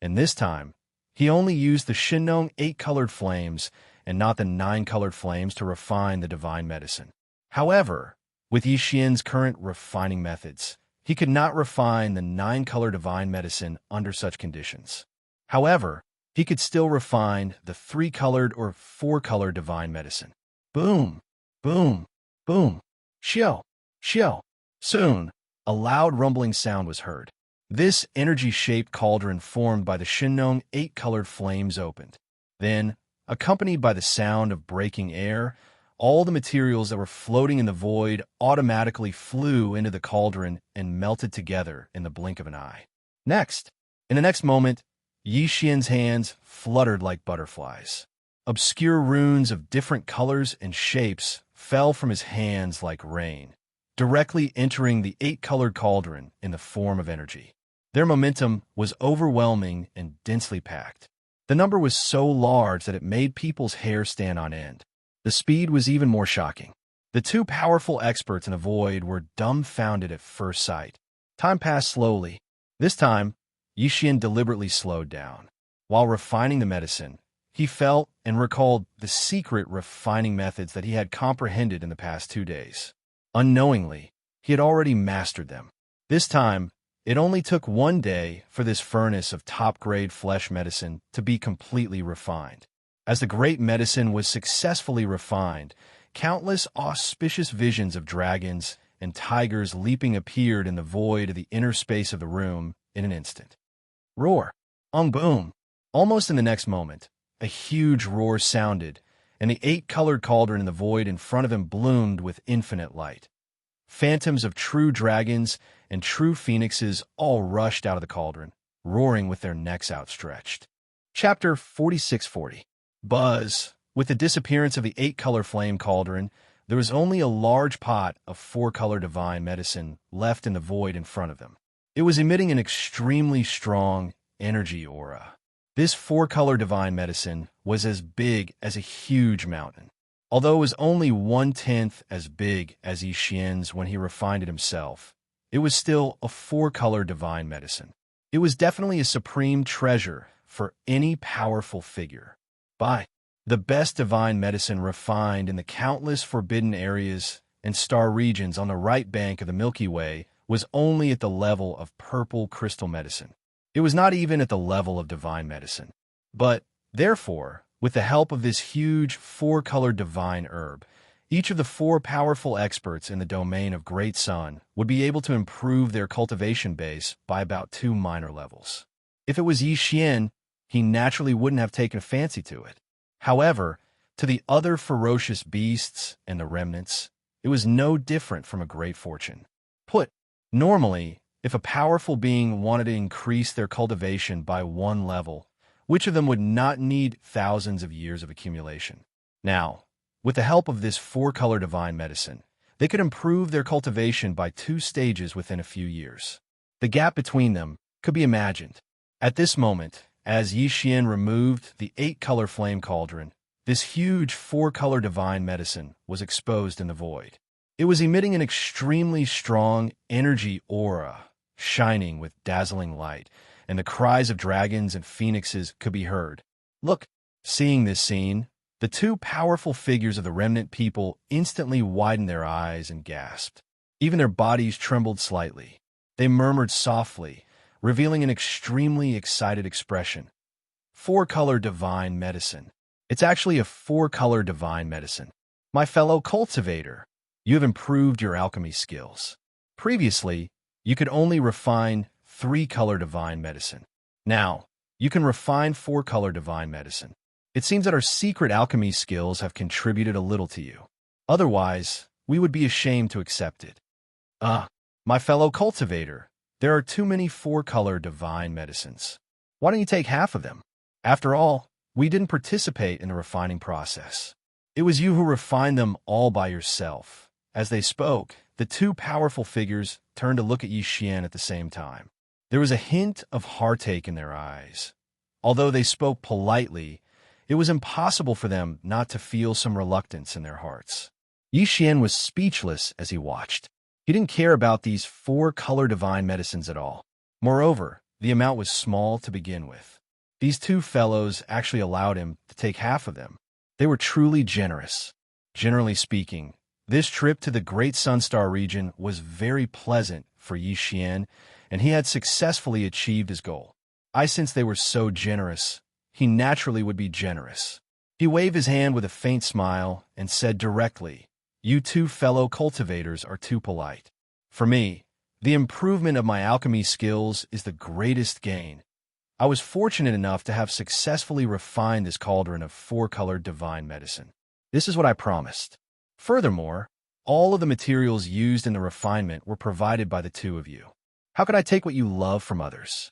and this time, he only used the Shinong 8-colored flames and not the 9-colored flames to refine the divine medicine. However, with Yixian's current refining methods, he could not refine the 9-color divine medicine under such conditions. However, he could still refine the 3-colored or 4-colored divine medicine. Boom! Boom! Boom! Xiao! Xiao! Soon, a loud rumbling sound was heard. This energy-shaped cauldron formed by the Shinong 8-colored flames opened. Then, accompanied by the sound of breaking air, all the materials that were floating in the void automatically flew into the cauldron and melted together in the blink of an eye. Next, in the next moment, Yixian's hands fluttered like butterflies. Obscure runes of different colors and shapes fell from his hands like rain, directly entering the 8-colored cauldron in the form of energy. Their momentum was overwhelming and densely packed. The number was so large that it made people's hair stand on end. The speed was even more shocking. The two powerful experts in the void were dumbfounded at first sight. Time passed slowly. This time, Yixian deliberately slowed down. While refining the medicine, he felt and recalled the secret refining methods that he had comprehended in the past 2 days. Unknowingly, he had already mastered them. This time, it only took 1 day for this furnace of top-grade flesh medicine to be completely refined. As the great medicine was successfully refined, countless auspicious visions of dragons and tigers leaping appeared in the void of the inner space of the room in an instant. Roar! Boom! Almost in the next moment, a huge roar sounded, and the 8-colored cauldron in the void in front of him bloomed with infinite light. Phantoms of true dragons and true phoenixes all rushed out of the cauldron, roaring with their necks outstretched. Chapter 4640. Buzz. With the disappearance of the 8-color flame cauldron, there was only a large pot of 4-color divine medicine left in the void in front of them. It was emitting an extremely strong energy aura. This 4-color divine medicine was as big as a huge mountain. Although it was only 1/10 as big as Yixian's when he refined it himself, it was still a 4-color divine medicine. It was definitely a supreme treasure for any powerful figure. By the best divine medicine refined in the countless forbidden areas and star regions on the right bank of the Milky Way was only at the level of purple crystal medicine. It was not even at the level of divine medicine. But, therefore, with the help of this huge 4-color divine herb, Each of the four powerful experts in the domain of Great Sun would be able to improve their cultivation base by about 2 minor levels. If it was Yi Xian, he naturally wouldn't have taken a fancy to it. However, to the other ferocious beasts and the remnants, it was no different from a great fortune. Normally, if a powerful being wanted to increase their cultivation by 1 level, which of them would not need thousands of years of accumulation? Now, with the help of this 4-color divine medicine, they could improve their cultivation by 2 stages within a few years. The gap between them could be imagined. At this moment, as Yi Xian removed the 8-color flame cauldron, this huge 4-color divine medicine was exposed in the void. It was emitting an extremely strong energy aura, shining with dazzling light, and the cries of dragons and phoenixes could be heard. Look, seeing this scene, the 2 powerful figures of the remnant people instantly widened their eyes and gasped. Even their bodies trembled slightly. They murmured softly, revealing an extremely excited expression. 4-color divine medicine. It's actually a 4-color divine medicine. My fellow cultivator, you have improved your alchemy skills. Previously, you could only refine 3-color divine medicine. Now, you can refine 4-color divine medicine. It seems that our secret alchemy skills have contributed a little to you. Otherwise, we would be ashamed to accept it. My fellow cultivator, there are too many 4-color divine medicines. Why don't you take half of them? After all, we didn't participate in the refining process. It was you who refined them all by yourself. As they spoke, the 2 powerful figures turned to look at Yi Xian at the same time. There was a hint of heartache in their eyes. Although they spoke politely, it was impossible for them not to feel some reluctance in their hearts. Yi Xian was speechless as he watched. He didn't care about these 4-color divine medicines at all. Moreover, the amount was small to begin with. These 2 fellows actually allowed him to take half of them. They were truly generous. Generally speaking, this trip to the Great Sunstar region was very pleasant for Yi Xian, and he had successfully achieved his goal. Since they were so generous, he naturally would be generous. He waved his hand with a faint smile and said directly, "You 2 fellow cultivators are too polite. For me, the improvement of my alchemy skills is the greatest gain. I was fortunate enough to have successfully refined this cauldron of 4-color divine medicine. This is what I promised. Furthermore, all of the materials used in the refinement were provided by the 2 of you. How could I take what you love from others?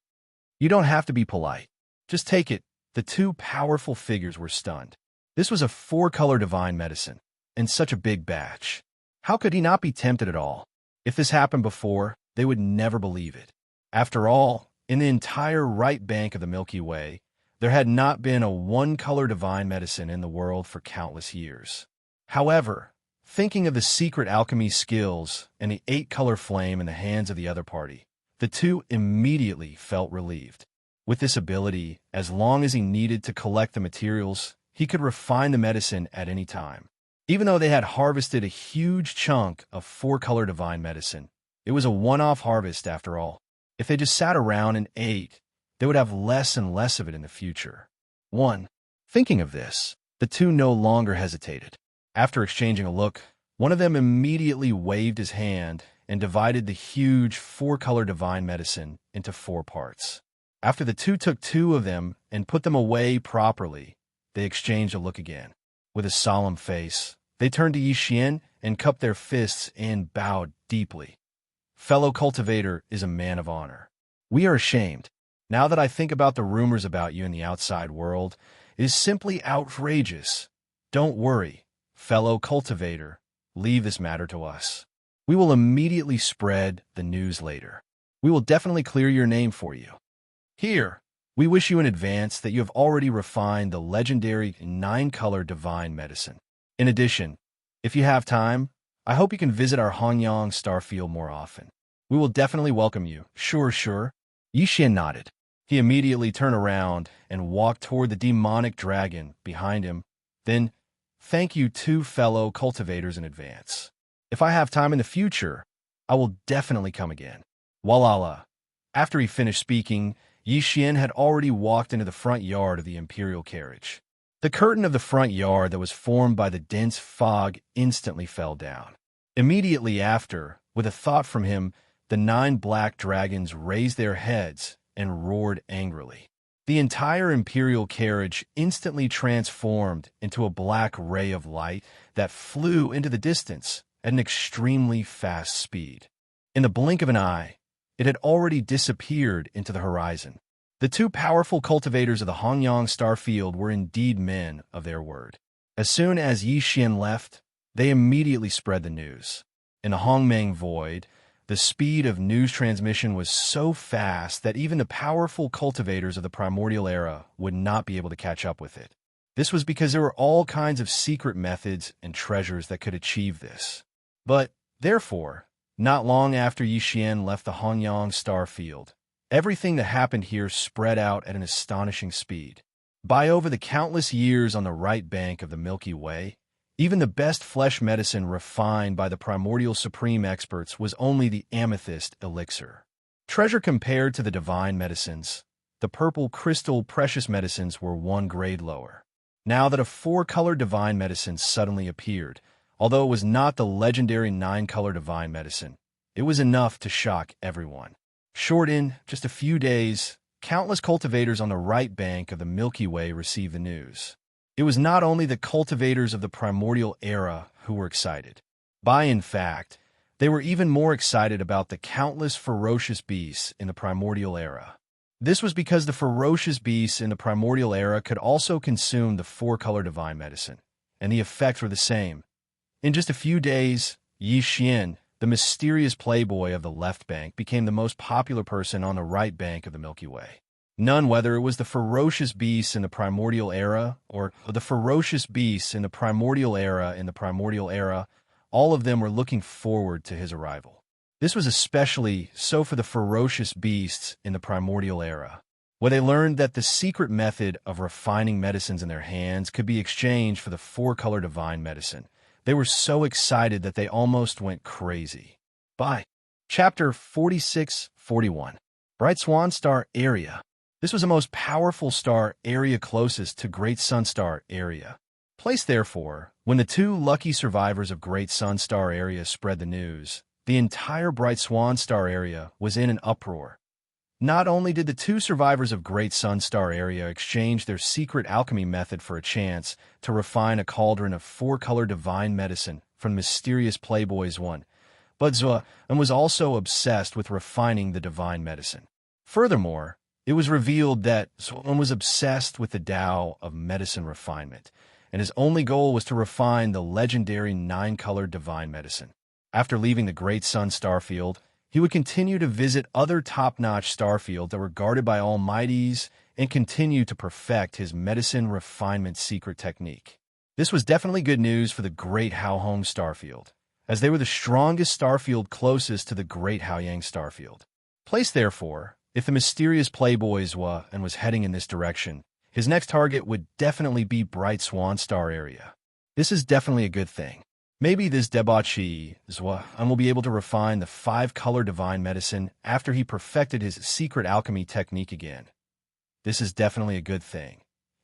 You don't have to be polite. Just take it." The 2 powerful figures were stunned. This was a 4-color divine medicine, and such a big batch. How could he not be tempted at all? If this happened before, they would never believe it. After all, in the entire right bank of the Milky Way, there had not been a 1-color divine medicine in the world for countless years. However, thinking of the secret alchemy skills and the 8-color flame in the hands of the other party, the 2 immediately felt relieved. With this ability, as long as he needed to collect the materials, he could refine the medicine at any time. Even though they had harvested a huge chunk of 4-color divine medicine, it was a one-off harvest after all. If they just sat around and ate, they would have less and less of it in the future. Thinking of this, the 2 no longer hesitated. After exchanging a look, one of them immediately waved his hand and divided the huge 4-color divine medicine into 4 parts. After the 2 took 2 of them and put them away properly, they exchanged a look again. With a solemn face, they turned to Yi Xian and cupped their fists and bowed deeply. "Fellow cultivator is a man of honor. We are ashamed. Now that I think about the rumors about you in the outside world, it is simply outrageous. Don't worry, fellow cultivator, leave this matter to us. We will immediately spread the news later. We will definitely clear your name for you. Here, we wish you in advance that you have already refined the legendary 9-color divine medicine. In addition, if you have time, I hope you can visit our Hongyang starfield more often. We will definitely welcome you." Sure. Yi Xian nodded. He immediately turned around and walked toward the demonic dragon behind him. Then, "Thank you 2 fellow cultivators in advance. If I have time in the future, I will definitely come again." Walala. After he finished speaking, Yi Xian had already walked into the front yard of the imperial carriage. The curtain of the front yard that was formed by the dense fog instantly fell down. Immediately after, with a thought from him, the 9 black dragons raised their heads and roared angrily. The entire imperial carriage instantly transformed into a black ray of light that flew into the distance at an extremely fast speed. In the blink of an eye, it had already disappeared into the horizon. The 2 powerful cultivators of the Hongyang star field were indeed men of their word. As soon as Yixian left, they immediately spread the news. In the Hongmeng void, the speed of news transmission was so fast that even the powerful cultivators of the primordial era would not be able to catch up with it. This was because there were all kinds of secret methods and treasures that could achieve this. But, therefore, not long after Yixian left the Hongyang star field, everything that happened here spread out at an astonishing speed. By over the countless years on the right bank of the Milky Way, even the best flesh medicine refined by the primordial supreme experts was only the amethyst elixir. Treasure compared to the divine medicines, the purple crystal precious medicines were 1 grade lower. Now that a 4-color divine medicine suddenly appeared, although it was not the legendary 9-color divine medicine, it was enough to shock everyone. Short in just a few days, countless cultivators on the right bank of the Milky Way received the news. It was not only the cultivators of the primordial era who were excited. In fact, they were even more excited about the countless ferocious beasts in the primordial era. This was because the ferocious beasts in the primordial era could also consume the 4-color divine medicine, and the effects were the same. In just a few days, Yixian, the mysterious playboy of the left bank, became the most popular person on the right bank of the Milky Way. None, whether it was the ferocious beasts in the primordial era or the ferocious beasts in the primordial era, all of them were looking forward to his arrival. This was especially so for the ferocious beasts in the primordial era, where they learned that the secret method of refining medicines in their hands could be exchanged for the 4-color divine medicine. They were so excited that they almost went crazy. Chapter 46-41. Bright Swan Star Area. This was the most powerful star area closest to Great Sun Star Area. Place therefore, when the 2 lucky survivors of Great Sun Star Area spread the news, the entire Bright Swan Star Area was in an uproar. Not only did the 2 survivors of Great Sun Star Area exchange their secret alchemy method for a chance to refine a cauldron of 4-color divine medicine from mysterious Playboy's one, but Zuan was also obsessed with refining the divine medicine. Furthermore, it was revealed that Zuan was obsessed with the Tao of medicine refinement, and his only goal was to refine the legendary 9-color divine medicine. After leaving the Great Sun Starfield, he would continue to visit other top-notch starfields that were guarded by almighties and continue to perfect his medicine refinement secret technique. This was definitely good news for the Great Haohong Starfield, as they were the strongest starfield closest to the Great Haoyang Starfield. Placed therefore, if the mysterious Playboy was heading in this direction, his next target would definitely be Bright Swan Star Area. This is definitely a good thing. Maybe this debauchee will be able to refine the 5-color divine medicine after he perfected his secret alchemy technique again. This is definitely a good thing.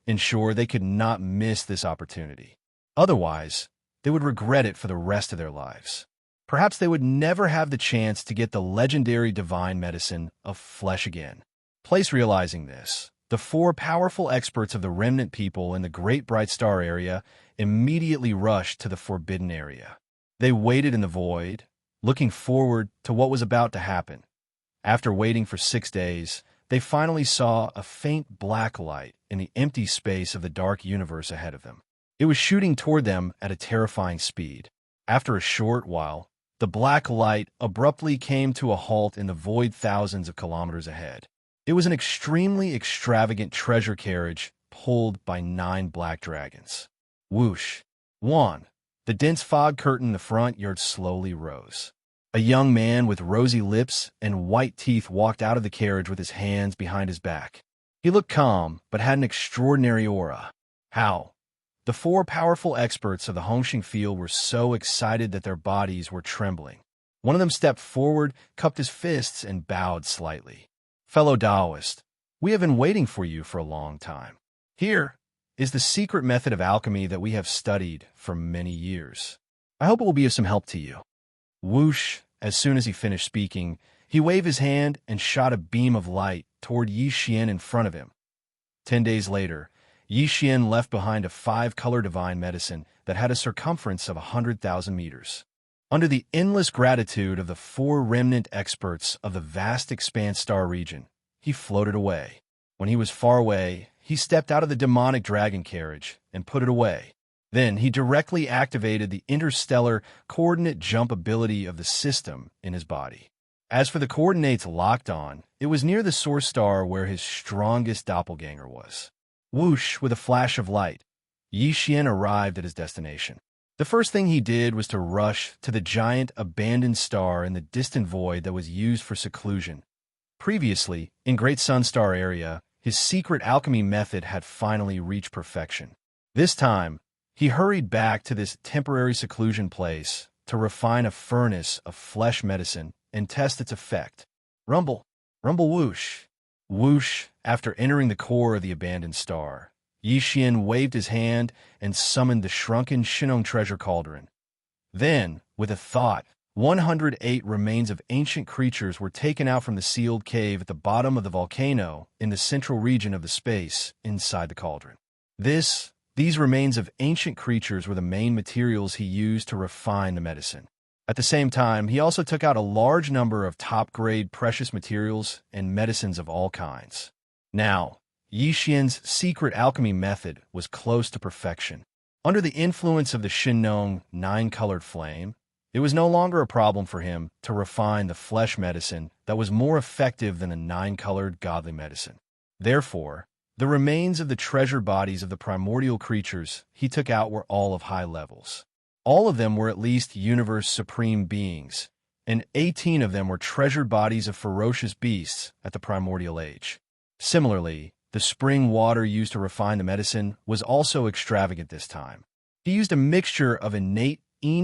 Ensure they could not miss this opportunity. Otherwise, they would regret it for the rest of their lives. Perhaps they would never have the chance to get the legendary divine medicine of flesh again. Place realizing this, the 4 powerful experts of the remnant people in the Great Bright Star Area immediately rushed to the Forbidden Area. They waited in the void, looking forward to what was about to happen. After waiting for 6 days, they finally saw a faint black light in the empty space of the dark universe ahead of them. It was shooting toward them at a terrifying speed. After a short while, the black light abruptly came to a halt in the void thousands of kilometers ahead. It was an extremely extravagant treasure carriage pulled by 9 black dragons. Whoosh! One. The dense fog curtain in the front yard slowly rose. A young man with rosy lips and white teeth walked out of the carriage with his hands behind his back. He looked calm, but had an extraordinary aura. How? The 4 powerful experts of the Hongxing field were so excited that their bodies were trembling. One of them stepped forward, cupped his fists, and bowed slightly. Fellow Taoist, we have been waiting for you for a long time. Here, is the secret method of alchemy that we have studied for many years. I hope it will be of some help to you." Whoosh! As soon as he finished speaking, he waved his hand and shot a beam of light toward Yi Xian in front of him. 10 days later, Yi Xian left behind a 5-color divine medicine that had a circumference of 100,000 meters. Under the endless gratitude of the 4 remnant experts of the vast expanse star region, he floated away. When he was far away, he stepped out of the demonic dragon carriage and put it away. Then he directly activated the interstellar coordinate jump ability of the system in his body. As for the coordinates locked on, it was near the source star where his strongest doppelganger was. Whoosh! With a flash of light, Yi Xian arrived at his destination. The first thing he did was to rush to the giant abandoned star in the distant void that was used for seclusion. Previously, in Great Sun Star area, his secret alchemy method had finally reached perfection. This time, he hurried back to this temporary seclusion place to refine a furnace of flesh medicine and test its effect. Rumble, rumble, whoosh. Whoosh! After entering the core of the abandoned star, Yi Xian waved his hand and summoned the shrunken Shinong treasure cauldron. Then, with a thought, 108 remains of ancient creatures were taken out from the sealed cave at the bottom of the volcano in the central region of the space inside the cauldron. These remains of ancient creatures were the main materials he used to refine the medicine. At the same time, he also took out a large number of top-grade precious materials and medicines of all kinds. Now, Yi Xian's secret alchemy method was close to perfection. Under the influence of the Shinong 9-colored flame, it was no longer a problem for him to refine the flesh medicine that was more effective than the 9-colored godly medicine. Therefore, the remains of the treasure bodies of the primordial creatures he took out were all of high levels. All of them were at least universe supreme beings, and 18 of them were treasured bodies of ferocious beasts at the primordial age. Similarly, the spring water used to refine the medicine was also extravagant this time. He used a mixture of innate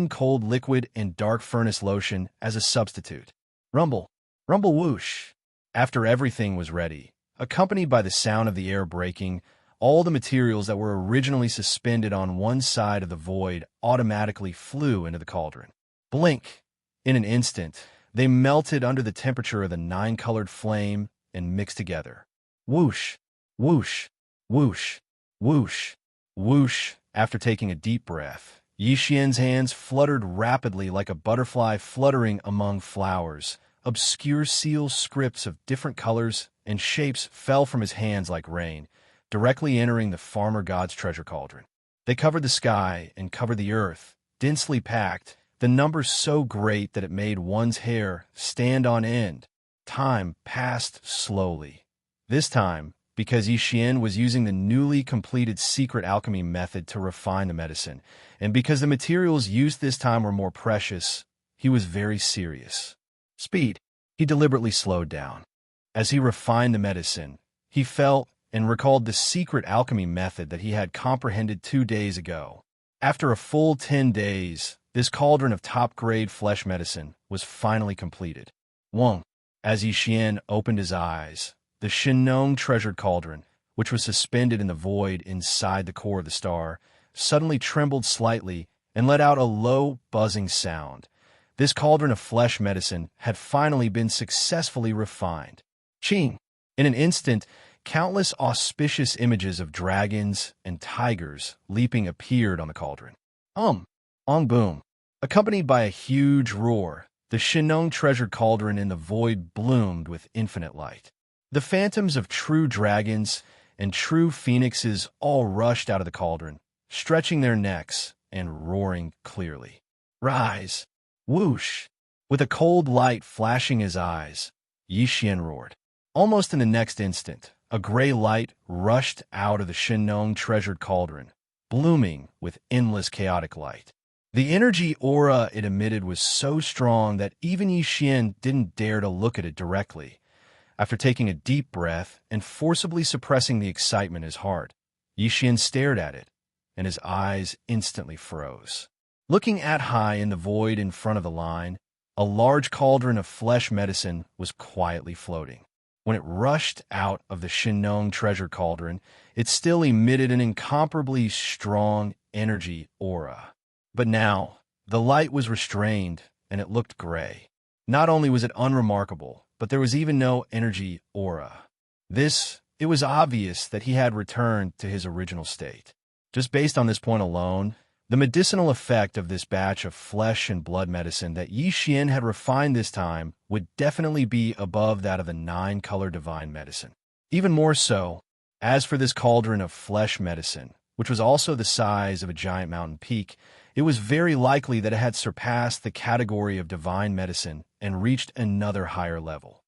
cold liquid and dark furnace lotion as a substitute. Rumble, rumble, whoosh. After everything was ready, accompanied by the sound of the air breaking, all the materials that were originally suspended on one side of the void automatically flew into the cauldron. Blink! In an instant, they melted under the temperature of the 9-colored flame and mixed together. Whoosh! Whoosh! Whoosh! Whoosh! Whoosh! After taking a deep breath, Yi Xian's hands fluttered rapidly like a butterfly fluttering among flowers. Obscure seal scripts of different colors and shapes fell from his hands like rain, directly entering the farmer god's treasure cauldron. They covered the sky and covered the earth, densely packed, the numbers so great that it made one's hair stand on end. Time passed slowly. This time, because Yi Xian was using the newly completed secret alchemy method to refine the medicine, and because the materials used this time were more precious, he was very serious. Speed. He deliberately slowed down. As he refined the medicine, he felt and recalled the secret alchemy method that he had comprehended 2 days ago. After a full 10 days, this cauldron of top-grade flesh medicine was finally completed. Wong. As Yi Xian opened his eyes, the Shinong treasured cauldron, which was suspended in the void inside the core of the star, suddenly trembled slightly and let out a low, buzzing sound. This cauldron of flesh medicine had finally been successfully refined. Ching! In an instant, countless auspicious images of dragons and tigers leaping appeared on the cauldron. Ong boom. Accompanied by a huge roar, the Shinong treasured cauldron in the void bloomed with infinite light. The phantoms of true dragons and true phoenixes all rushed out of the cauldron, stretching their necks and roaring clearly. Rise! Whoosh! With a cold light flashing his eyes, Yi Xian roared. Almost in the next instant, a gray light rushed out of the Shinong treasured cauldron, blooming with endless chaotic light. The energy aura it emitted was so strong that even Yi Xian didn't dare to look at it directly. After taking a deep breath and forcibly suppressing the excitement in his heart, Yi Xian stared at it, and his eyes instantly froze. Looking at high in the void in front of the line, a large cauldron of flesh medicine was quietly floating. When it rushed out of the Shinong treasure cauldron, it still emitted an incomparably strong energy aura. But now, the light was restrained, and it looked gray. Not only was it unremarkable, but there was even no energy aura. It was obvious that he had returned to his original state. Just based on this point alone, the medicinal effect of this batch of flesh and blood medicine that Yi Xian had refined this time would definitely be above that of the 9-color divine medicine. Even more so, as for this cauldron of flesh medicine, which was also the size of a giant mountain peak, it was very likely that it had surpassed the category of divine medicine and reached another higher level.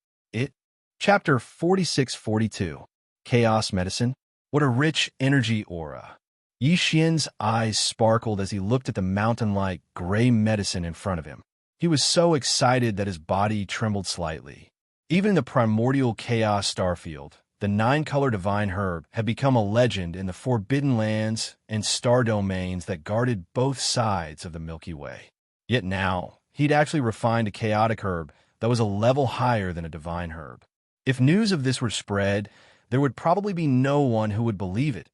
Chapter 46-42, Chaos Medicine. What a rich energy aura. Yi Xian's eyes sparkled as he looked at the mountain-like gray medicine in front of him. He was so excited that his body trembled slightly. Even in the primordial chaos starfield, the 9-color divine herb had become a legend in the forbidden lands and star domains that guarded both sides of the Milky Way. Yet now, he'd actually refined a chaotic herb that was a level higher than a divine herb. If news of this were spread, there would probably be no one who would believe it.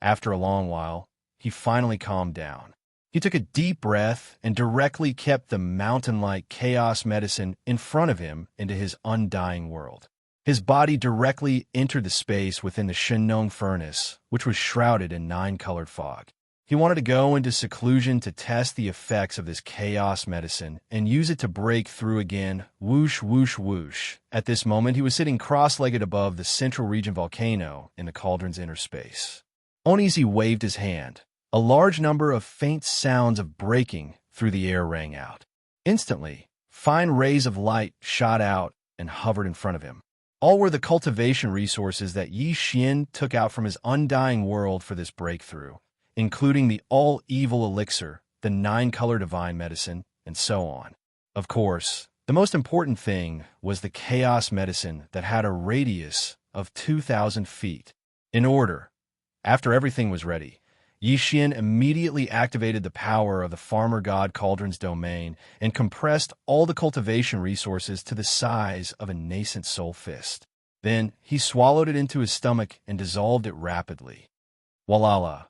After a long while, he finally calmed down. He took a deep breath and directly kept the mountain-like chaos medicine in front of him into his undying world. His body directly entered the space within the Shinong furnace, which was shrouded in 9-colored fog. He wanted to go into seclusion to test the effects of this chaos medicine and use it to break through again. Whoosh, whoosh, whoosh. At this moment, he was sitting cross-legged above the central region volcano in the cauldron's inner space. Onizi waved his hand. A large number of faint sounds of breaking through the air rang out. Instantly, fine rays of light shot out and hovered in front of him. All were the cultivation resources that Yi Xian took out from his undying world for this breakthrough, including the all-evil elixir, the 9-color divine medicine, and so on. Of course, the most important thing was the chaos medicine that had a radius of 2,000 feet. After everything was ready, Yi Xian immediately activated the power of the Farmer God Cauldron's domain and compressed all the cultivation resources to the size of a nascent soul fist. Then he swallowed it into his stomach and dissolved it rapidly. Walala!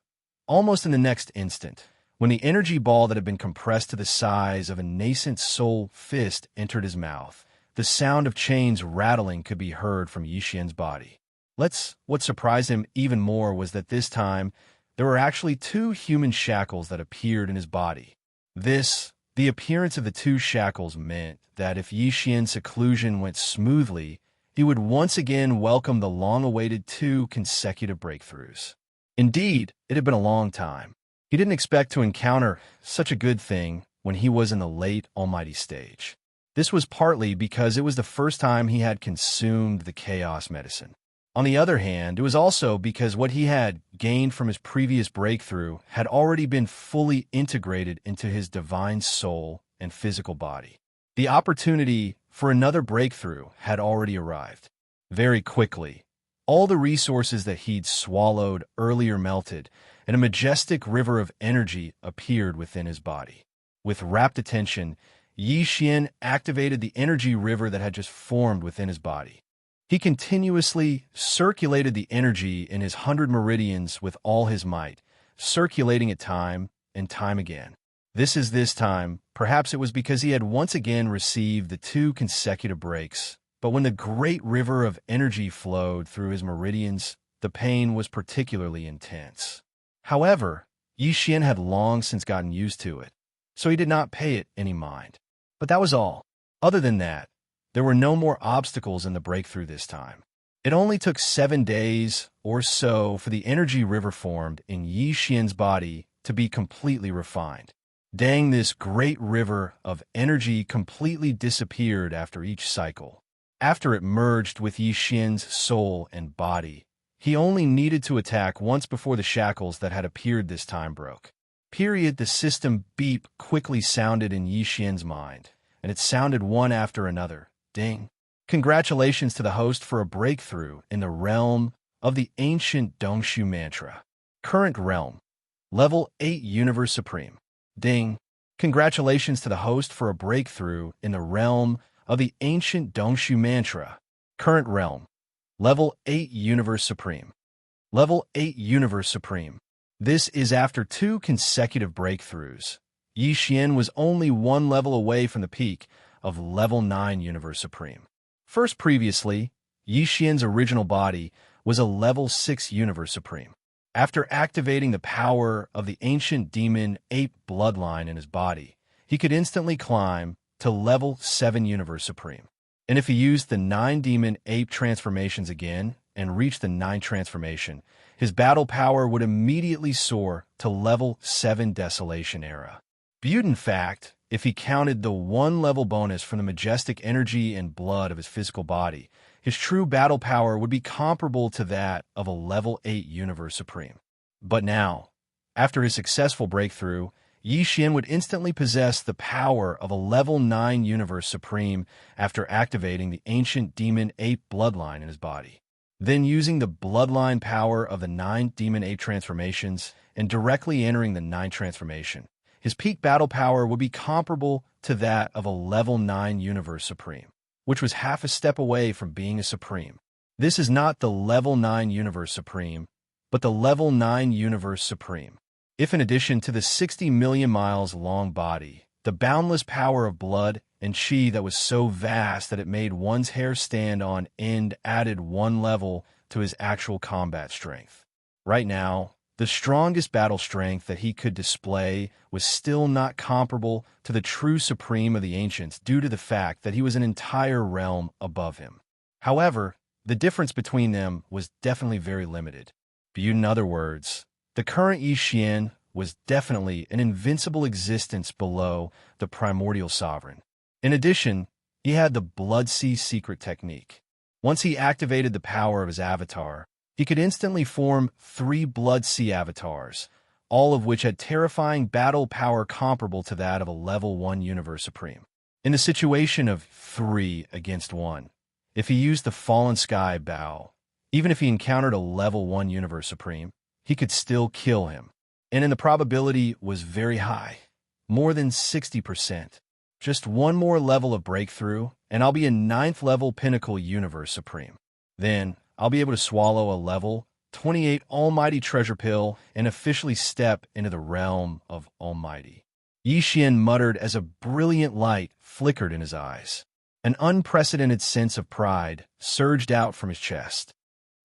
Almost in the next instant, when the energy ball that had been compressed to the size of a nascent soul fist entered his mouth, the sound of chains rattling could be heard from Yi Xian's body. What surprised him even more was that this time, there were actually 2 human shackles that appeared in his body. The appearance of the 2 shackles meant that if Yi Xian's seclusion went smoothly, he would once again welcome the long-awaited 2 consecutive breakthroughs. Indeed, it had been a long time. He didn't expect to encounter such a good thing when he was in the late almighty stage. This was partly because it was the first time he had consumed the chaos medicine. On the other hand, it was also because what he had gained from his previous breakthrough had already been fully integrated into his divine soul and physical body. The opportunity for another breakthrough had already arrived. Very quickly, all the resources that he'd swallowed earlier melted, and a majestic river of energy appeared within his body. With rapt attention, Yi Xian activated the energy river that had just formed within his body. He continuously circulated the energy in his 100 meridians with all his might, circulating it time and time again. This time, perhaps it was because he had once again received the 2 consecutive breaks, but when the great river of energy flowed through his meridians, the pain was particularly intense. However, Yi Xian had long since gotten used to it, so he did not pay it any mind. But that was all. Other than that, there were no more obstacles in the breakthrough this time. It only took 7 days or so for the energy river formed in Yi Xian's body to be completely refined. Dang, this great river of energy completely disappeared after each cycle. After it merged with Yi Xian's soul and body, he only needed to attack once before the shackles that had appeared this time broke. The system beep quickly sounded in Yi Xian's mind, and it sounded one after another. Ding. Congratulations to the host for a breakthrough in the realm of the ancient Dongshu mantra. Current realm. Level 8 Universe Supreme. Ding. Congratulations to the host for a breakthrough in the realm of the ancient Dongshu mantra. Current realm. Level 8 Universe Supreme. Level 8 Universe Supreme. This is after 2 consecutive breakthroughs. Yi Xian was only 1 level away from the peak of Level 9 Universe Supreme. First, previously, Yi Xian's original body was a Level 6 Universe Supreme. After activating the power of the ancient demon ape bloodline in his body, he could instantly climb to Level 7 Universe Supreme. And if he used the 9 demon ape transformations again and reached the 9th transformation, his battle power would immediately soar to Level 7 Desolation Era. Viewed in fact, if he counted the 1 level bonus from the majestic energy and blood of his physical body, his true battle power would be comparable to that of a Level 8 Universe Supreme. But now, after his successful breakthrough, Yi Xian would instantly possess the power of a Level 9 Universe Supreme after activating the ancient demon ape bloodline in his body. Then using the bloodline power of the 9 demon ape transformations and directly entering the 9th transformation, his peak battle power would be comparable to that of a Level 9 Universe Supreme, which was half a step away from being a Supreme. This is not the Level 9 Universe Supreme, but the Level 9 Universe Supreme. If in addition to the 60 million miles long body, the boundless power of blood and chi that was so vast that it made one's hair stand on end added 1 level to his actual combat strength. Right now, the strongest battle strength that he could display was still not comparable to the true Supreme of the Ancients due to the fact that he was an entire realm above him. However, the difference between them was definitely very limited. Viewed in other words, the current Yi Xian was definitely an invincible existence below the primordial sovereign. In addition, he had the Blood Sea secret technique. Once he activated the power of his avatar, he could instantly form 3 Blood Sea avatars, all of which had terrifying battle power comparable to that of a Level 1 Universe Supreme. In the situation of 3 against 1, if he used the Fallen Sky Bow, even if he encountered a Level 1 Universe Supreme, he could still kill him. And the probability was very high, more than 60%. Just 1 more level of breakthrough, and I'll be a 9th level Pinnacle Universe Supreme. Then, I'll be able to swallow a Level 28 Almighty Treasure Pill and officially step into the realm of Almighty. Yi Xian muttered as a brilliant light flickered in his eyes. An unprecedented sense of pride surged out from his chest.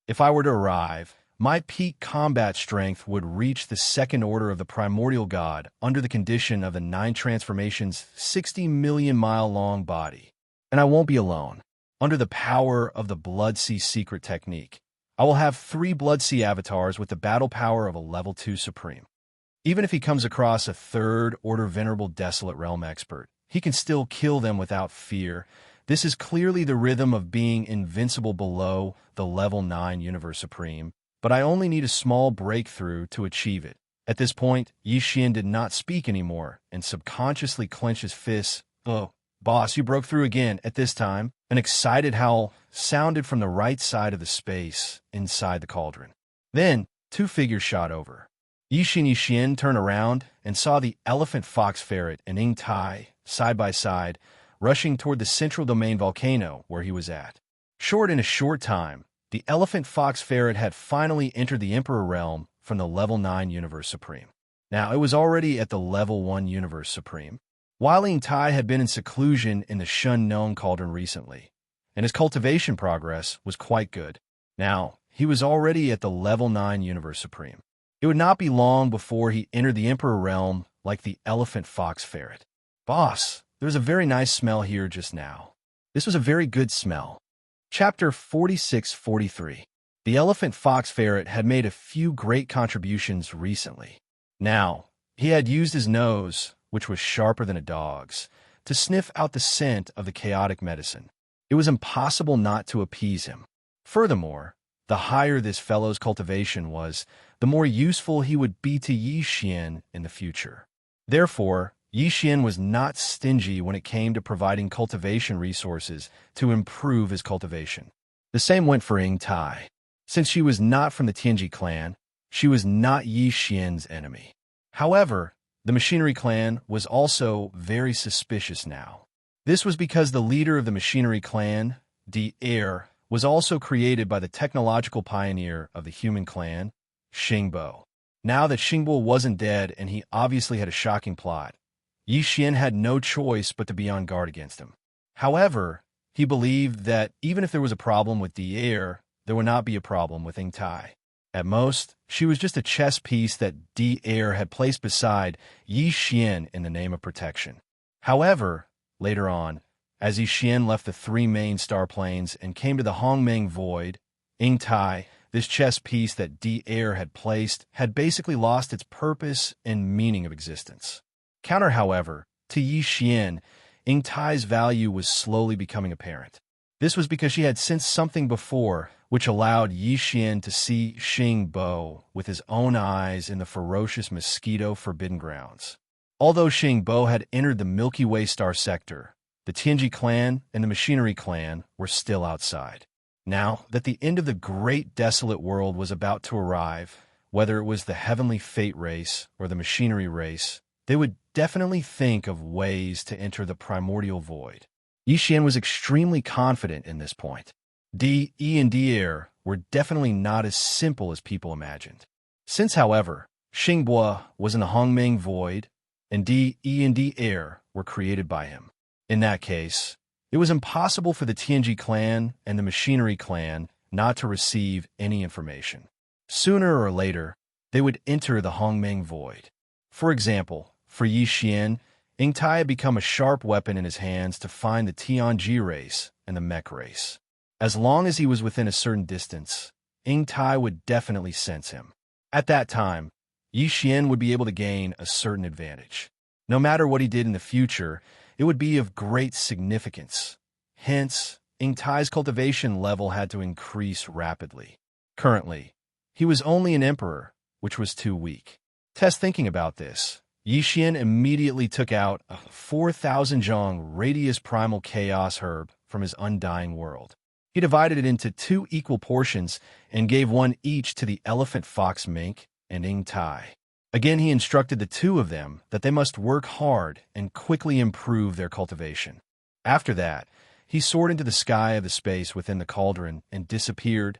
If I were to arrive, my peak combat strength would reach the 2nd order of the primordial god under the condition of the 9 transformations' 60 million mile long body. And I won't be alone. Under the power of the Blood Sea secret technique, I will have 3 Blood Sea avatars with the battle power of a Level 2 Supreme. Even if he comes across a 3rd order Venerable Desolate Realm expert, he can still kill them without fear. This is clearly the rhythm of being invincible below the Level 9 Universe Supreme, but I only need a small breakthrough to achieve it. At this point, Yi Xian did not speak anymore and subconsciously clenched his fists. "Oh, boss, you broke through again at this time." An excited howl sounded from the right side of the space inside the cauldron. Then, 2 figures shot over. Yi Xian turned around and saw the elephant fox ferret and Ing Tai, side by side, rushing toward the central domain volcano where he was at. In a short time, the elephant fox ferret had finally entered the Emperor realm from the Level 9 Universe Supreme. Now, it was already at the Level 1 Universe Supreme. Wai Ling Tai had been in seclusion in the Shun Nong Cauldron recently, and his cultivation progress was quite good. Now, he was already at the Level 9 Universe Supreme. It would not be long before he entered the Emperor realm like the elephant fox ferret. "Boss, there's a very nice smell here just now." This was a very good smell. Chapter 46-43. The elephant fox ferret had made a few great contributions recently. Now, he had used his nose, which was sharper than a dog's, to sniff out the scent of the chaotic medicine. It was impossible not to appease him. Furthermore, the higher this fellow's cultivation was, the more useful he would be to Yi Xian in the future. Therefore, Yi Xian was not stingy when it came to providing cultivation resources to improve his cultivation. The same went for Ing Tai. Since she was not from the Tianji clan, she was not Yi Xian's enemy. However, the Machinery clan was also very suspicious now. This was because the leader of the Machinery clan, the heir, was also created by the technological pioneer of the human clan, Xingbo. Now that Xingbo wasn't dead and he obviously had a shocking plot, Yi Xian had no choice but to be on guard against him. However, he believed that even if there was a problem with Devourer, there would not be a problem with Ying Tai. At most, she was just a chess piece that Devourer had placed beside Yi Xian in the name of protection. However, later on, as Yi Xian left the three main star planes and came to the Hongmeng Void, Ying Tai, this chess piece that Devourer had placed, had basically lost its purpose and meaning of existence. Counter, however, to Yi Xian, Ying Tai's value was slowly becoming apparent. This was because she had sensed something before, which allowed Yi Xian to see Xingbo with his own eyes in the ferocious mosquito forbidden grounds. Although Xingbo had entered the Milky Way star sector, the Tianji clan and the Machinery clan were still outside. Now that the end of the great desolate world was about to arrive, whether it was the heavenly fate race or the machinery race, they would definitely think of ways to enter the primordial void. Yi Xian was extremely confident in this point. D, E, and Devourer were definitely not as simple as people imagined. Since, however, Xingbo was in the Hongmeng Void, and D, E, and Devourer were created by him. In that case, it was impossible for the Tianji clan and the Machinery clan not to receive any information. Sooner or later, they would enter the Hongmeng Void. For example, for Yi Xian, Ying Tai had become a sharp weapon in his hands to find the Tianji race and the mech race. As long as he was within a certain distance, Ying Tai would definitely sense him. At that time, Yi Xian would be able to gain a certain advantage. No matter what he did in the future, it would be of great significance. Hence, Ying Tai's cultivation level had to increase rapidly. Currently, he was only an emperor, which was too weak. Test thinking about this. Yi Xian immediately took out a 4,000 zhong radius primal chaos herb from his undying world. He divided it into 2 equal portions and gave one each to the elephant fox mink and Ying Tai. Again, he instructed the 2 of them that they must work hard and quickly improve their cultivation. After that, he soared into the sky of the space within the cauldron and disappeared.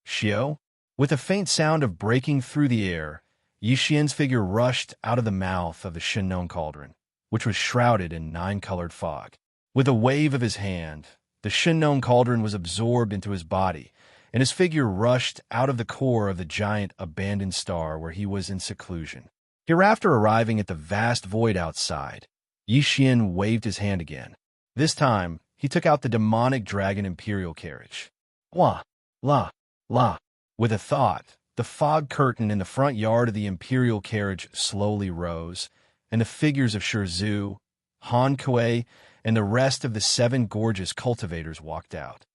Xiao? With a faint sound of breaking through the air, Yi Xian's figure rushed out of the mouth of the Shennon cauldron, which was shrouded in 9-colored fog. With a wave of his hand, the Shennon cauldron was absorbed into his body, and his figure rushed out of the core of the giant abandoned star where he was in seclusion. Hereafter, arriving at the vast void outside, Yi Xian waved his hand again. This time, he took out the demonic dragon imperial carriage. Wah, la, la. With a thought, the fog curtain in the front yard of the imperial carriage slowly rose, and the figures of Shizhu, Han Kuei, and the rest of the 7 gorgeous cultivators walked out.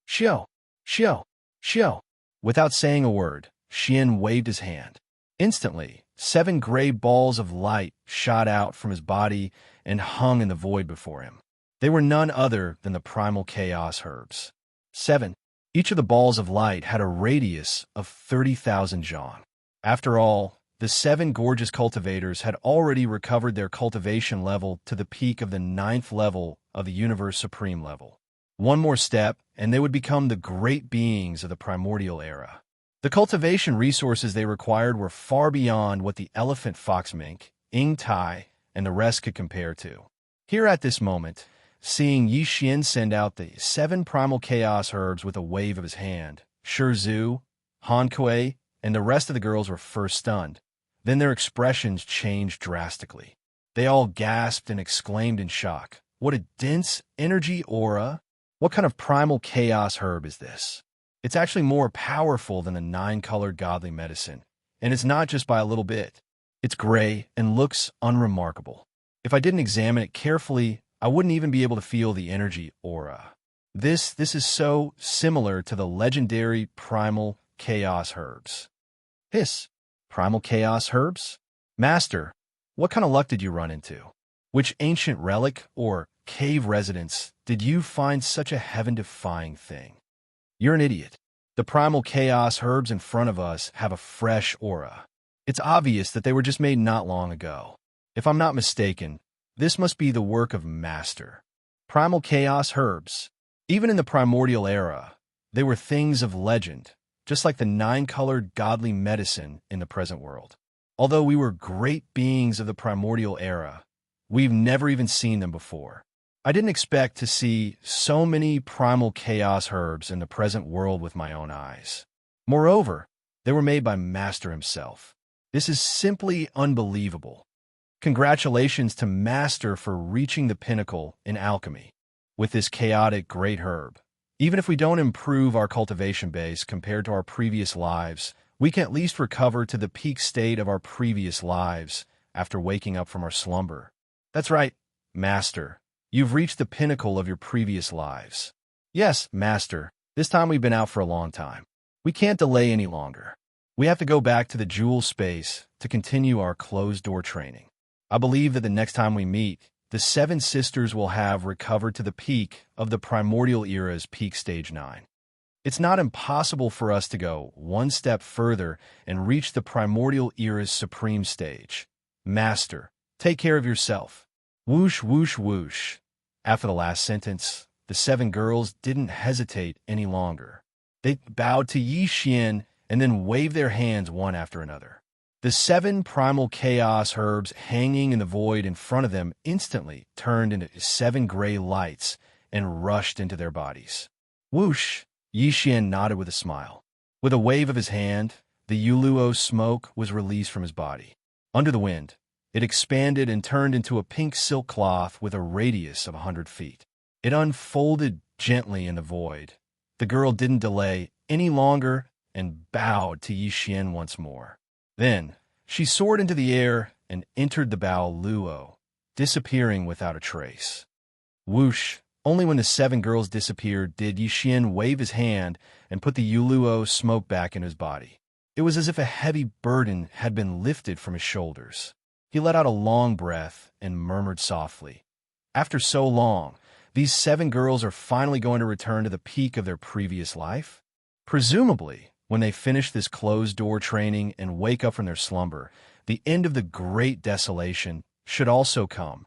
Xiao, Xiao, Xiao. Without saying a word, Xian waved his hand. Instantly, 7 gray balls of light shot out from his body and hung in the void before him. They were none other than the primal chaos herbs. 7. Each of the balls of light had a radius of 30,000 zhong. After all, the 7 gorgeous cultivators had already recovered their cultivation level to the peak of the 9th level of the Universe Supreme level. One more step, and they would become the great beings of the primordial era. The cultivation resources they required were far beyond what the elephant fox mink, Ying Tai, and the rest could compare to. Here at this moment, seeing Yi Xian send out the 7 primal chaos herbs with a wave of his hand, Shizhu, Han Kuei, and the rest of the girls were first stunned. Then their expressions changed drastically. They all gasped and exclaimed in shock. What a dense energy aura! What kind of primal chaos herb is this? It's actually more powerful than the 9-colored godly medicine, and it's not just by a little bit. It's gray and looks unremarkable. If I didn't examine it carefully, I wouldn't even be able to feel the energy aura. This is so similar to the legendary primal chaos herbs. Primal chaos herbs? Master, what kind of luck did you run into? Which ancient relic or cave residence did you find such a heaven-defying thing? You're an idiot. The primal chaos herbs in front of us have a fresh aura. It's obvious that they were just made not long ago. If I'm not mistaken, this must be the work of Master. Primal chaos herbs. Even in the primordial era, They were things of legend, just like the nine-colored godly medicine in the present world. Although we were great beings of the primordial era, we've never even seen them before. I didn't expect to see so many primal chaos herbs in the present world with my own eyes. Moreover, they were made by Master himself. This is simply unbelievable. Congratulations to Master for reaching the pinnacle in alchemy with this chaotic great herb. Even if we don't improve our cultivation base compared to our previous lives, we can at least recover to the peak state of our previous lives after waking up from our slumber. That's right, Master. You've reached the pinnacle of your previous lives. Yes, Master. This time we've been out for a long time. We can't delay any longer. We have to go back to the jewel space to continue our closed-door training. I believe that the next time we meet, the 7 sisters will have recovered to the peak of the primordial era's peak stage 9. It's not impossible for us to go one step further and reach the primordial era's supreme stage. Master, take care of yourself. Whoosh, whoosh, whoosh. After the last sentence, the 7 girls didn't hesitate any longer. They bowed to Xianxia and then waved their hands one after another. The 7 primal chaos herbs hanging in the void in front of them instantly turned into 7 gray lights and rushed into their bodies. Whoosh! Xianxia nodded with a smile. With a wave of his hand, the Yuluo smoke was released from his body. Under the wind, it expanded and turned into a pink silk cloth with a radius of 100 feet. It unfolded gently in the void. The girl didn't delay any longer and bowed to Xianxia once more. Then, she soared into the air and entered the Bao Luo, disappearing without a trace. Whoosh! Only when the 7 girls disappeared did Xianxia wave his hand and put the Yuluo smoke back in his body. It was as if a heavy burden had been lifted from his shoulders. He let out a long breath and murmured softly, "After so long, these 7 girls are finally going to return to the peak of their previous life? Presumably, when they finish this closed-door training and wake up from their slumber, the end of the great desolation should also come."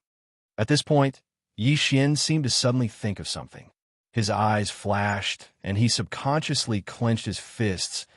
At this point, Xianxia seemed to suddenly think of something. His eyes flashed, and he subconsciously clenched his fists.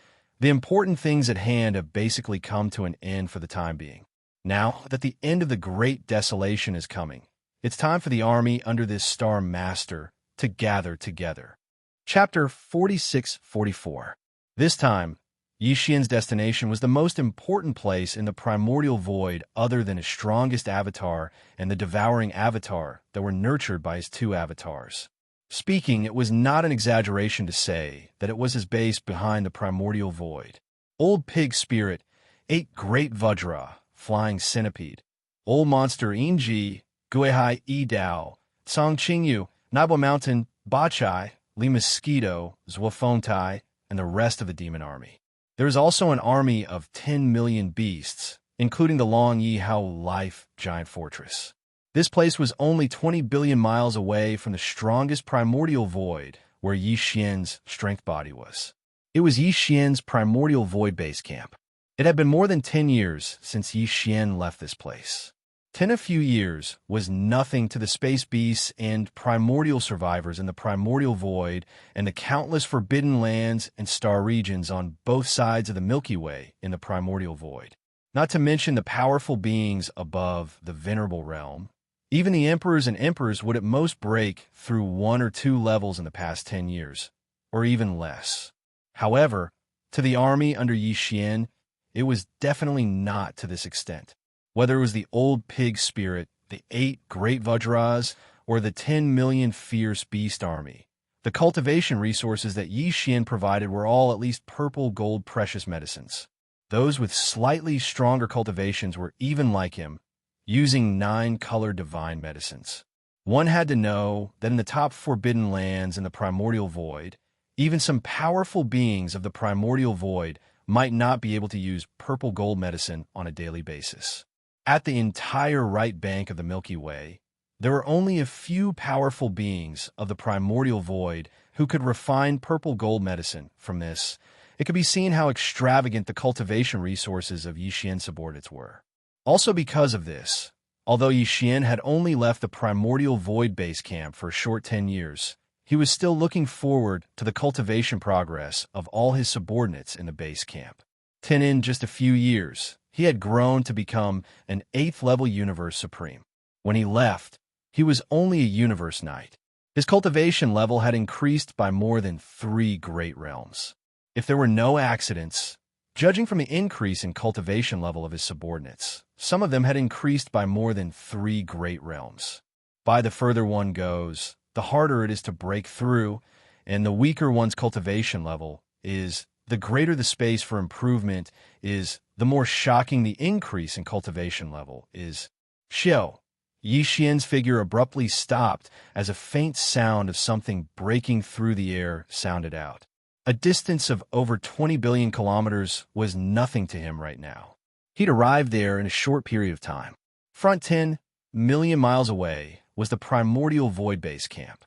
The important things at hand have basically come to an end for the time being. Now that the end of the great desolation is coming, it's time for the army under this Star Master to gather together. Chapter 46-44. This time, Xianxia's destination was the most important place in the primordial void other than his strongest avatar and the devouring avatar that were nurtured by his 2 avatars. Speaking, it was not an exaggeration to say that it was his base behind the primordial void. Old Pig Spirit ate Great Vajra, Flying Centipede, Old Monster Inji, Guihai Idao, Song Qingyu, Nibel Mountain, Bachai, Li Mosquito, Zwafontai, and the rest of the demon army. There is also an army of 10 million beasts, including the Long Yihao Life giant fortress. This place was only 20 billion miles away from the strongest primordial void where Xianxia's strength body was. It was Xianxia's primordial void base camp. It had been more than 10 years since Xianxia left this place. 10 a few years was nothing to the space beasts and primordial survivors in the primordial void and the countless forbidden lands and star regions on both sides of the Milky Way in the primordial void. Not to mention the powerful beings above the venerable realm. Even the emperors and emperors would at most break through 1 or 2 levels in the past 10 years, or even less. However, to the army under Xianxia, it was definitely not to this extent. Whether it was the old pig spirit, the 8 great Vajras, or the 10 million fierce beast army, the cultivation resources that Xianxia provided were all at least purple gold precious medicines. Those with slightly stronger cultivations were even like him, using 9-colored divine medicines. One had to know that in the top forbidden lands in the primordial void, even some powerful beings of the primordial void might not be able to use purple gold medicine on a daily basis. At the entire right bank of the Milky Way, there were only a few powerful beings of the primordial void who could refine purple gold medicine. From this, it could be seen how extravagant the cultivation resources of Xianxia's subordinates were. Also because of this, although Xianxia had only left the primordial void base camp for a short 10 years, he was still looking forward to the cultivation progress of all his subordinates in the base camp. In just a few years, he had grown to become an 8th-level Universe Supreme. When he left, he was only a Universe Knight. His cultivation level had increased by more than 3 great realms. If there were no accidents, judging from the increase in cultivation level of his subordinates, some of them had increased by more than 3 great realms. By the further one goes, the harder it is to break through, and the weaker one's cultivation level is, the greater the space for improvement is, the more shocking the increase in cultivation level is. Xianxia's figure abruptly stopped as a faint sound of something breaking through the air sounded out. A distance of over 20 billion kilometers was nothing to him right now. He'd arrived there in a short period of time. 10 million miles away was the primordial void base camp.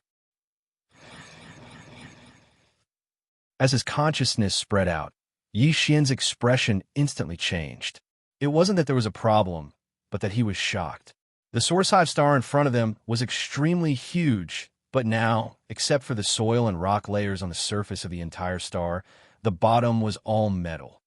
As his consciousness spread out, Xianxia's expression instantly changed. It wasn't that there was a problem, but that he was shocked. The Source Hive star in front of them was extremely huge, but now, except for the soil and rock layers on the surface of the entire star, the bottom was all metal.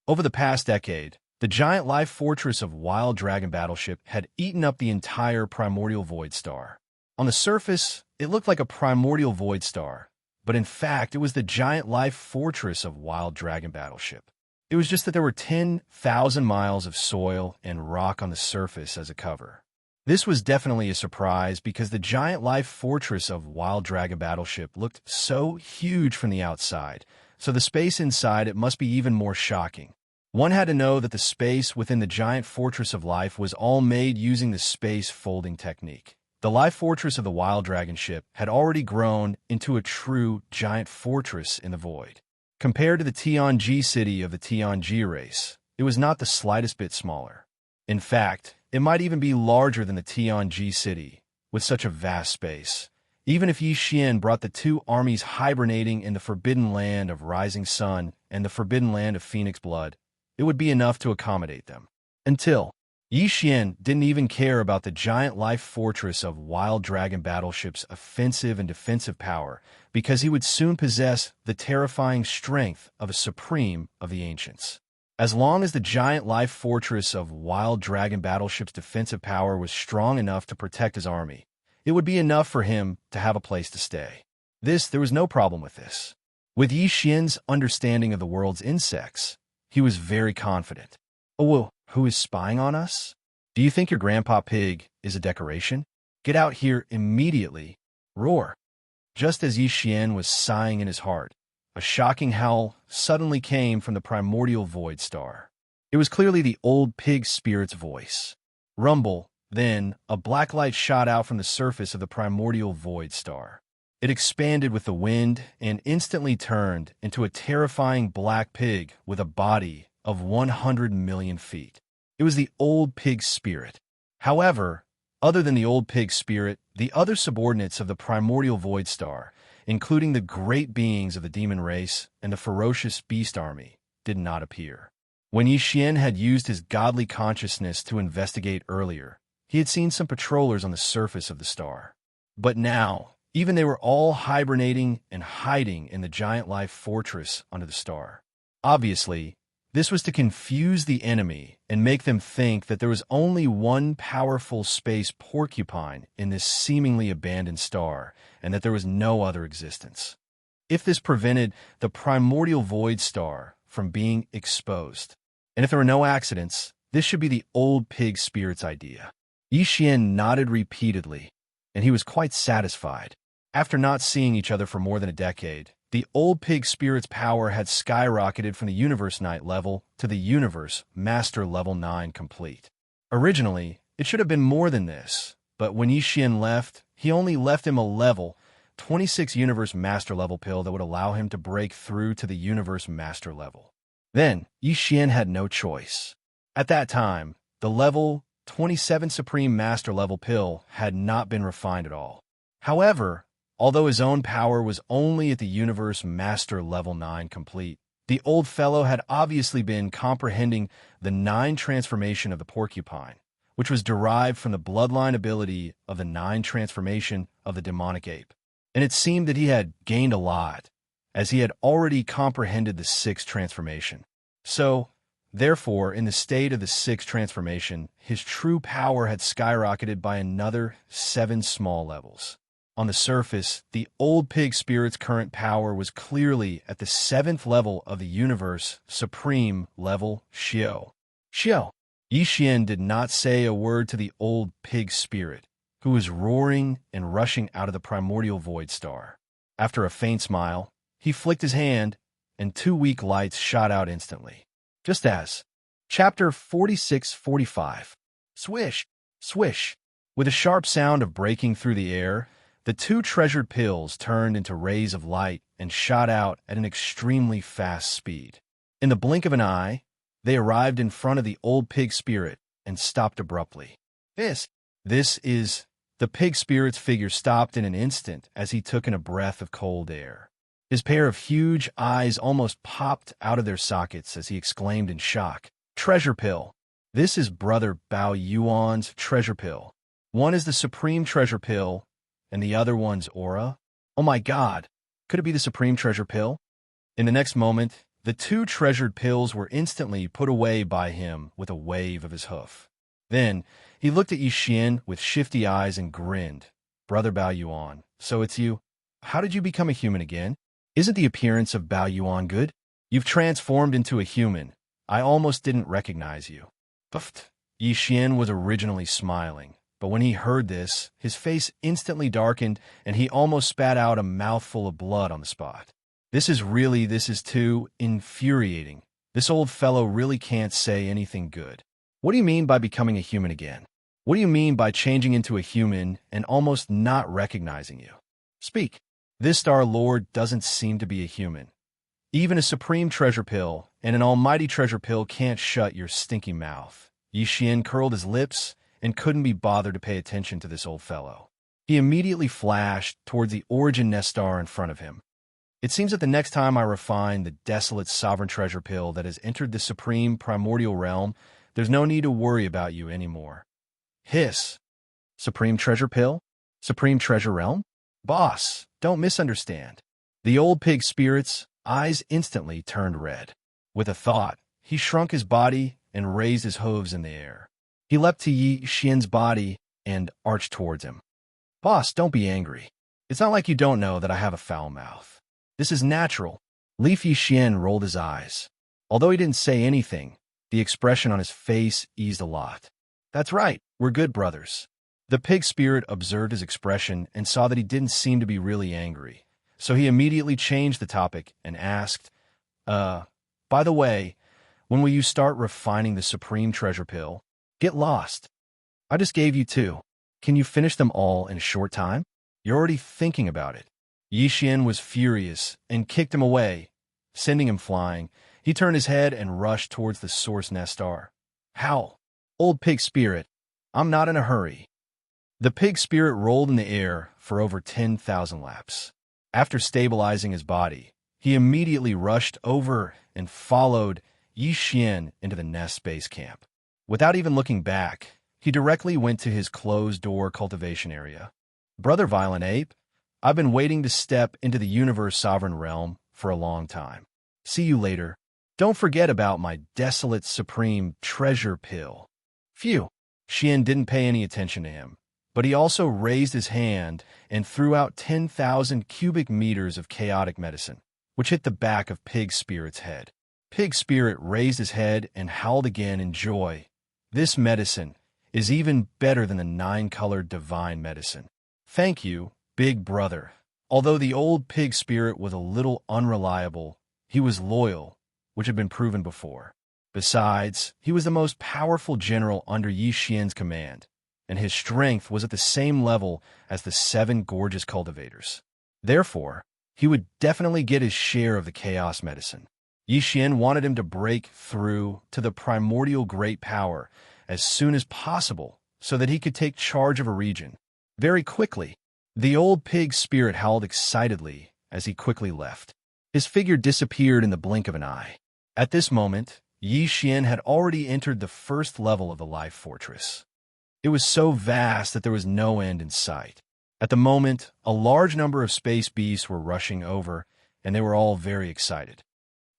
Over the past decade, the giant life fortress of Wild Dragon Battleship had eaten up the entire primordial void star. On the surface, it looked like a primordial void star, but in fact, it was the giant life fortress of Wild Dragon Battleship. It was just that there were 10,000 miles of soil and rock on the surface as a cover. This was definitely a surprise because the giant life fortress of Wild Dragon Battleship looked so huge from the outside, so the space inside it must be even more shocking. One had to know that the space within the giant fortress of life was all made using the space folding technique. The life fortress of the Wild Dragon ship had already grown into a true giant fortress in the void. Compared to the Tianji city of the Tianji race, it was not the slightest bit smaller. In fact, it might even be larger than the Tianji city, with such a vast space. Even if Xian brought the 2 armies hibernating in the Forbidden Land of Rising Sun and the Forbidden Land of Phoenix Blood, it would be enough to accommodate them. Until Xian didn't even care about the giant life fortress of Wild Dragon Battleship's offensive and defensive power, because he would soon possess the terrifying strength of a supreme of the ancients. As long as the giant life fortress of Wild Dragon Battleship's defensive power was strong enough to protect his army, it would be enough for him to have a place to stay. There was no problem with this. With Xian's understanding of the world's insects, he was very confident. Oh, who is spying on us? Do you think your grandpa pig is a decoration? Get out here immediately. Roar. Just as Xian was sighing in his heart, a shocking howl suddenly came from the primordial void star. It was clearly the old pig spirit's voice. Rumble, then a black light shot out from the surface of the primordial void star. It expanded with the wind and instantly turned into a terrifying black pig with a body of 100 million feet. It was the old pig spirit. However, other than the old pig spirit, the other subordinates of the primordial void star, including the great beings of the demon race and the ferocious beast army, did not appear. When Xian had used his godly consciousness to investigate earlier, he had seen some patrollers on the surface of the star. But now, even they were all hibernating and hiding in the giant life fortress under the star. Obviously, this was to confuse the enemy and make them think that there was only one powerful space porcupine in this seemingly abandoned star, and that there was no other existence. If this prevented the primordial void star from being exposed, and if there were no accidents, this should be the old pig spirit's idea. Xian nodded repeatedly, and he was quite satisfied. After not seeing each other for more than a decade, the old pig spirit's power had skyrocketed from the Universe Knight level to the Universe Master level 9 complete. Originally, it should have been more than this, but when Xian left, he only left him a level 26 Universe Master level pill that would allow him to break through to the Universe Master level. Then, Xian had no choice. At that time, the level 27 Supreme Master level pill had not been refined at all. However, although his own power was only at the Universe Master level 9 complete, the old fellow had obviously been comprehending the 9 transformation of the porcupine, which was derived from the bloodline ability of the 9 transformation of the demonic ape. and it seemed that he had gained a lot, as he had already comprehended the sixth transformation. So, therefore, in the state of the sixth transformation, his true power had skyrocketed by another 7 small levels. On the surface, the old pig spirit's current power was clearly at the 7th level of the universe, supreme level, Xiao. Xiao. Yi Xian did not say a word to the old pig spirit, who was roaring and rushing out of the primordial void star. After a faint smile, he flicked his hand, and 2 weak lights shot out instantly. Just as. Chapter 46-45. Swish, swish. With a sharp sound of breaking through the air, the 2 treasured pills turned into rays of light and shot out at an extremely fast speed. In the blink of an eye, they arrived in front of the old pig spirit and stopped abruptly. This is... The pig spirit's figure stopped in an instant as he took in a breath of cold air. His pair of huge eyes almost popped out of their sockets as he exclaimed in shock, "Treasure pill! This is Brother Bao Yuan's treasure pill. One is the supreme treasure pill, and the other one's aura. Oh my God! Could it be the supreme treasure pill?" In the next moment, the 2 treasured pills were instantly put away by him with a wave of his hoof. Then, he looked at Yi Xian with shifty eyes and grinned. "Brother Bao Yuan, so it's you? How did you become a human again? Isn't the appearance of Bao Yuan good? You've transformed into a human. I almost didn't recognize you." Puffed. Yi Xian was originally smiling, but when he heard this, his face instantly darkened and he almost spat out a mouthful of blood on the spot. This is too infuriating. This old fellow really can't say anything good. What do you mean by becoming a human again? What do you mean by changing into a human and almost not recognizing you? Speak. This Star Lord doesn't seem to be a human. Even a supreme treasure pill and an almighty treasure pill can't shut your stinky mouth. Yi Xian curled his lips and couldn't be bothered to pay attention to this old fellow. He immediately flashed towards the origin nest star in front of him. It seems that the next time I refine the desolate sovereign treasure pill that has entered the supreme primordial realm, there's no need to worry about you anymore. Hiss. Supreme treasure pill? Supreme treasure realm? Boss, don't misunderstand. The old pig spirit's eyes instantly turned red. With a thought, he shrunk his body and raised his hooves in the air. He leapt to Yi Xian's body and arched towards him. Boss, don't be angry. It's not like you don't know that I have a foul mouth. This is natural. Yi Xian rolled his eyes. Although he didn't say anything, the expression on his face eased a lot. That's right, we're good brothers. The pig spirit observed his expression and saw that he didn't seem to be really angry, so he immediately changed the topic and asked, by the way, when will you start refining the supreme treasure pill? Get lost. I just gave you 2. Can you finish them all in a short time? You're already thinking about it. Yi Xian was furious and kicked him away, sending him flying. He turned his head and rushed towards the source nest star. Howl. Old pig spirit, I'm not in a hurry. The pig spirit rolled in the air for over 10,000 laps. After stabilizing his body, he immediately rushed over and followed Yi Xian into the nest base camp. Without even looking back, he directly went to his closed-door cultivation area. Brother Violent Ape, I've been waiting to step into the universe sovereign realm for a long time. See you later. Don't forget about my desolate supreme treasure pill. Phew. Xian didn't pay any attention to him, but he also raised his hand and threw out 10,000 cubic meters of chaotic medicine, which hit the back of Pig Spirit's head. Pig Spirit raised his head and howled again in joy. This medicine is even better than the 9-colored divine medicine. Thank you, big brother. Although the old Pig Spirit was a little unreliable, he was loyal, which had been proven before. Besides, he was the most powerful general under Yi Xian's command, and his strength was at the same level as the 7 gorgeous cultivators. Therefore, he would definitely get his share of the chaos medicine. Yi Xian wanted him to break through to the primordial great power as soon as possible so that he could take charge of a region. Very quickly, the old pig spirit howled excitedly as he quickly left. His figure disappeared in the blink of an eye. At this moment, Yi Xian had already entered the first level of the life fortress. It was so vast that there was no end in sight. At the moment, a large number of space beasts were rushing over, and they were all very excited.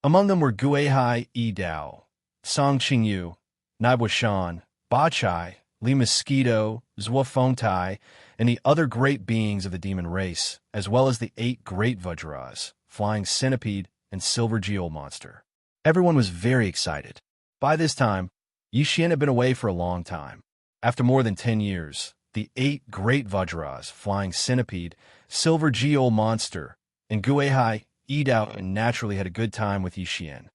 Among them were Guihai Yi Dao, Song Qingyu, Naibuishan, Ba Chai, Li Mosquito, Zhuofengtai, and the other great beings of the demon race, as well as the 8 great Vajras, flying centipede, and silver geol monster. Everyone was very excited. By this time, Yixian had been away for a long time. After more than 10 years, the 8 great Vajras, flying centipede, silver geol monster, and Guihai Yi Dao naturally had a good time with Yixian.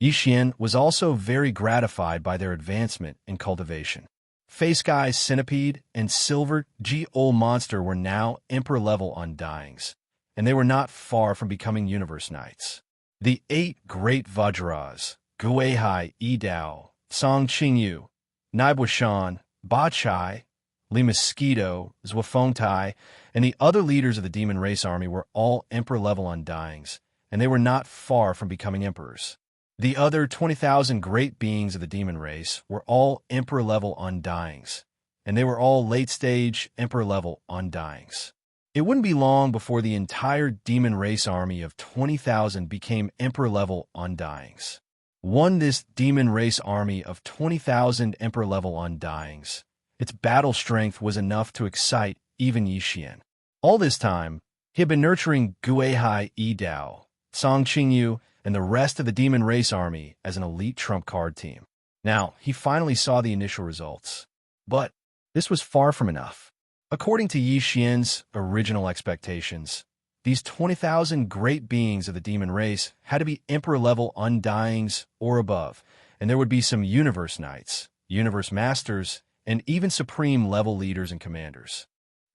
Yixian was also very gratified by their advancement in cultivation. Face Guy Centipede and Silver Geol Monster were now Emperor-level Undyings, and they were not far from becoming Universe Knights. The 8 great Vajras, Guihai Yi Dao, Song Qingyu, Naibuishan, Ba Chai, Li Mosquito, Zhuofengtai, and the other leaders of the demon race army were all Emperor-level Undyings, and they were not far from becoming emperors. The other 20,000 great beings of the demon race were all Emperor-level Undyings, and they were all late-stage Emperor-level Undyings. It wouldn't be long before the entire demon race army of 20,000 became Emperor-level Undyings. This demon race army of 20,000 Emperor-level Undyings, its battle strength was enough to excite even Yixian. All this time, he had been nurturing Guihai Yi Dao, Song Qingyu, and the rest of the demon race army as an elite trump card team. Now, he finally saw the initial results. But this was far from enough. According to Yixian's original expectations, these 20,000 great beings of the demon race had to be Emperor-level Undyings or above, and there would be some Universe Knights, Universe Masters, and even Supreme-level leaders and commanders.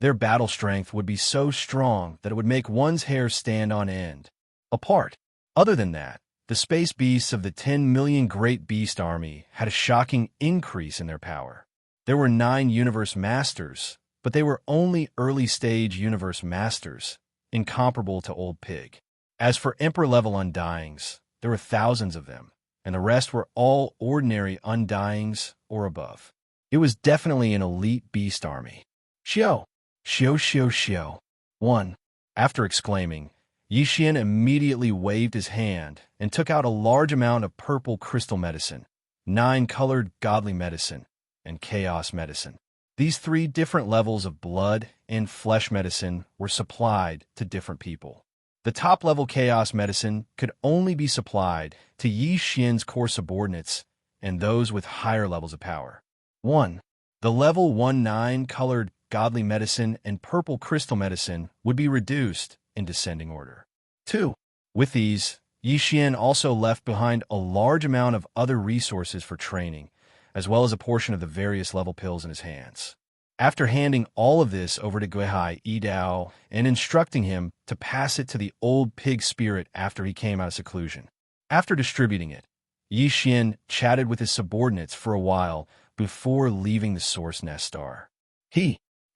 Their battle strength would be so strong that it would make one's hair stand on end. Other than that, the space beasts of the 10 million Great Beast Army had a shocking increase in their power. There were 9 Universe Masters, but they were only early-stage Universe Masters, incomparable to Old Pig. As for Emperor-level Undyings, there were thousands of them, and the rest were all ordinary Undyings or above. It was definitely an elite beast army. Xiao! Xiao Xiao Xiao! 1. After exclaiming, Yixian immediately waved his hand and took out a large amount of purple crystal medicine, 9-colored godly medicine, and chaos medicine. These 3 different levels of blood and flesh medicine were supplied to different people. The top-level chaos medicine could only be supplied to Yixian's core subordinates and those with higher levels of power. 1. The level 1 9-colored godly medicine and purple crystal medicine would be reduced in descending order. 2. With these, Yixian also left behind a large amount of other resources for training, as well as a portion of the various level pills in his hands. After handing all of this over to Guihai Yi Dao and instructing him to pass it to the old pig spirit after he came out of seclusion. After distributing it, Yixian chatted with his subordinates for a while before leaving the Source Nest Star.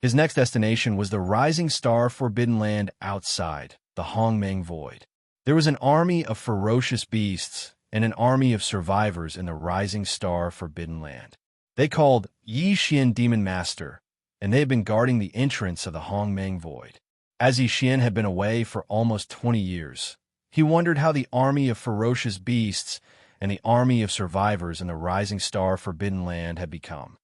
His next destination was the rising star Forbidden Land outside, the Hongmeng Void. There was an army of ferocious beasts and an army of survivors in the rising star Forbidden Land. They called Yixian Demon Master, and they had been guarding the entrance of the Hongmeng Void. As Yixian had been away for almost 20 years, he wondered how the army of ferocious beasts and the army of survivors in the rising star Forbidden Land had become.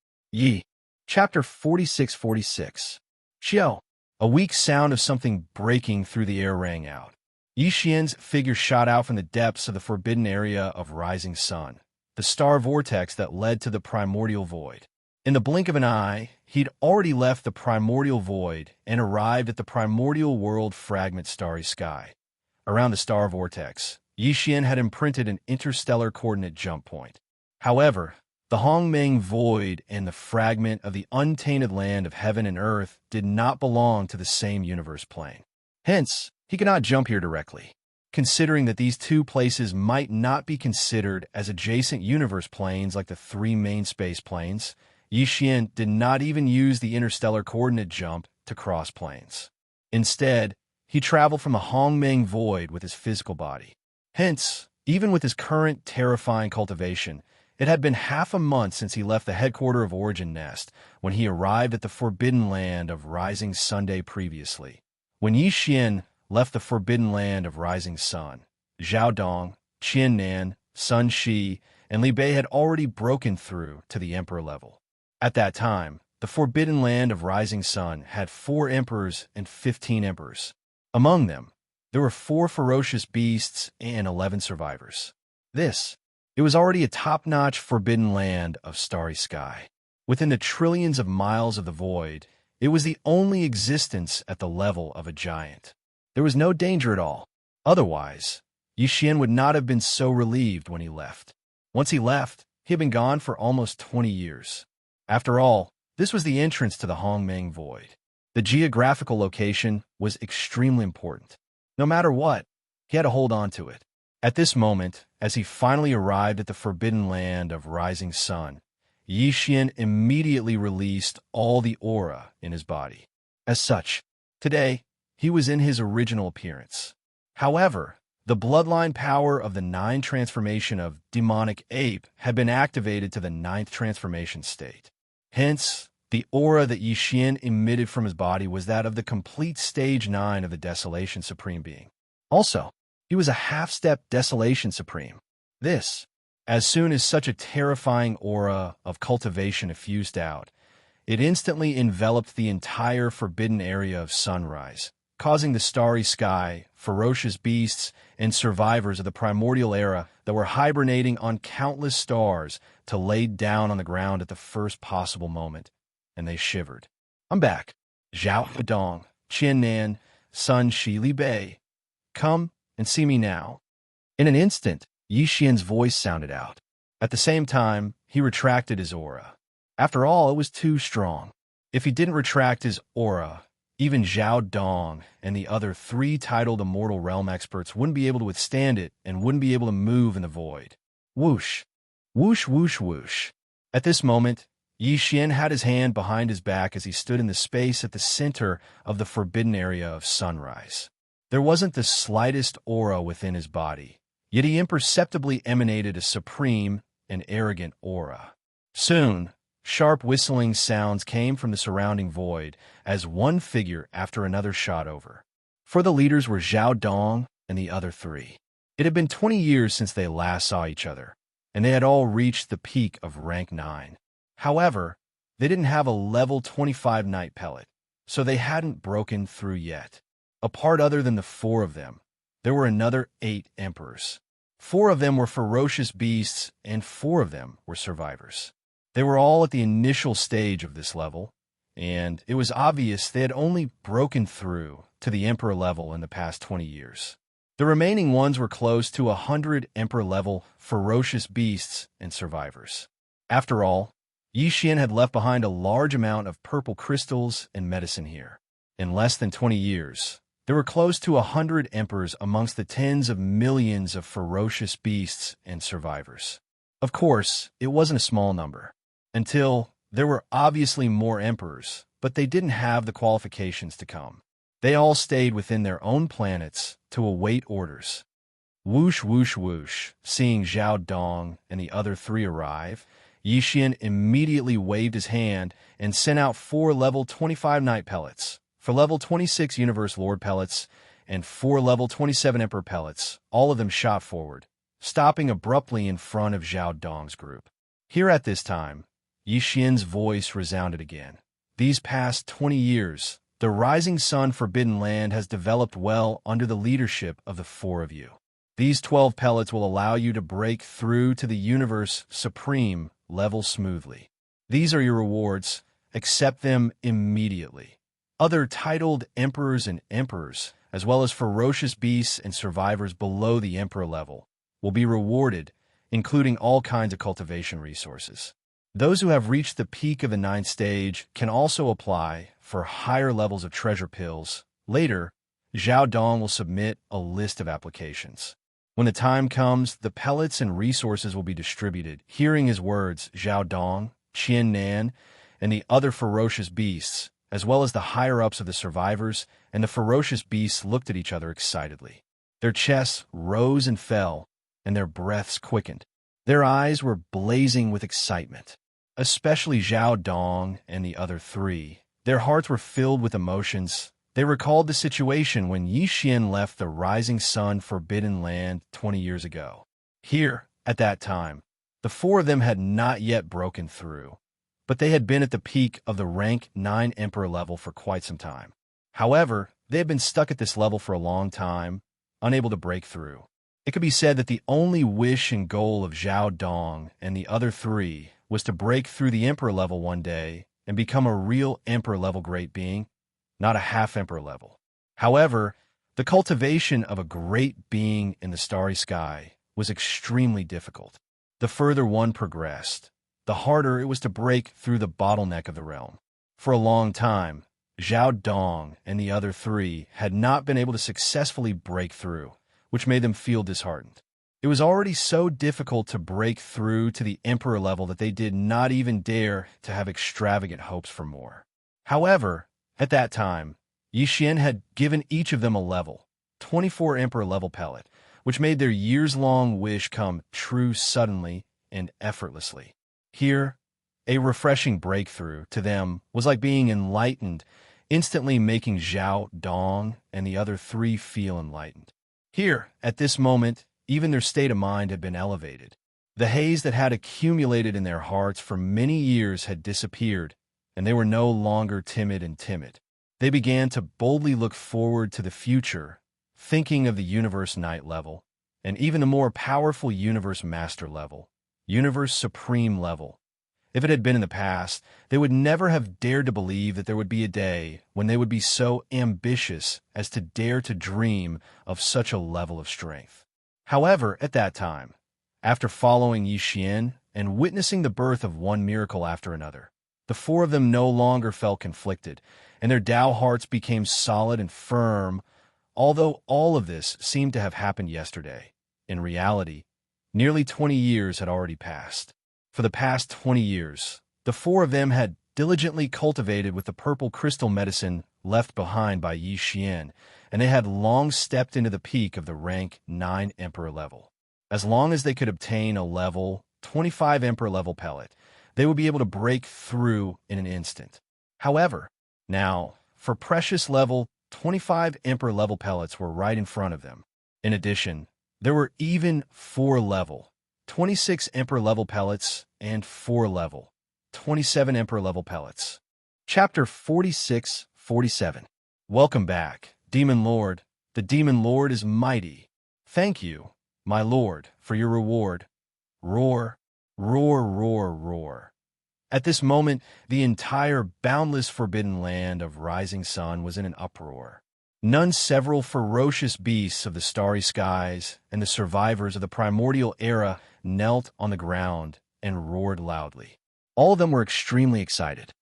Chapter 4646. Xiao. A weak sound of something breaking through the air rang out. Yixian's figure shot out from the depths of the forbidden area of Rising Sun, the star vortex that led to the primordial void. In the blink of an eye, he'd already left the primordial void and arrived at the primordial world fragment starry sky. Around the star vortex, Yixian had imprinted an interstellar coordinate jump point. However, the Hongmeng Void and the fragment of the untainted land of heaven and earth did not belong to the same universe plane. Hence, he could not jump here directly. Considering that these 2 places might not be considered as adjacent universe planes like the 3 main space planes, Yixian did not even use the interstellar coordinate jump to cross planes. Instead, he traveled from the Hongmeng Void with his physical body. Hence, even with his current terrifying cultivation, It had been half a month since he left the headquarters of Origin Nest, when he arrived at the Forbidden Land of Rising Sunday previously. When Yi Xian left the Forbidden Land of Rising Sun, Zhao Dong, Qian Nan, Sun Shi, and Li Bei had already broken through to the Emperor level. At that time, the Forbidden Land of Rising Sun had 4 emperors and 15 emperors. Among them, there were 4 ferocious beasts and 11 survivors. It was already a top-notch forbidden land of starry sky. Within the trillions of miles of the void, it was the only existence at the level of a giant. There was no danger at all. Otherwise, Yi Xian would not have been so relieved when he left. Once he left, he had been gone for almost 20 years. After all, this was the entrance to the Hongmeng Void. The geographical location was extremely important. No matter what, he had to hold on to it. At this moment, as he finally arrived at the Forbidden Land of Rising Sun, Yi Xian immediately released all the aura in his body. As such, today, he was in his original appearance. However, the bloodline power of the 9th transformation of demonic ape had been activated to the 9th transformation state. Hence, the aura that Yi Xian emitted from his body was that of the complete stage 9 of the Desolation Supreme Being. Also, he was a half-step Desolation Supreme. As soon as such a terrifying aura of cultivation effused out, it instantly enveloped the entire forbidden area of sunrise, causing the starry sky, ferocious beasts, and survivors of the primordial era that were hibernating on countless stars to lay down on the ground at the first possible moment, and they shivered. "I'm back. Zhao Dong, Qian Nan, Sun Shi Li Bei. Come and see me now." In an instant, Yi Xian's voice sounded out. At the same time, he retracted his aura. After all, it was too strong. If he didn't retract his aura, even Zhao Dong and the other 3 titled Immortal Realm experts wouldn't be able to withstand it and wouldn't be able to move in the void. Whoosh! Whoosh, whoosh, whoosh. At this moment, Yi Xian had his hand behind his back as he stood in the space at the center of the forbidden area of sunrise. There wasn't the slightest aura within his body, yet he imperceptibly emanated a supreme and arrogant aura. Soon, sharp whistling sounds came from the surrounding void as one figure after another shot over. For the leaders were Zhao Dong and the other 3. It had been 20 years since they last saw each other, and they had all reached the peak of rank 9. However, they didn't have a level 25 night pellet, so they hadn't broken through yet. Apart other than the 4 of them, there were another 8 emperors. 4 of them were ferocious beasts, and 4 of them were survivors. They were all at the initial stage of this level, and it was obvious they had only broken through to the emperor level in the past 20 years. The remaining ones were close to 100 emperor-level ferocious beasts and survivors. After all, Yi Xian had left behind a large amount of purple crystals and medicine here. In less than 20 years, there were close to 100 emperors amongst the tens of millions of ferocious beasts and survivors. Of course, it wasn't a small number, until there were obviously more emperors, but they didn't have the qualifications to come. They all stayed within their own planets to await orders. Whoosh, whoosh, whoosh. Seeing Zhao Dong and the other 3 arrive, Yi Xian immediately waved his hand and sent out 4 level 25 night pellets, for level 26 Universe Lord pellets, and 4 level 27 Emperor pellets. All of them shot forward, stopping abruptly in front of Zhao Dong's group. Here at this time, Yi Xian's voice resounded again. These past 20 years, the Rising Sun Forbidden Land has developed well under the leadership of the 4 of you. These 12 pellets will allow you to break through to the Universe Supreme level smoothly. These are your rewards. Accept them immediately. Other titled emperors and emperors, as well as ferocious beasts and survivors below the emperor level, will be rewarded, including all kinds of cultivation resources. Those who have reached the peak of the 9th stage can also apply for higher levels of treasure pills. Later, Zhao Dong will submit a list of applications. When the time comes, the pellets and resources will be distributed. Hearing his words, Zhao Dong, Qian Nan, and the other ferocious beasts, as well as the higher-ups of the survivors and the ferocious beasts, looked at each other excitedly. Their chests rose and fell, and their breaths quickened. Their eyes were blazing with excitement, especially Zhao Dong and the other three. Their hearts were filled with emotions. They recalled the situation when Yi Xian left the Rising Sun Forbidden Land 20 years ago. Here, at that time, the four of them had not yet broken through, but they had been at the peak of the rank 9 Emperor level for quite some time. However, they had been stuck at this level for a long time, unable to break through. It could be said that the only wish and goal of Zhao Dong and the other three was to break through the Emperor level one day and become a real Emperor level great being, not a half Emperor level. However, the cultivation of a great being in the starry sky was extremely difficult. The further one progressed, the harder it was to break through the bottleneck of the realm. For a long time, Zhao Dong and the other three had not been able to successfully break through, which made them feel disheartened. It was already so difficult to break through to the Emperor level that they did not even dare to have extravagant hopes for more. However, at that time, Yi Xian had given each of them a level, 24 Emperor level pellet, which made their years-long wish come true suddenly and effortlessly. Here, a refreshing breakthrough to them was like being enlightened, instantly making Zhao Dong and the other three feel enlightened. Here, at this moment, even their state of mind had been elevated. The haze that had accumulated in their hearts for many years had disappeared, and they were no longer timid and timid. They began to boldly look forward to the future, thinking of the Universe Knight level, and even the more powerful Universe Master level, Universe Supreme level. If it had been in the past, they would never have dared to believe that there would be a day when they would be so ambitious as to dare to dream of such a level of strength. However, at that time, after following Yi Xian and witnessing the birth of one miracle after another, the four of them no longer felt conflicted, and their Tao hearts became solid and firm. Although all of this seemed to have happened yesterday, in reality, nearly 20 years had already passed. For the past 20 years, the four of them had diligently cultivated with the purple crystal medicine left behind by Yi Xian, and they had long stepped into the peak of the rank 9 Emperor level. As long as they could obtain a level 25 Emperor level pellet, they would be able to break through in an instant. However, now, for precious level 25 Emperor level pellets were right in front of them. In addition, there were even 4 level 26 Emperor level pellets and 4 level 27 Emperor level pellets. Chapter 46-47. Welcome back, Demon Lord. The Demon Lord is mighty. Thank you, my lord, for your reward. Roar, roar, roar, roar. At this moment, the entire boundless forbidden land of Rising Sun was in an uproar. Several ferocious beasts of the starry skies and the survivors of the primordial era knelt on the ground and roared loudly. All of them were extremely excited.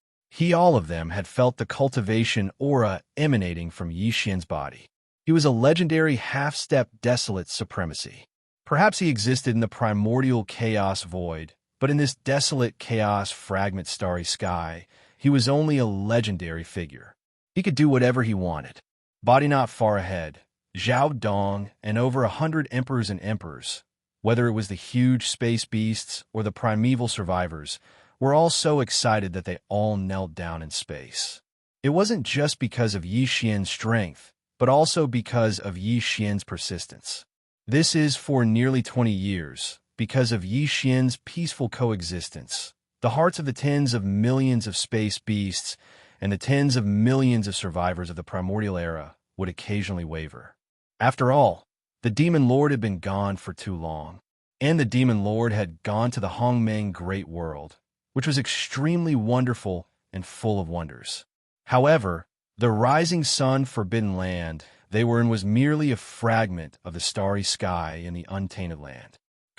All of them had felt the cultivation aura emanating from Yi Xian's body. He was a legendary half-step desolate supremacy. Perhaps he existed in the primordial chaos void, but in this desolate chaos fragment starry sky, he was only a legendary figure. He could do whatever he wanted. Body not far ahead, Zhao Dong and over 100 emperors and emperors, whether it was the huge space beasts or the primeval survivors, were all so excited that they all knelt down in space. It wasn't just because of Yi Xian's strength, but also because of Yi Xian's persistence. This is for nearly 20 years, because of Yi Xian's peaceful coexistence. The hearts of the tens of millions of space beasts and the tens of millions of survivors of the primordial era would occasionally waver. After all, the Demon Lord had been gone for too long, and the Demon Lord had gone to the Hongmeng Great World, which was extremely wonderful and full of wonders. However, the Rising Sun Forbidden Land they were in was merely a fragment of the starry sky in the untainted land.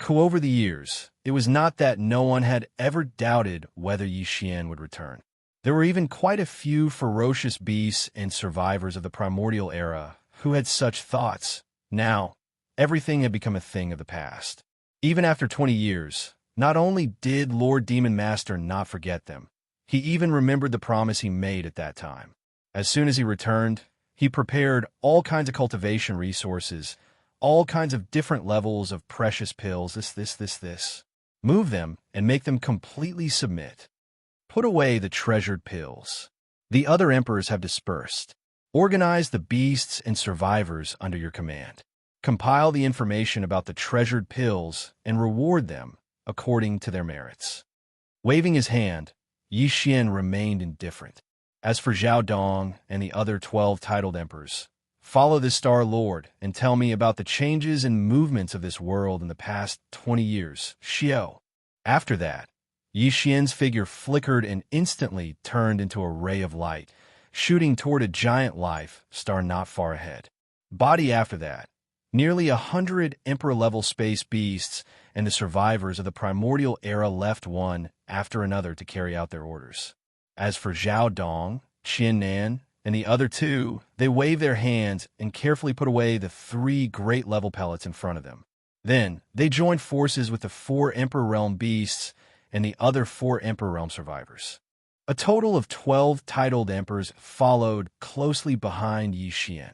Over the years, it was not that no one had ever doubted whether Yi Xian would return. There were even quite a few ferocious beasts and survivors of the primordial era who had such thoughts. Now, everything had become a thing of the past. Even after 20 years, not only did Lord Demon Master not forget them, he even remembered the promise he made at that time. As soon as he returned, he prepared all kinds of cultivation resources, all kinds of different levels of precious pills, this. Move them and make them completely submit. Put away the treasured pills. The other emperors have dispersed. Organize the beasts and survivors under your command. Compile the information about the treasured pills and reward them according to their merits. Waving his hand, Yi Xian remained indifferent. As for Zhao Dong and the other 12 titled emperors, follow the Star Lord and tell me about the changes and movements of this world in the past 20 years, Xiao. After that, Yi Xian's figure flickered and instantly turned into a ray of light, shooting toward a giant life star not far ahead. Body after that, nearly 100 Emperor-level space beasts and the survivors of the primordial era left one after another to carry out their orders. As for Zhao Dong, Qian Nan, and the other two, they waved their hands and carefully put away the 3 great-level pellets in front of them. Then, they joined forces with the 4 Emperor Realm beasts and the other 4 Emperor Realm survivors. A total of 12 titled emperors followed closely behind Yi Xian.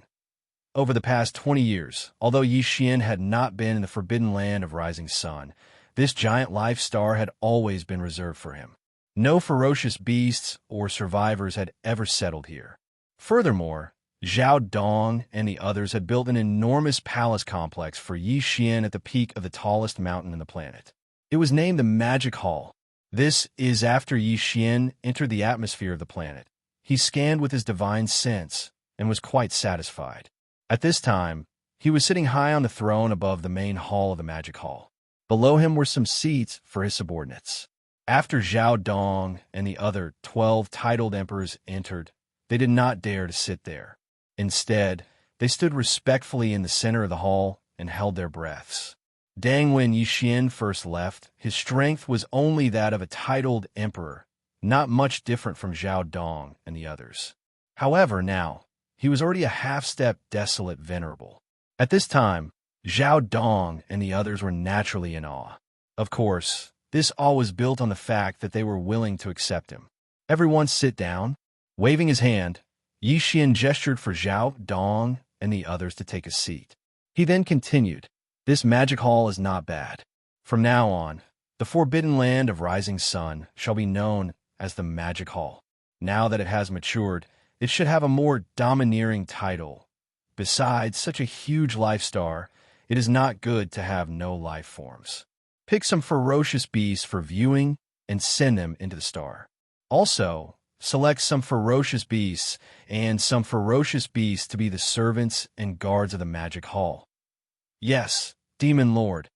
Over the past 20 years, although Yi Xian had not been in the forbidden land of Rising Sun, this giant life star had always been reserved for him. No ferocious beasts or survivors had ever settled here. Furthermore, Zhao Dong and the others had built an enormous palace complex for Yi Xian at the peak of the tallest mountain in the planet. It was named the Magic Hall. This is after Yi Xian entered the atmosphere of the planet. He scanned with his divine sense and was quite satisfied. At this time, he was sitting high on the throne above the main hall of the Magic Hall. Below him were some seats for his subordinates. After Zhao Dong and the other 12 titled emperors entered, they did not dare to sit there. Instead, they stood respectfully in the center of the hall and held their breaths. When Yi Xian first left, his strength was only that of a titled emperor, not much different from Zhao Dong and the others. However, now, he was already a half-step desolate venerable. At this time, Zhao Dong and the others were naturally in awe. Of course, this awe was built on the fact that they were willing to accept him. Everyone sit down. Waving his hand, Yi Xian gestured for Zhao Dong and the others to take a seat. He then continued, "This magic hall is not bad. From now on, the forbidden land of Rising Sun shall be known as the Magic Hall. Now that it has matured, it should have a more domineering title. Besides such a huge life star, it is not good to have no life forms. Pick some ferocious beasts for viewing and send them into the star. Also, select some ferocious beasts and some ferocious beasts to be the servants and guards of the Magic Hall." "Yes, Demon Lord."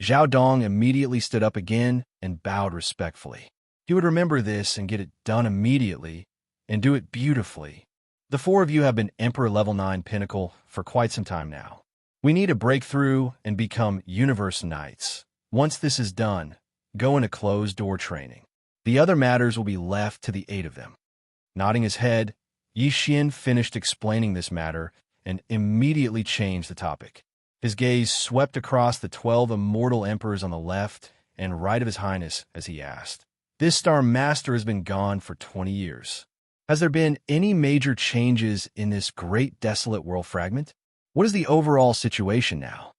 Zhao Dong immediately stood up again and bowed respectfully. He would remember this and get it done immediately and do it beautifully. "The 4 of you have been Emperor Level 9 Pinnacle for quite some time now. We need to break through and become Universe Knights. Once this is done, go into closed-door training. The other matters will be left to the 8 of them." Nodding his head, Yi Xian finished explaining this matter and immediately changed the topic. His gaze swept across the 12 immortal emperors on the left and right of His Highness as he asked, "This Star Master has been gone for 20 years. Has there been any major changes in this great desolate world fragment? What is the overall situation now?"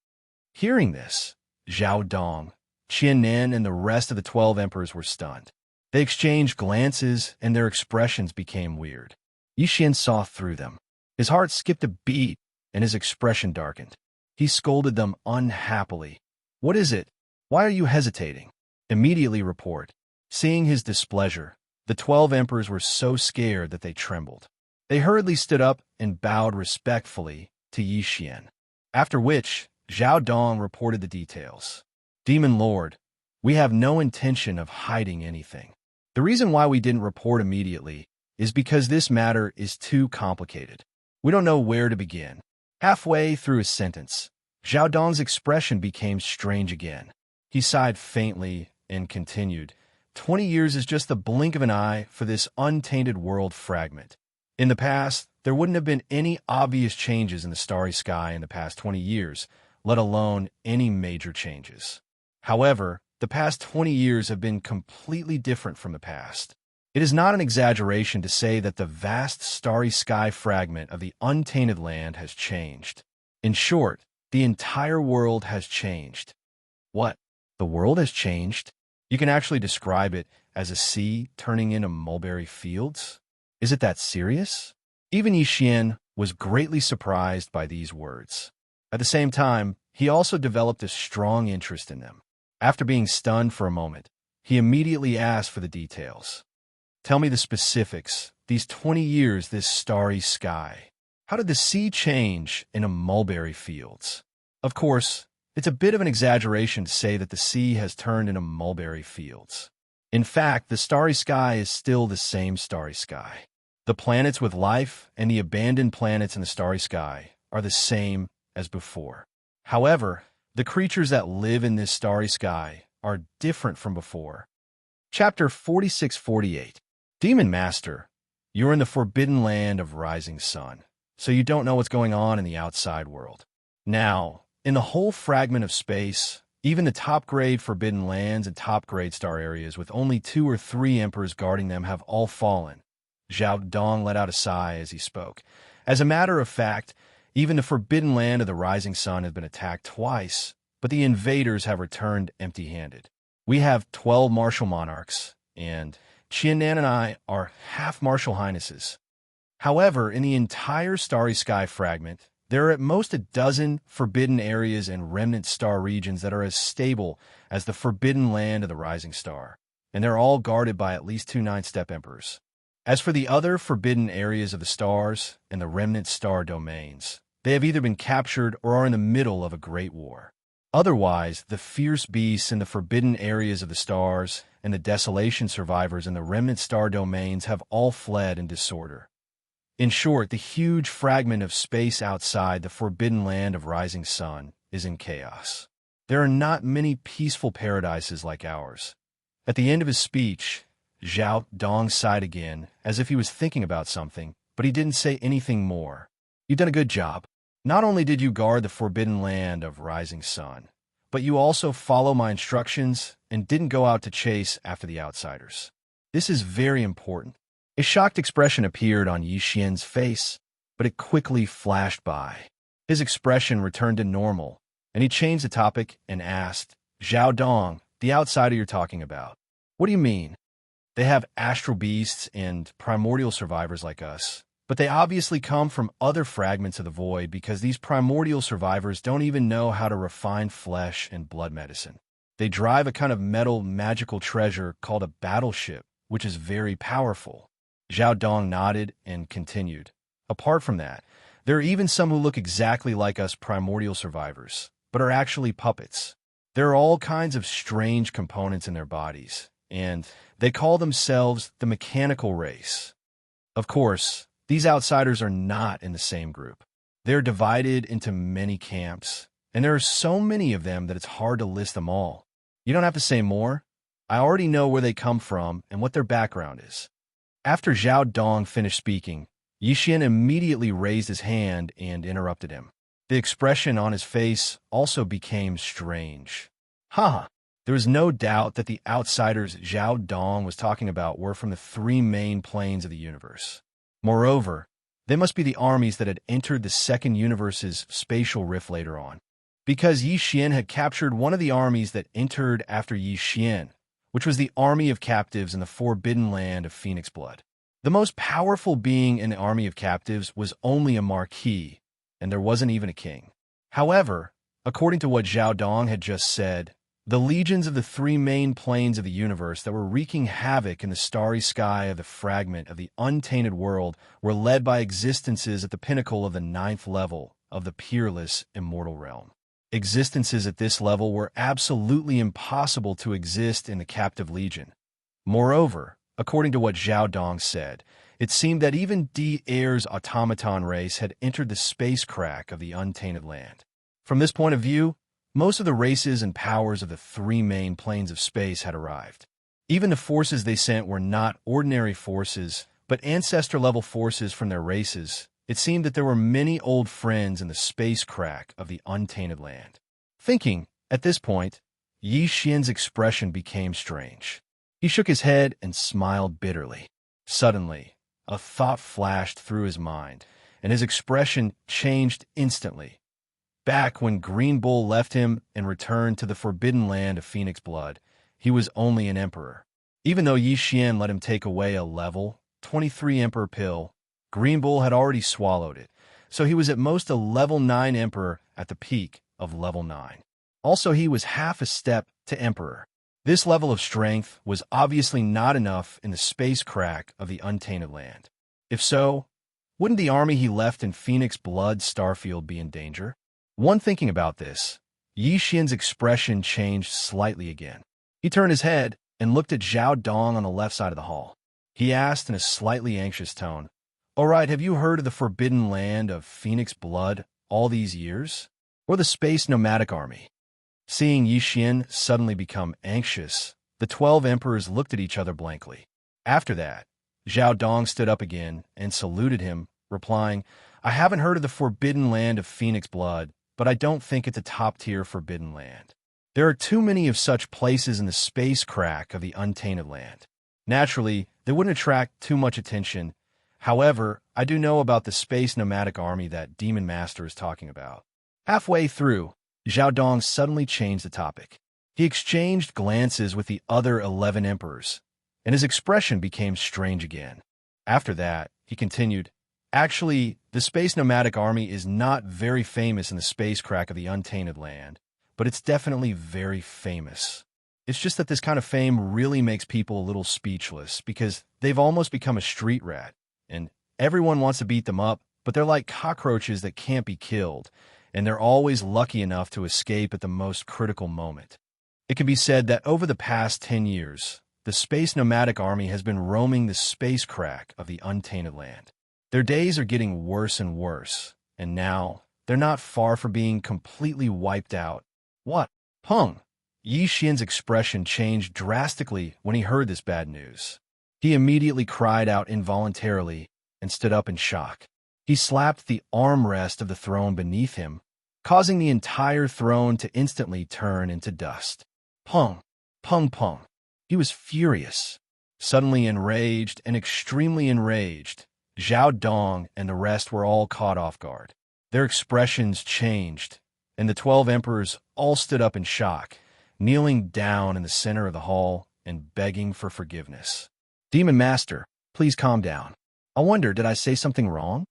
Hearing this, Zhao Dong, Qian Nan, and the rest of the 12 emperors were stunned. They exchanged glances, and their expressions became weird. Yi Xian saw through them. His heart skipped a beat, and his expression darkened. He scolded them unhappily. "What is it? Why are you hesitating? Immediately report." Seeing his displeasure, the 12 emperors were so scared that they trembled. They hurriedly stood up and bowed respectfully to Yi Xian, after which Zhao Dong reported the details. "Demon Lord, we have no intention of hiding anything. The reason why we didn't report immediately is because this matter is too complicated. We don't know where to begin." Halfway through his sentence, Zhao Dong's expression became strange again. He sighed faintly and continued, 20 years is just the blink of an eye for this untainted world fragment. In the past, there wouldn't have been any obvious changes in the starry sky in the past 20 years, let alone any major changes. However, the past 20 years have been completely different from the past. It is not an exaggeration to say that the vast starry sky fragment of the untainted land has changed. In short, the entire world has changed. What? The world has changed. You can actually describe it as a sea turning into mulberry fields? Is it that serious? Even Yixian was greatly surprised by these words. At the same time, he also developed a strong interest in them. After being stunned for a moment, he immediately asked for the details. Tell me the specifics. These 20 years, this starry sky. How did the sea change into mulberry fields? Of course, it's a bit of an exaggeration to say that the sea has turned into mulberry fields. In fact, the starry sky is still the same starry sky. The planets with life and the abandoned planets in the starry sky are the same as before. However, the creatures that live in this starry sky are different from before. Chapter 46-48. Demon Master, you're in the forbidden land of rising sun, so you don't know what's going on in the outside world. Now, in the whole fragment of space, even the top-grade forbidden lands and top-grade star areas with only 2 or 3 emperors guarding them have all fallen. Zhao Dong let out a sigh as he spoke. As a matter of fact, even the forbidden land of the rising sun has been attacked twice, but the invaders have returned empty-handed. We have 12 martial monarchs, and Qiannan and I are half martial highnesses. However, in the entire starry sky fragment, there are at most a dozen forbidden areas and remnant star regions that are as stable as the forbidden land of the rising star, and they're all guarded by at least 2 9-step emperors. As for the other forbidden areas of the stars and the remnant star domains, they have either been captured or are in the middle of a great war. Otherwise, the fierce beasts in the forbidden areas of the stars and the desolation survivors in the remnant star domains have all fled in disorder. In short, the huge fragment of space outside the forbidden land of rising sun is in chaos. There are not many peaceful paradises like ours. At the end of his speech, Zhao Dong sighed again, as if he was thinking about something, but he didn't say anything more. You've done a good job. Not only did you guard the forbidden land of rising sun, but you also follow my instructions and didn't go out to chase after the outsiders. This is very important. A shocked expression appeared on Yixian's face, but it quickly flashed by. His expression returned to normal, and he changed the topic and asked, Zhao Dong, the outsider you're talking about. What do you mean? They have astral beasts and primordial survivors like us, but they obviously come from other fragments of the void because these primordial survivors don't even know how to refine flesh and blood medicine. They drive a kind of metal magical treasure called a battleship, which is very powerful. Zhao Dong nodded and continued. Apart from that, there are even some who look exactly like us primordial survivors, but are actually puppets. There are all kinds of strange components in their bodies, and they call themselves the mechanical race. Of course, these outsiders are not in the same group. They're divided into many camps, and there are so many of them that it's hard to list them all. You don't have to say more. I already know where they come from and what their background is. After Zhao Dong finished speaking, Yixian immediately raised his hand and interrupted him. The expression on his face also became strange. Haha! There was no doubt that the outsiders Zhao Dong was talking about were from the 3 main planes of the universe. Moreover, they must be the armies that had entered the second universe's spatial rift later on, because Yixian had captured one of the armies that entered after Yixian, which was the army of captives in the forbidden land of Phoenix Blood. The most powerful being in the army of captives was only a marquis, and there wasn't even a king. However, according to what Zhao Dong had just said, the legions of the 3 main planes of the universe that were wreaking havoc in the starry sky of the fragment of the untainted world were led by existences at the pinnacle of the 9th level of the peerless immortal realm. Existences at this level were absolutely impossible to exist in the captive legion. Moreover, according to what Zhao Dong said, it seemed that even Air's automaton race had entered the space crack of the untainted land. From this point of view, most of the races and powers of the 3 main planes of space had arrived. Even the forces they sent were not ordinary forces, but ancestor-level forces from their races. It seemed that there were many old friends in the space crack of the untainted land. Thinking, at this point, Yixian's expression became strange. He shook his head and smiled bitterly. Suddenly, a thought flashed through his mind, and his expression changed instantly. Back when Green Bull left him and returned to the forbidden land of Phoenix Blood, he was only an emperor. Even though Yi Xian let him take away a level 23 emperor pill, Green Bull had already swallowed it, so he was at most a level 9 emperor at the peak of level 9. Also, he was half a step to emperor. This level of strength was obviously not enough in the space crack of the untainted land. If so, wouldn't the army he left in Phoenix Blood Starfield be in danger? One thinking about this, Yi Xian's expression changed slightly again. He turned his head and looked at Zhao Dong on the left side of the hall. He asked in a slightly anxious tone, "All right, have you heard of the forbidden land of Phoenix Blood all these years? Or the space nomadic army?" Seeing Yi Xian suddenly become anxious, the 12 emperors looked at each other blankly. After that, Zhao Dong stood up again and saluted him, replying, "I haven't heard of the forbidden land of Phoenix Blood, but I don't think it's a top-tier forbidden land. There are too many of such places in the space crack of the untainted land. Naturally, they wouldn't attract too much attention. However, I do know about the space nomadic army that Demon Master is talking about." Halfway through, Zhao Dong suddenly changed the topic. He exchanged glances with the other 11 emperors, and his expression became strange again. After that, he continued, "Actually, the space nomadic army is not very famous in the space crack of the untainted land, but it's definitely very famous. It's just that this kind of fame really makes people a little speechless because they've almost become a street rat, and everyone wants to beat them up, but they're like cockroaches that can't be killed, and they're always lucky enough to escape at the most critical moment. It can be said that over the past 10 years, the space nomadic army has been roaming the space crack of the untainted land. Their days are getting worse and worse, and now they're not far from being completely wiped out." "What? Peng?" Yi Xian's expression changed drastically when he heard this bad news. He immediately cried out involuntarily and stood up in shock. He slapped the armrest of the throne beneath him, causing the entire throne to instantly turn into dust. "Peng! Peng! Peng!" He was furious. Suddenly enraged and extremely enraged, Zhao Dong and the rest were all caught off guard. Their expressions changed, and the 12 emperors all stood up in shock, kneeling down in the center of the hall and begging for forgiveness. "Demon Master, please calm down. I wonder, did I say something wrong?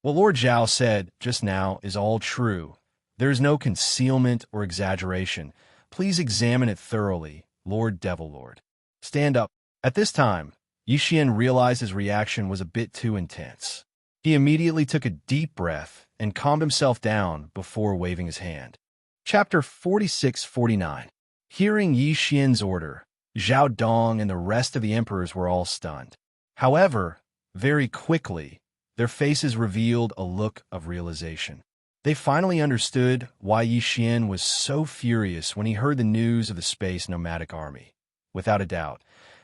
What Lord Zhao said just now is all true. There is no concealment or exaggeration. Please examine it thoroughly, Lord Devil Lord. Stand up." At this time, Yi Xian realized his reaction was a bit too intense. He immediately took a deep breath and calmed himself down before waving his hand. Chapter 46-49. Hearing Yi Xian's order, Zhao Dong and the rest of the emperors were all stunned. However, very quickly, their faces revealed a look of realization. They finally understood why Yi Xian was so furious when he heard the news of the space nomadic army. Without a doubt,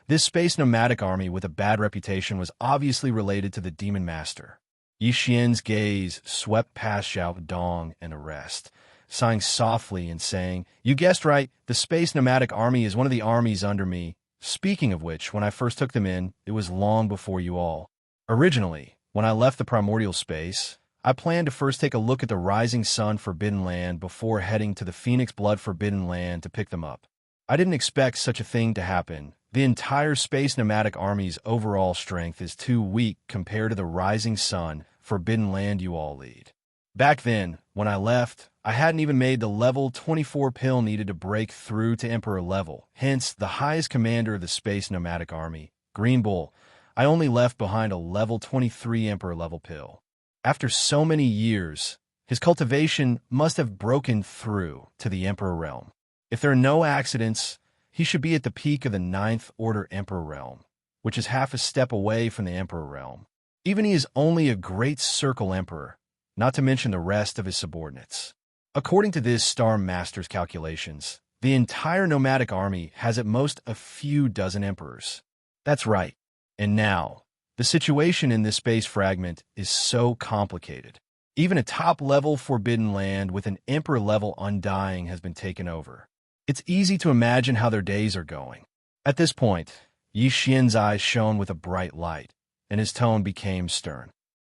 this space nomadic army with a bad reputation was obviously related to the Demon Master. Yi Xian's gaze swept past Zhao Dong and the rest, sighing softly and saying, "You guessed right, the space nomadic army is one of the armies under me. Speaking of which, when I first took them in, it was long before you all. Originally, when I left the primordial space, I planned to first take a look at the Rising Sun Forbidden Land before heading to the Phoenix Blood Forbidden Land to pick them up. I didn't expect such a thing to happen. The entire space nomadic army's overall strength is too weak compared to the Rising Sun Forbidden Land you all lead. Back then, when I left, I hadn't even made the level 24 pill needed to break through to Emperor level. Hence, the highest commander of the space nomadic army, Green Bull, I only left behind a level 23 Emperor level pill. After so many years, his cultivation must have broken through to the Emperor realm. If there are no accidents, he should be at the peak of the 9th Order Emperor realm, which is half a step away from the Emperor realm. Even he is only a Great Circle Emperor, not to mention the rest of his subordinates. According to this Star Master's calculations, the entire nomadic army has at most a few dozen emperors. That's right. And now, the situation in this space fragment is so complicated. Even a top-level forbidden land with an emperor-level undying has been taken over. It's easy to imagine how their days are going. At this point, Yi Xian's eyes shone with a bright light, and his tone became stern.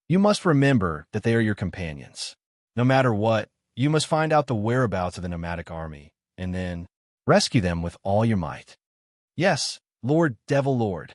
"You must remember that they are your companions. No matter what, You must find out the whereabouts of the nomadic army, and then rescue them with all your might. Yes, Lord Devil Lord.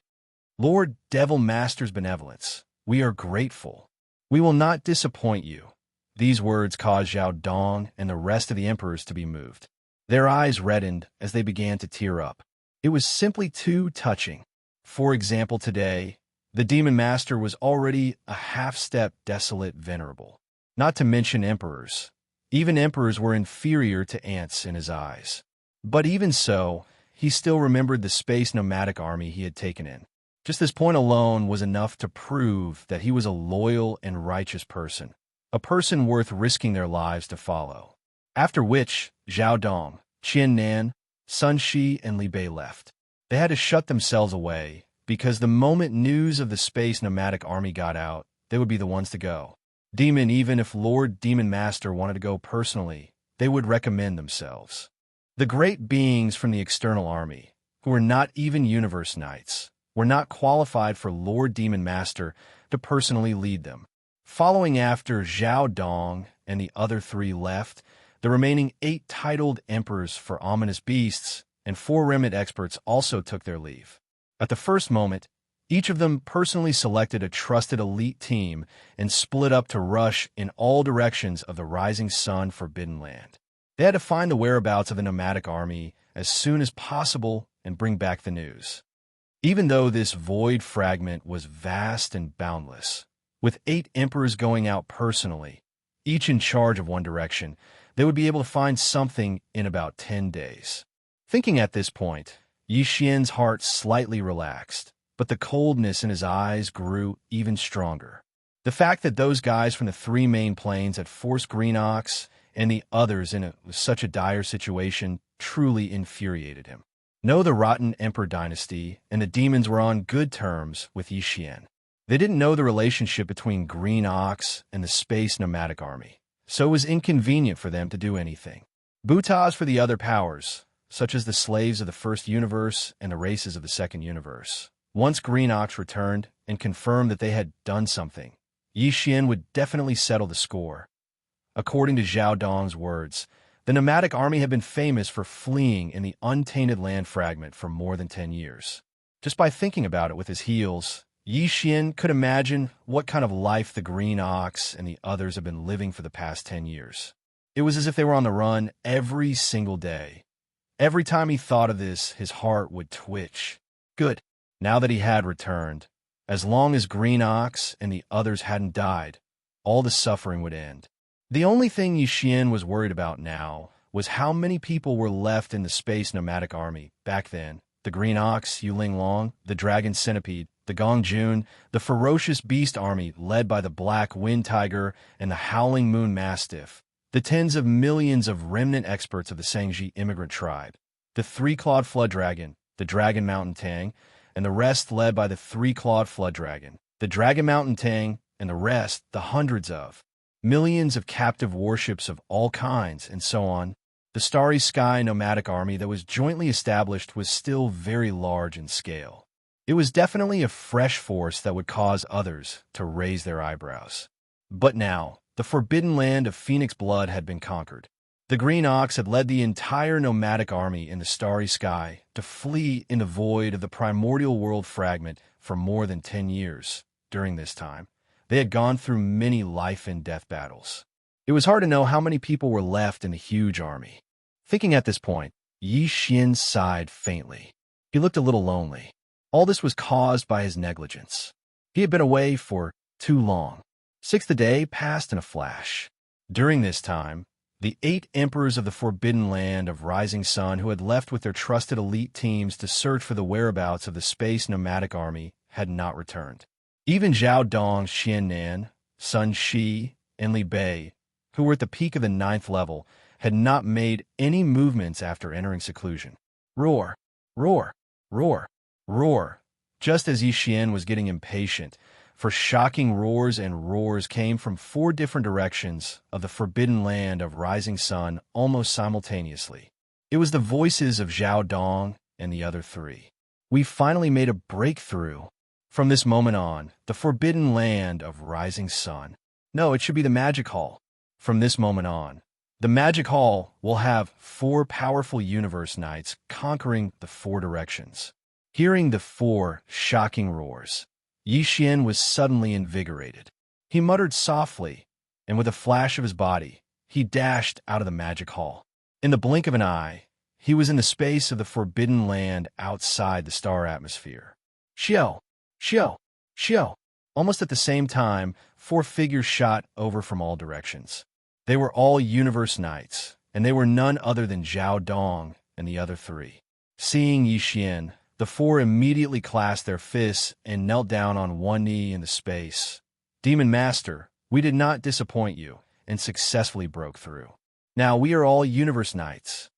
Lord Devil Master's benevolence, we are grateful. We will not disappoint you." These words caused Zhao Dong and the rest of the emperors to be moved. Their eyes reddened as they began to tear up. It was simply too touching. For example, today, the demon master was already a half-step desolate venerable. Not to mention emperors. Even emperors were inferior to ants in his eyes. But even so, he still remembered the space nomadic army he had taken in. Just this point alone was enough to prove that he was a loyal and righteous person, a person worth risking their lives to follow. After which, Zhao Dong, Qian Nan, Sun Shi, and Li Bei left. They had to shut themselves away, because the moment news of the space nomadic army got out, they would be the ones to go. Even if Lord Demon Master wanted to go personally, they would recommend themselves. The great beings from the external army, who were not even Universe Knights, were not qualified for Lord Demon Master to personally lead them. Following after Zhao Dong and the other 3 left, the remaining 8 titled emperors for ominous beasts and 4 remnant experts also took their leave. At the first moment, each of them personally selected a trusted elite team and split up to rush in all directions of the Rising Sun Forbidden Land. They had to find the whereabouts of the nomadic army as soon as possible and bring back the news. Even though this void fragment was vast and boundless, with 8 emperors going out personally, each in charge of one direction, they would be able to find something in about 10 days. Thinking at this point, Yi Xian's heart slightly relaxed, but the coldness in his eyes grew even stronger. The fact that those guys from the 3 main planes had forced Green Ox and the others in such a dire situation truly infuriated him. No, the rotten Emperor dynasty and the demons were on good terms with Yi Xian. They didn't know the relationship between Green Ox and the space nomadic army, so it was inconvenient for them to do anything. Butas for the other powers, such as the slaves of the first universe and the races of the second universe. Once Green Ox returned and confirmed that they had done something, Yi Xian would definitely settle the score. According to Zhao Dong's words, the nomadic army had been famous for fleeing in the untainted land fragment for more than 10 years. Just by thinking about it with his heels, Yi Xian could imagine what kind of life the Green Ox and the others have been living for the past 10 years. It was as if they were on the run every single day. Every time he thought of this, his heart would twitch. Good. Now that he had returned, as long as Green Ox and the others hadn't died, all the suffering would end. The only thing Yi Xian was worried about now was how many people were left in the space nomadic army back then. The Green Ox, Yuling Long, the Dragon Centipede, the Gongjun, the ferocious beast army led by the Black Wind Tiger and the Howling Moon Mastiff, the tens of millions of remnant experts of the Sangji immigrant tribe, the 3-clawed Flood Dragon, the Dragon Mountain Tang, and the rest led by the 3-clawed Flood Dragon, the Dragon Mountain Tang, and the rest, the hundreds of, millions of captive warships of all kinds, and so on. The Starry Sky nomadic army that was jointly established was still very large in scale. It was definitely a fresh force that would cause others to raise their eyebrows. But now, the forbidden land of Phoenix blood had been conquered. The Green Ox had led the entire nomadic army in the Starry Sky to flee in the void of the primordial world fragment for more than 10 years. During this time, they had gone through many life and death battles. It was hard to know how many people were left in the huge army. Thinking at this point, Yi Xian sighed faintly. He looked a little lonely. All this was caused by his negligence. He had been away for too long. 6th day passed in a flash. During this time, the 8 emperors of the Forbidden Land of Rising Sun who had left with their trusted elite teams to search for the whereabouts of the space nomadic army had not returned. Even Zhao Dong, Xian Nan, Sun Shi, and Li Bei, who were at the peak of the 9th level, had not made any movements after entering seclusion. Roar, roar, roar, roar. Just as Yi Xian was getting impatient, for shocking roars and roars came from 4 different directions of the forbidden land of Rising Sun almost simultaneously. It was the voices of Zhao Dong and the other 3. We finally made a breakthrough. From this moment on, the forbidden land of Rising Sun. No, it should be the Magic Hall. From this moment on, The Magic Hall will have 4 powerful universe knights conquering the 4 directions. Hearing the 4 shocking roars, Xian was suddenly invigorated. He muttered softly, and with a flash of his body, he dashed out of the Magic Hall. In the blink of an eye, he was in the space of the forbidden land outside the star atmosphere. Xiao! Xiao! Xiao! Almost at the same time, 4 figures shot over from all directions. They were all universe knights, and they were none other than Zhao Dong and the other 3. Seeing Xian, the 4 immediately clasped their fists and knelt down on one knee in the space. Demon Master, we did not disappoint you, and successfully broke through. Now we are all universe knights.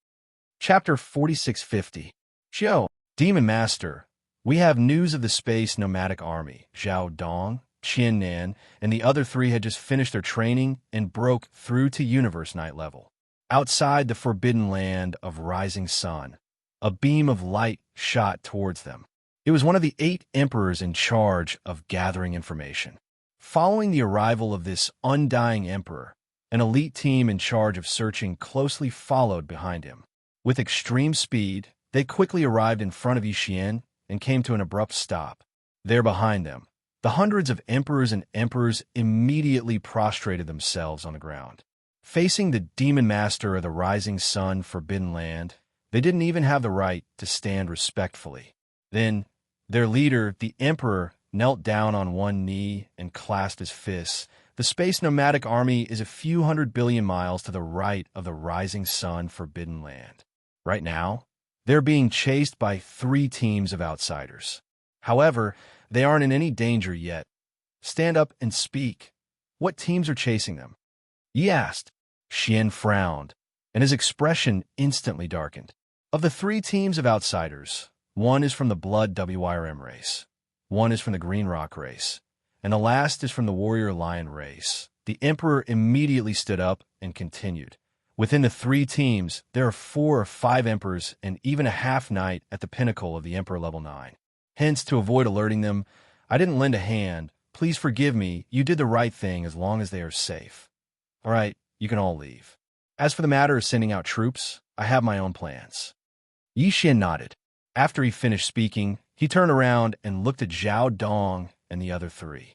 Chapter 4650. Xiao, Demon Master, we have news of the space nomadic army. Zhao Dong, Qian Nan, and the other 3 had just finished their training and broke through to universe knight level. Outside the forbidden land of Rising Sun, a beam of light shot towards them. It was one of the 8 emperors in charge of gathering information. Following the arrival of this undying emperor, an elite team in charge of searching closely followed behind him. With extreme speed, they quickly arrived in front of Xian and came to an abrupt stop. There behind them, the hundreds of emperors and emperors immediately prostrated themselves on the ground. Facing the Demon Master of the Rising Sun Forbidden Land, they didn't even have the right to stand respectfully. Then, their leader, the Emperor, knelt down on one knee and clasped his fists. The space nomadic army is a few 100 billion miles to the right of the Rising Sun Forbidden Land. Right now, they're being chased by 3 teams of outsiders. However, they aren't in any danger yet. Stand up and speak. What teams are chasing them? He asked. Xian frowned, and his expression instantly darkened. Of the 3 teams of outsiders, one is from the Blood WIRM race, one is from the Green Rock race, and the last is from the Warrior Lion race. The Emperor immediately stood up and continued. Within the 3 teams, there are 4 or 5 Emperors and even a half-knight at the pinnacle of the Emperor level 9. Hence, to avoid alerting them, I didn't lend a hand. Please forgive me, you did the right thing as long as they are safe. All right, you can all leave. As for the matter of sending out troops, I have my own plans. Xian nodded. After he finished speaking, he turned around and looked at Zhao Dong and the other 3.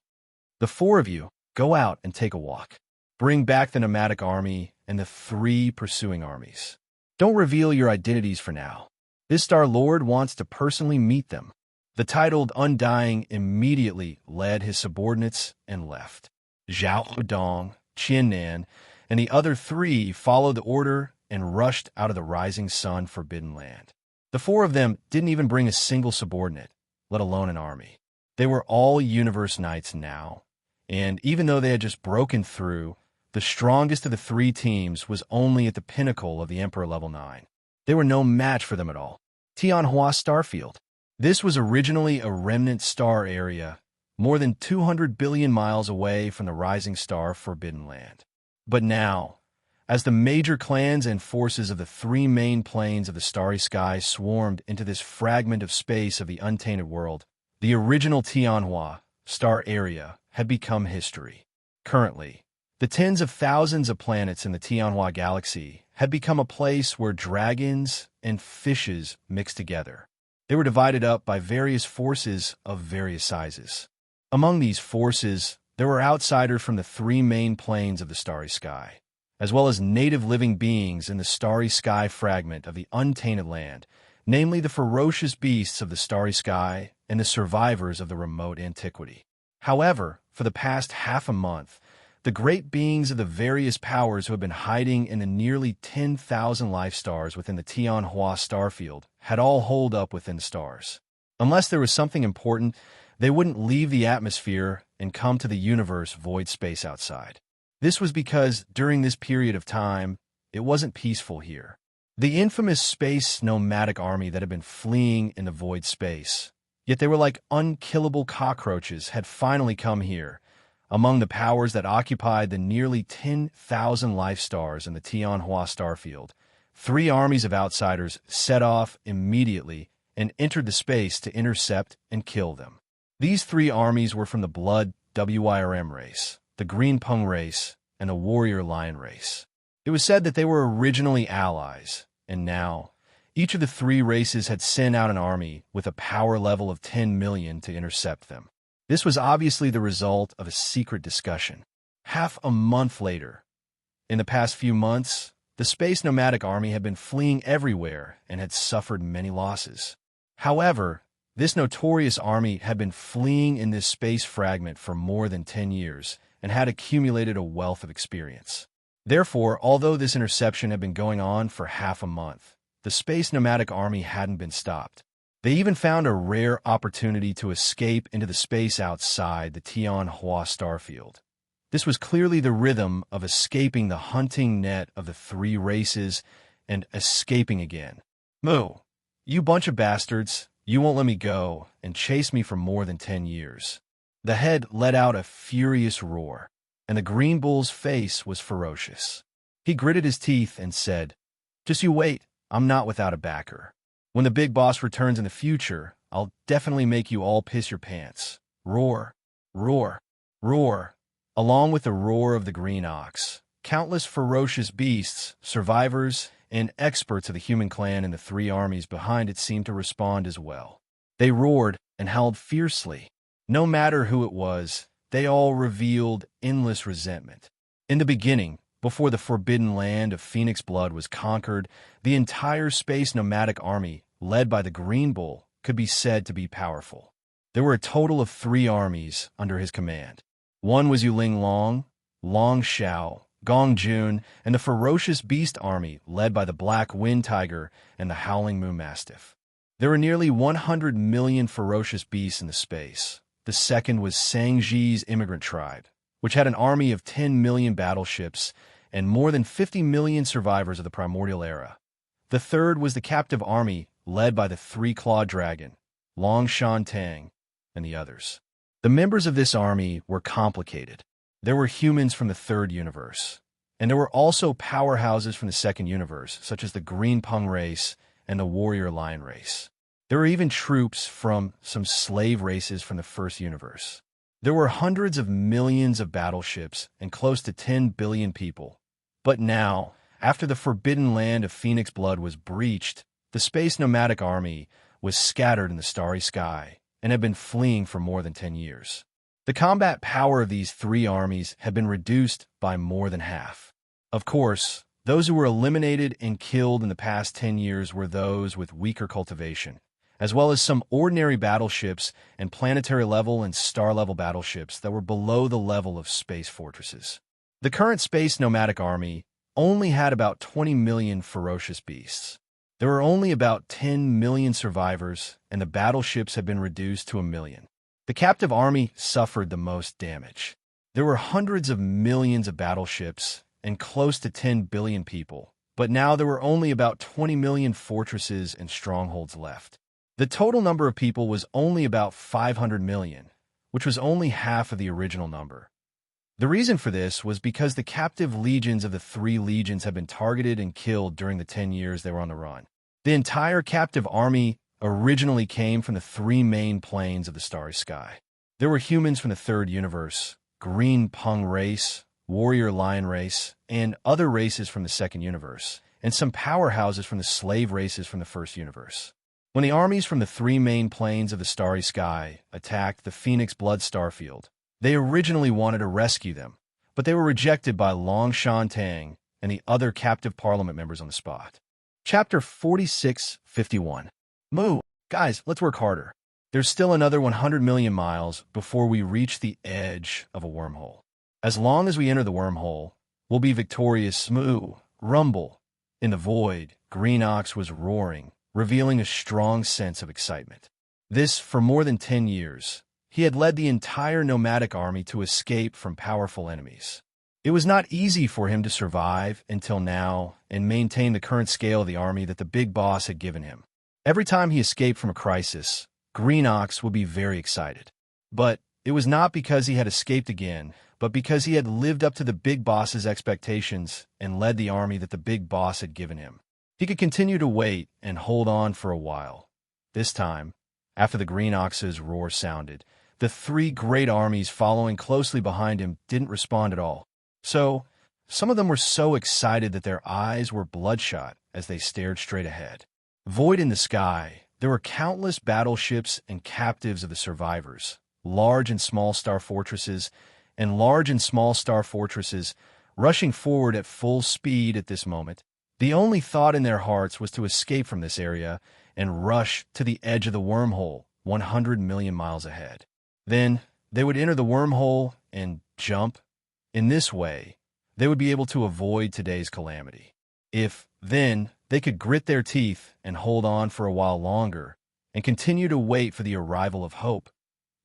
The 4 of you, go out and take a walk. Bring back the nomadic army and the 3 pursuing armies. Don't reveal your identities for now. This Star Lord wants to personally meet them. The titled Undying immediately led his subordinates and left. Zhao Dong, Qian Nan, and the other 3 followed the order and rushed out of the Rising Sun Forbidden Land. The 4 of them didn't even bring a single subordinate, let alone an army. They were all universe knights now, and even though they had just broken through, the strongest of the 3 teams was only at the pinnacle of the Emperor level 9. They were no match for them at all. Tianhua Starfield. This was originally a remnant star area, more than 200 billion miles away from the Rising Star Forbidden Land. But now, as the major clans and forces of the 3 main planes of the starry sky swarmed into this fragment of space of the untainted world, the original Tianhua star area had become history. Currently, the tens of thousands of planets in the Tianhua galaxy had become a place where dragons and fishes mixed together. They were divided up by various forces of various sizes. Among these forces, there were outsiders from the 3 main planes of the starry sky, as well as native living beings in the starry sky fragment of the untainted land, namely the ferocious beasts of the starry sky and the survivors of the remote antiquity. However, for the past half a month, the great beings of the various powers who had been hiding in the nearly 10,000 life stars within the Tianhua starfield had all holed up within the stars. Unless there was something important, they wouldn't leave the atmosphere and come to the universe void space outside. This was because during this period of time, it wasn't peaceful here. The infamous space nomadic army that had been fleeing in the void space, yet they were like unkillable cockroaches, had finally come here. Among the powers that occupied the nearly 10,000 life stars in the Tianhua starfield, 3 armies of outsiders set off immediately and entered the space to intercept and kill them. These 3 armies were from the Blood WIRM race, the Green Peng race, and the Warrior Lion race. It was said that they were originally allies, and now each of the three races had sent out an army with a power level of 10 million to intercept them. This was obviously the result of a secret discussion. Half a month later, in the past few months, the Space Nomadic Army had been fleeing everywhere and had suffered many losses. However, this notorious army had been fleeing in this space fragment for more than 10 years and had accumulated a wealth of experience. Therefore, although this interception had been going on for half a month, the Space Nomadic Army hadn't been stopped. They even found a rare opportunity to escape into the space outside the Tianhua starfield. This was clearly the rhythm of escaping the hunting net of the three races and escaping again. Moo, you bunch of bastards, you won't let me go and chase me for more than 10 years. The head let out a furious roar, and the green bull's face was ferocious. He gritted his teeth and said, "Just you wait, I'm not without a backer. When the big boss returns in the future, I'll definitely make you all piss your pants." Roar, roar, roar. Along with the roar of the green ox, countless ferocious beasts, survivors, and experts of the human clan and the three armies behind it seemed to respond as well. They roared and howled fiercely. No matter who it was, they all revealed endless resentment. In the beginning, before the forbidden land of Phoenix blood was conquered, the entire Space Nomadic Army, led by the Green Bull, could be said to be powerful. There were a total of 3 armies under his command. One was Yuling Long, Long Xiao, Gong Jun, and the ferocious Beast Army, led by the Black Wind Tiger and the Howling Moo Mastiff. There were nearly 100 million ferocious beasts in the space. The second was Xianxia's immigrant tribe, which had an army of 10 million battleships and more than 50 million survivors of the primordial era. The third was the captive army, led by the 3-clawed dragon, Long Shan Tang, and the others. The members of this army were complicated. There were humans from the third universe, and there were also powerhouses from the second universe, such as the Green Pung race and the Warrior Lion race. There were even troops from some slave races from the first universe. There were hundreds of millions of battleships and close to 10 billion people. But now, after the forbidden land of Phoenix blood was breached, the Space Nomadic Army was scattered in the starry sky and had been fleeing for more than 10 years. The combat power of these 3 armies had been reduced by more than half. Of course, those who were eliminated and killed in the past 10 years were those with weaker cultivation, as well as some ordinary battleships and planetary-level and star-level battleships that were below the level of space fortresses. The current Space Nomadic Army only had about 20 million ferocious beasts. There were only about 10 million survivors, and the battleships had been reduced to 1 million. The captive army suffered the most damage. There were hundreds of millions of battleships and close to 10 billion people, but now there were only about 20 million fortresses and strongholds left. The total number of people was only about 500 million, which was only half of the original number. The reason for this was because the captive legions of the 3 legions had been targeted and killed during the 10 years they were on the run. The entire captive army originally came from the 3 main planes of the starry sky. There were humans from the third universe, Green Pung race, Warrior Lion race, and other races from the second universe, and some powerhouses from the slave races from the first universe. When the armies from the 3 main planes of the starry sky attacked the Phoenix blood starfield, they originally wanted to rescue them, but they were rejected by Long Shan Tang and the other captive parliament members on the spot. Chapter 4651. Moo, guys, let's work harder. There's still another 100 million miles before we reach the edge of a wormhole. As long as we enter the wormhole, we'll be victorious. Moo, rumble. In the void, Green Ox was roaring, revealing a strong sense of excitement. This, for more than 10 years, he had led the entire nomadic army to escape from powerful enemies. It was not easy for him to survive until now and maintain the current scale of the army that the big boss had given him. Every time he escaped from a crisis, Green Ox would be very excited. But it was not because he had escaped again, but because he had lived up to the big boss's expectations and led the army that the big boss had given him. He could continue to wait and hold on for a while. This time, after the Green Ox's roar sounded, the 3 great armies following closely behind him didn't respond at all. So, some of them were so excited that their eyes were bloodshot as they stared straight ahead. Void in the sky, there were countless battleships and captives of the survivors, large and small star fortresses, rushing forward at full speed at this moment. The only thought in their hearts was to escape from this area and rush to the edge of the wormhole, 100 million miles ahead. Then they would enter the wormhole and jump. In this way, they would be able to avoid today's calamity. If, then, they could grit their teeth and hold on for a while longer and continue to wait for the arrival of hope.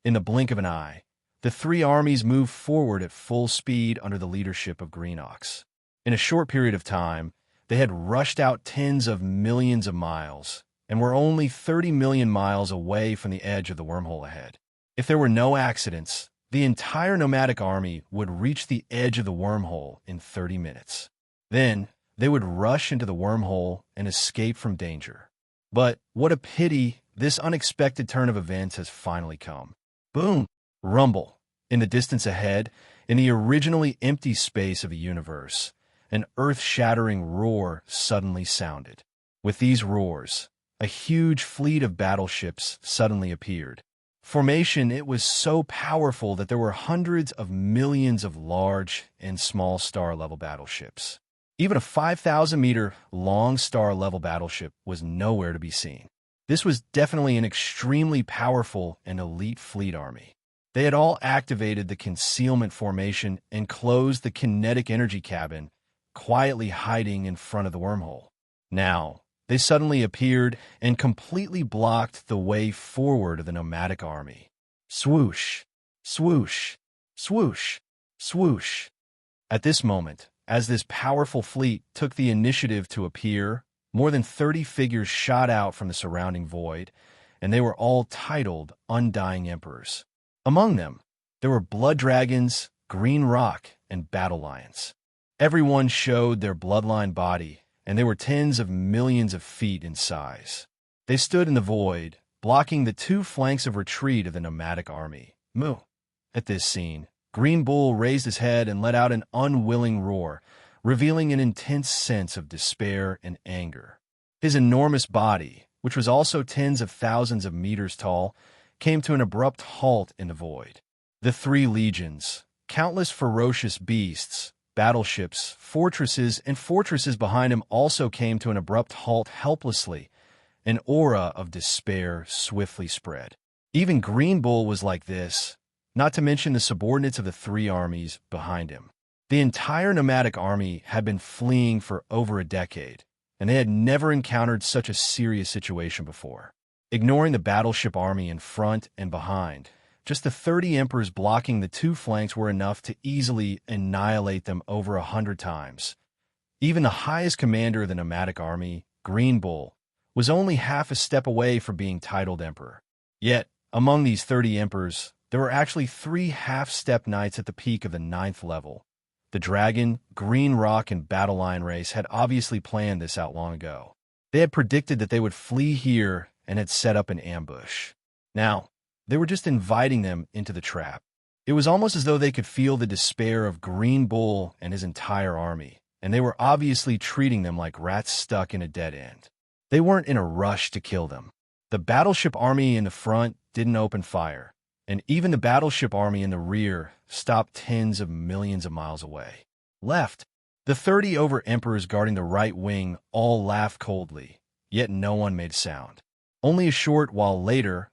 In the blink of an eye, the three armies moved forward at full speed under the leadership of Green Ox. In a short period of time, they had rushed out tens of millions of miles and were only 30 million miles away from the edge of the wormhole ahead. If there were no accidents, the entire nomadic army would reach the edge of the wormhole in 30 minutes. Then, they would rush into the wormhole and escape from danger. But what a pity this unexpected turn of events has finally come. Boom! Rumble. In the distance ahead, in the originally empty space of the universe, an earth-shattering roar suddenly sounded. With these roars, a huge fleet of battleships suddenly appeared. Formation, it was so powerful that there were hundreds of millions of large and small star-level battleships. Even a 5,000-meter-long star-level battleship was nowhere to be seen. This was definitely an extremely powerful and elite fleet army. They had all activated the concealment formation and closed the kinetic energy cabin, quietly hiding in front of the wormhole. Now, they suddenly appeared and completely blocked the way forward of the nomadic army. Swoosh, swoosh, swoosh, swoosh. At this moment, as this powerful fleet took the initiative to appear, more than 30 figures shot out from the surrounding void, and they were all titled Undying Emperors. Among them, there were blood dragons, green rock, and battle lions. Everyone showed their bloodline body, and they were tens of millions of feet in size. They stood in the void, blocking the two flanks of retreat of the nomadic army. Moo! At this scene, Green Bull raised his head and let out an unwilling roar, revealing an intense sense of despair and anger. His enormous body, which was also tens of thousands of meters tall, came to an abrupt halt in the void. The three legions, countless ferocious beasts, battleships, fortresses behind him also came to an abrupt halt helplessly. An aura of despair swiftly spread. Even Green Bull was like this, not to mention the subordinates of the three armies behind him. The entire nomadic army had been fleeing for over a decade, and they had never encountered such a serious situation before. Ignoring the battleship army in front and behind, just the 30 emperors blocking the two flanks were enough to easily annihilate them over 100 times. Even the highest commander of the nomadic army, Green Bull, was only half a step away from being titled emperor. Yet, among these 30 emperors, there were actually 3 half-step knights at the peak of the 9th level. The Dragon, Green Rock, and Battle Lion race had obviously planned this out long ago. They had predicted that they would flee here and had set up an ambush. Now, they were just inviting them into the trap. It was almost as though they could feel the despair of Green Bull and his entire army, and they were obviously treating them like rats stuck in a dead end. They weren't in a rush to kill them. The battleship army in the front didn't open fire, and even the battleship army in the rear stopped tens of millions of miles away. Left, the 30 over-emperors guarding the right wing all laughed coldly, yet no one made a sound. Only a short while later,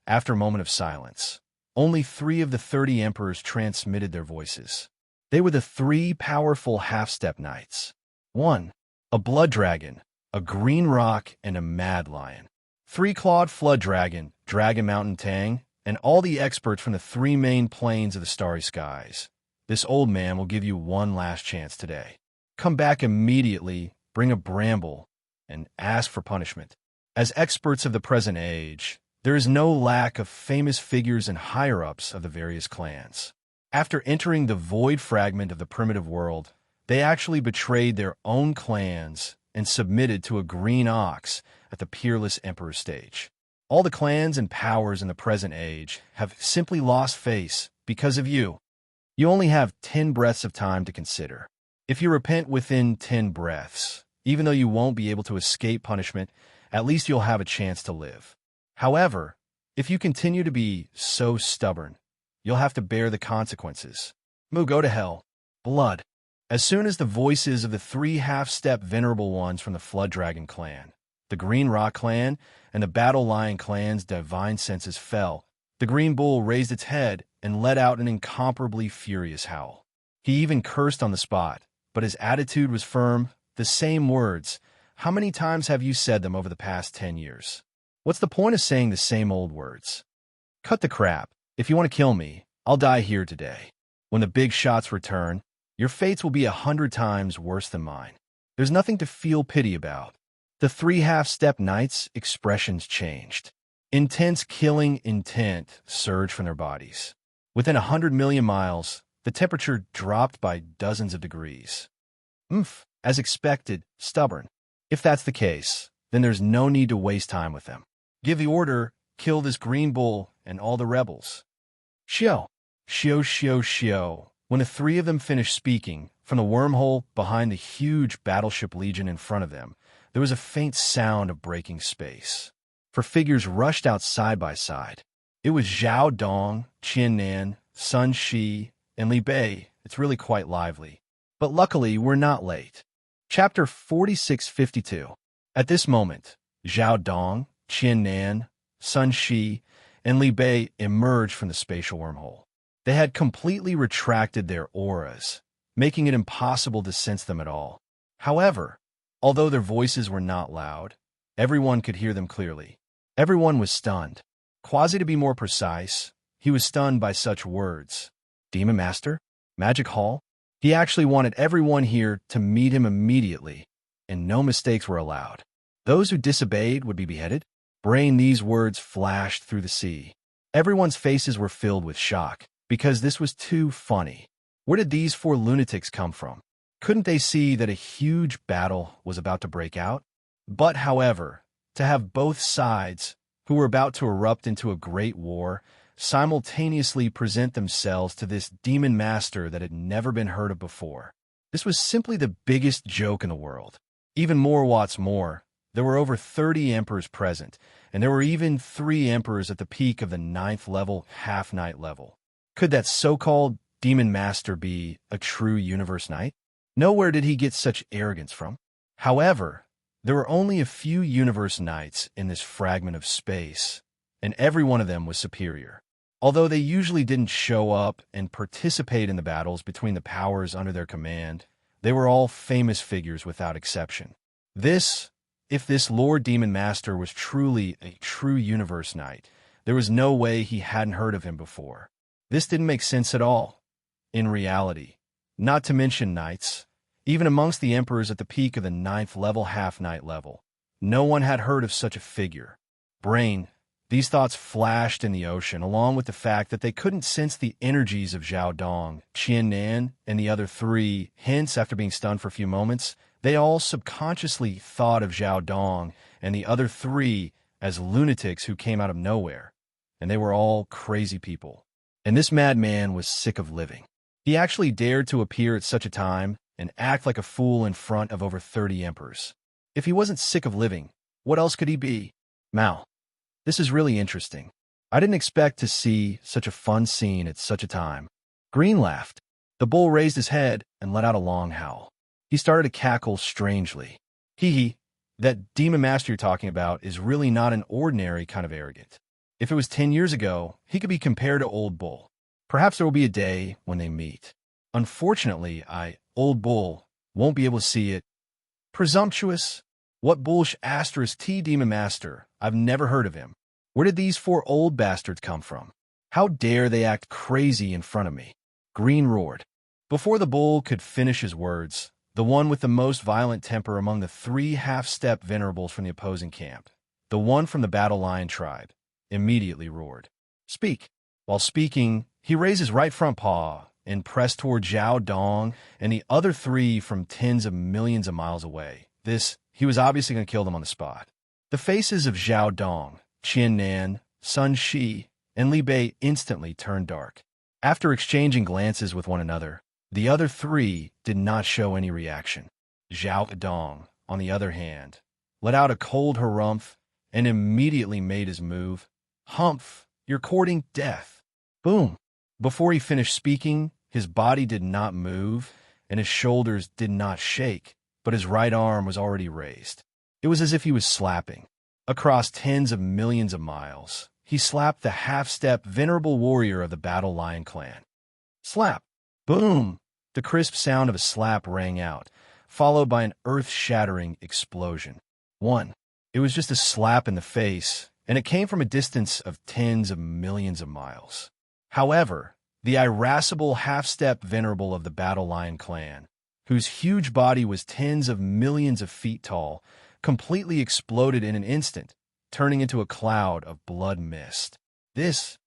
after a moment of silence, only 3 of the 30 emperors transmitted their voices. They were the 3 powerful half-step knights. 1. A blood dragon, a green rock, and a mad lion. 3-clawed flood dragon, Dragon Mountain Tang, and all the experts from the 3 main planes of the starry skies. This old man will give you one last chance today. Come back immediately, bring a bramble, and ask for punishment. As experts of the present age, there is no lack of famous figures and higher-ups of the various clans. After entering the void fragment of the primitive world, they actually betrayed their own clans and submitted to a green ox at the peerless emperor stage. All the clans and powers in the present age have simply lost face because of you. You only have 10 breaths of time to consider. If you repent within 10 breaths, even though you won't be able to escape punishment, at least you'll have a chance to live. However, if you continue to be so stubborn, you'll have to bear the consequences. Go to hell. Blood. As soon as the voices of the 3 half-step venerable ones from the Flood Dragon clan, the Green Rock clan, and the Battle Lion clan's divine senses fell, the Green Bull raised its head and let out an incomparably furious howl. He even cursed on the spot, but his attitude was firm. The same words. How many times have you said them over the past 10 years? What's the point of saying the same old words? Cut the crap. If you want to kill me, I'll die here today. When the big shots return, your fates will be 100 times worse than mine. There's nothing to feel pity about. The 3 half-step knights' expressions changed. Intense killing intent surged from their bodies. Within 100 million miles, the temperature dropped by dozens of degrees. As expected, stubborn. If that's the case, then there's no need to waste time with them. Give the order, kill this Green Bull and all the rebels. Xiao. When the 3 of them finished speaking, from the wormhole behind the huge battleship legion in front of them, there was a faint sound of breaking space. For figures rushed out side by side. It was Zhao Dong, Qian Nan, Sun Shi, and Li Bei. It's really quite lively. But luckily, we're not late. Chapter 4652. At this moment, Zhao Dong, Qian Nan, Sun Shi, and Li Bei emerged from the spatial wormhole. They had completely retracted their auras, making it impossible to sense them at all. However, although their voices were not loud, everyone could hear them clearly. Everyone was stunned. Quasi, to be more precise, he was stunned by such words. Demon Master? Magic Hall? He actually wanted everyone here to meet him immediately, and no mistakes were allowed. Those who disobeyed would be beheaded. Brain, these words flashed through the sea. Everyone's faces were filled with shock, because this was too funny. Where did these 4 lunatics come from? Couldn't they see that a huge battle was about to break out? But, however, to have both sides, who were about to erupt into a great war, simultaneously present themselves to this demon master that had never been heard of before. This was simply the biggest joke in the world. Even more, what's more, there were over 30 emperors present, and there were even 3 emperors at the peak of the 9th level, half-knight level. Could that so-called demon master be a true universe knight? Nowhere did he get such arrogance from. However, there were only a few universe knights in this fragment of space, and every one of them was superior. Although they usually didn't show up and participate in the battles between the powers under their command, they were all famous figures without exception. If this Lord Demon Master was truly a true universe knight, there was no way he hadn't heard of him before. This didn't make sense at all. In reality, not to mention knights, even amongst the emperors at the peak of the 9th level, half-knight level, no one had heard of such a figure. Brain, these thoughts flashed in the ocean, along with the fact that they couldn't sense the energies of Zhao Dong, Qian Nan, and the other 3. Hence, after being stunned for a few moments, they all subconsciously thought of Zhao Dong and the other 3 as lunatics who came out of nowhere, and they were all crazy people. And this madman was sick of living. He actually dared to appear at such a time and act like a fool in front of over 30 emperors. If he wasn't sick of living, what else could he be? Mao. This is really interesting. I didn't expect to see such a fun scene at such a time. Green laughed. The bull raised his head and let out a long howl. He started to cackle strangely. Hee, that demon master you're talking about is really not an ordinary kind of arrogant. If it was 10 years ago, he could be compared to Old Bull. Perhaps there will be a day when they meet. Unfortunately, Old Bull, won't be able to see it. Presumptuous? What bullish asterisk T demon master? I've never heard of him. Where did these 4 old bastards come from? How dare they act crazy in front of me? Green roared. Before the bull could finish his words, the one with the most violent temper among the 3 half-step venerables from the opposing camp, the one from the Battle Lion tribe, immediately roared. Speak. While speaking, he raised his right front paw and pressed toward Zhao Dong and the other 3 from tens of millions of miles away. He was obviously going to kill them on the spot. The faces of Zhao Dong, Qian Nan, Sun Shi, and Li Bei instantly turned dark. After exchanging glances with one another, The other three did not show any reaction. Zhao Dong, on the other hand, let out a cold harumph and immediately made his move. Humph, you're courting death. Boom. Before he finished speaking, his body did not move and his shoulders did not shake, but his right arm was already raised. It was as if he was slapping. Across tens of millions of miles, he slapped the half-step venerable warrior of the Battle Lion clan. Slap. Boom. The crisp sound of a slap rang out, followed by an earth-shattering explosion. It was just a slap in the face, and it came from a distance of tens of millions of miles. However, the irascible half-step venerable of the Battle Lion clan, whose huge body was tens of millions of feet tall, completely exploded in an instant, turning into a cloud of blood mist. This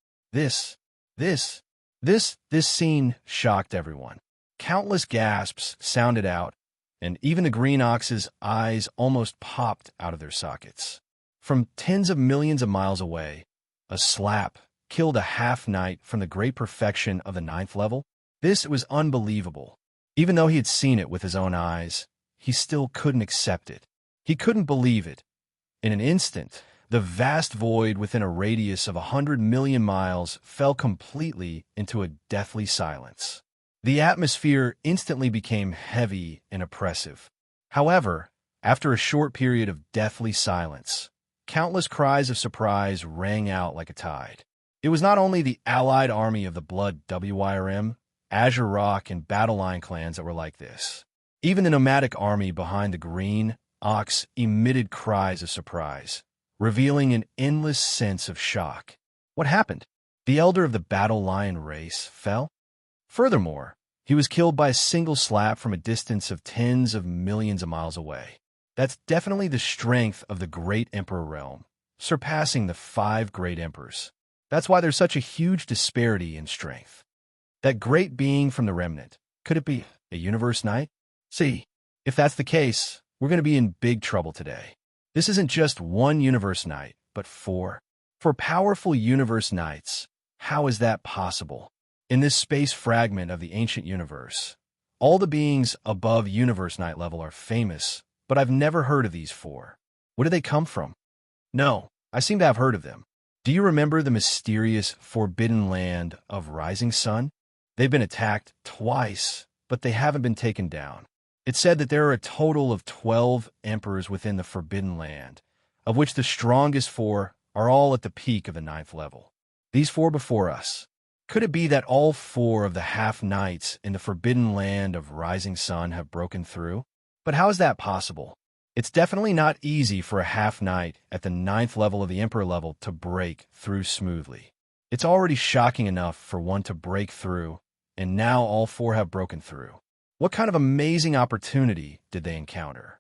scene shocked everyone. Countless gasps sounded out, and even the green ox's eyes almost popped out of their sockets. From tens of millions of miles away, a slap killed a half-knight from the great perfection of the 9th level. This was unbelievable. Even though he had seen it with his own eyes, he still couldn't accept it. He couldn't believe it. In an instant, the vast void within a radius of 100 million miles fell completely into a deathly silence. The atmosphere instantly became heavy and oppressive. However, after a short period of deathly silence, countless cries of surprise rang out like a tide. It was not only the allied army of the Blood WIRM, Azure Rock, and Battle Lion clans that were like this. Even the nomadic army behind the green ox emitted cries of surprise, revealing an endless sense of shock. What happened? The elder of the Battle Lion race fell? Furthermore, he was killed by a single slap from a distance of tens of millions of miles away. That's definitely the strength of the Great Emperor realm, surpassing the 5 Great Emperors. That's why there's such a huge disparity in strength. That great being from the Remnant, could it be a Universe Knight? See, if that's the case, we're going to be in big trouble today. This isn't just one Universe Knight, but 4. 4 powerful Universe Knights. How is that possible? In this space fragment of the ancient universe, all the beings above Universe Knight level are famous, but I've never heard of these 4. Where do they come from? No, I seem to have heard of them. Do you remember the mysterious Forbidden Land of Rising Sun? They've been attacked twice, but they haven't been taken down. It's said that there are a total of 12 emperors within the Forbidden Land, of which the strongest 4 are all at the peak of the 9th level. These 4 before us. Could it be that all 4 of the half-knights in the Forbidden Land of Rising Sun have broken through? But how is that possible? It's definitely not easy for a half-knight at the 9th level of the Emperor level to break through smoothly. It's already shocking enough for one to break through, and now all 4 have broken through. What kind of amazing opportunity did they encounter?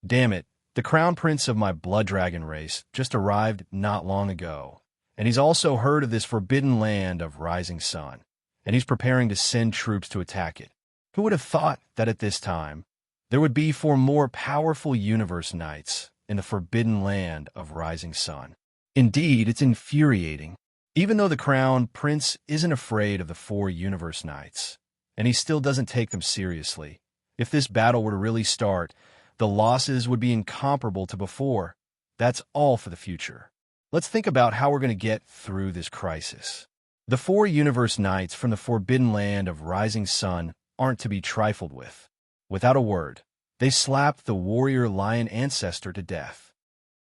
Damn it, the Crown Prince of my Blood Dragon race just arrived not long ago, and he's also heard of this Forbidden Land of Rising Sun, and he's preparing to send troops to attack it. Who would have thought that at this time, there would be 4 more powerful Universe Knights in the Forbidden Land of Rising Sun? Indeed, it's infuriating. Even though the Crown Prince isn't afraid of the 4 Universe Knights, and he still doesn't take them seriously, if this battle were to really start, the losses would be incomparable to before. That's all for the future. Let's think about how we're going to get through this crisis. The 4 Universe Knights from the Forbidden Land of Rising Sun aren't to be trifled with. Without a word, they slapped the warrior lion ancestor to death.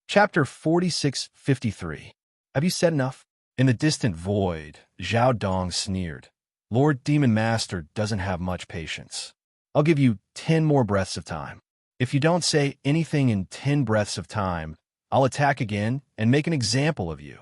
Chapter 4653. Have you said enough? In the distant void, Zhao Dong sneered. Lord Demon Master doesn't have much patience. I'll give you 10 more breaths of time. If you don't say anything in 10 breaths of time, I'll attack again and make an example of you.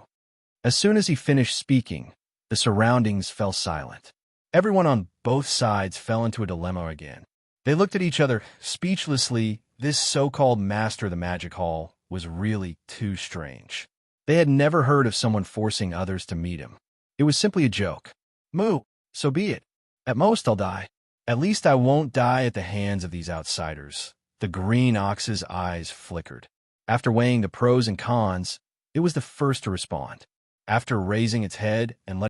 As soon as he finished speaking, the surroundings fell silent. Everyone on both sides fell into a dilemma again. They looked at each other speechlessly. This so-called master of the magic hall was really too strange. They had never heard of someone forcing others to meet him. It was simply a joke. Moo, so be it. At most I'll die. At least I won't die at the hands of these outsiders. The green ox's eyes flickered. After weighing the pros and cons, it was the first to respond. After raising its head and letting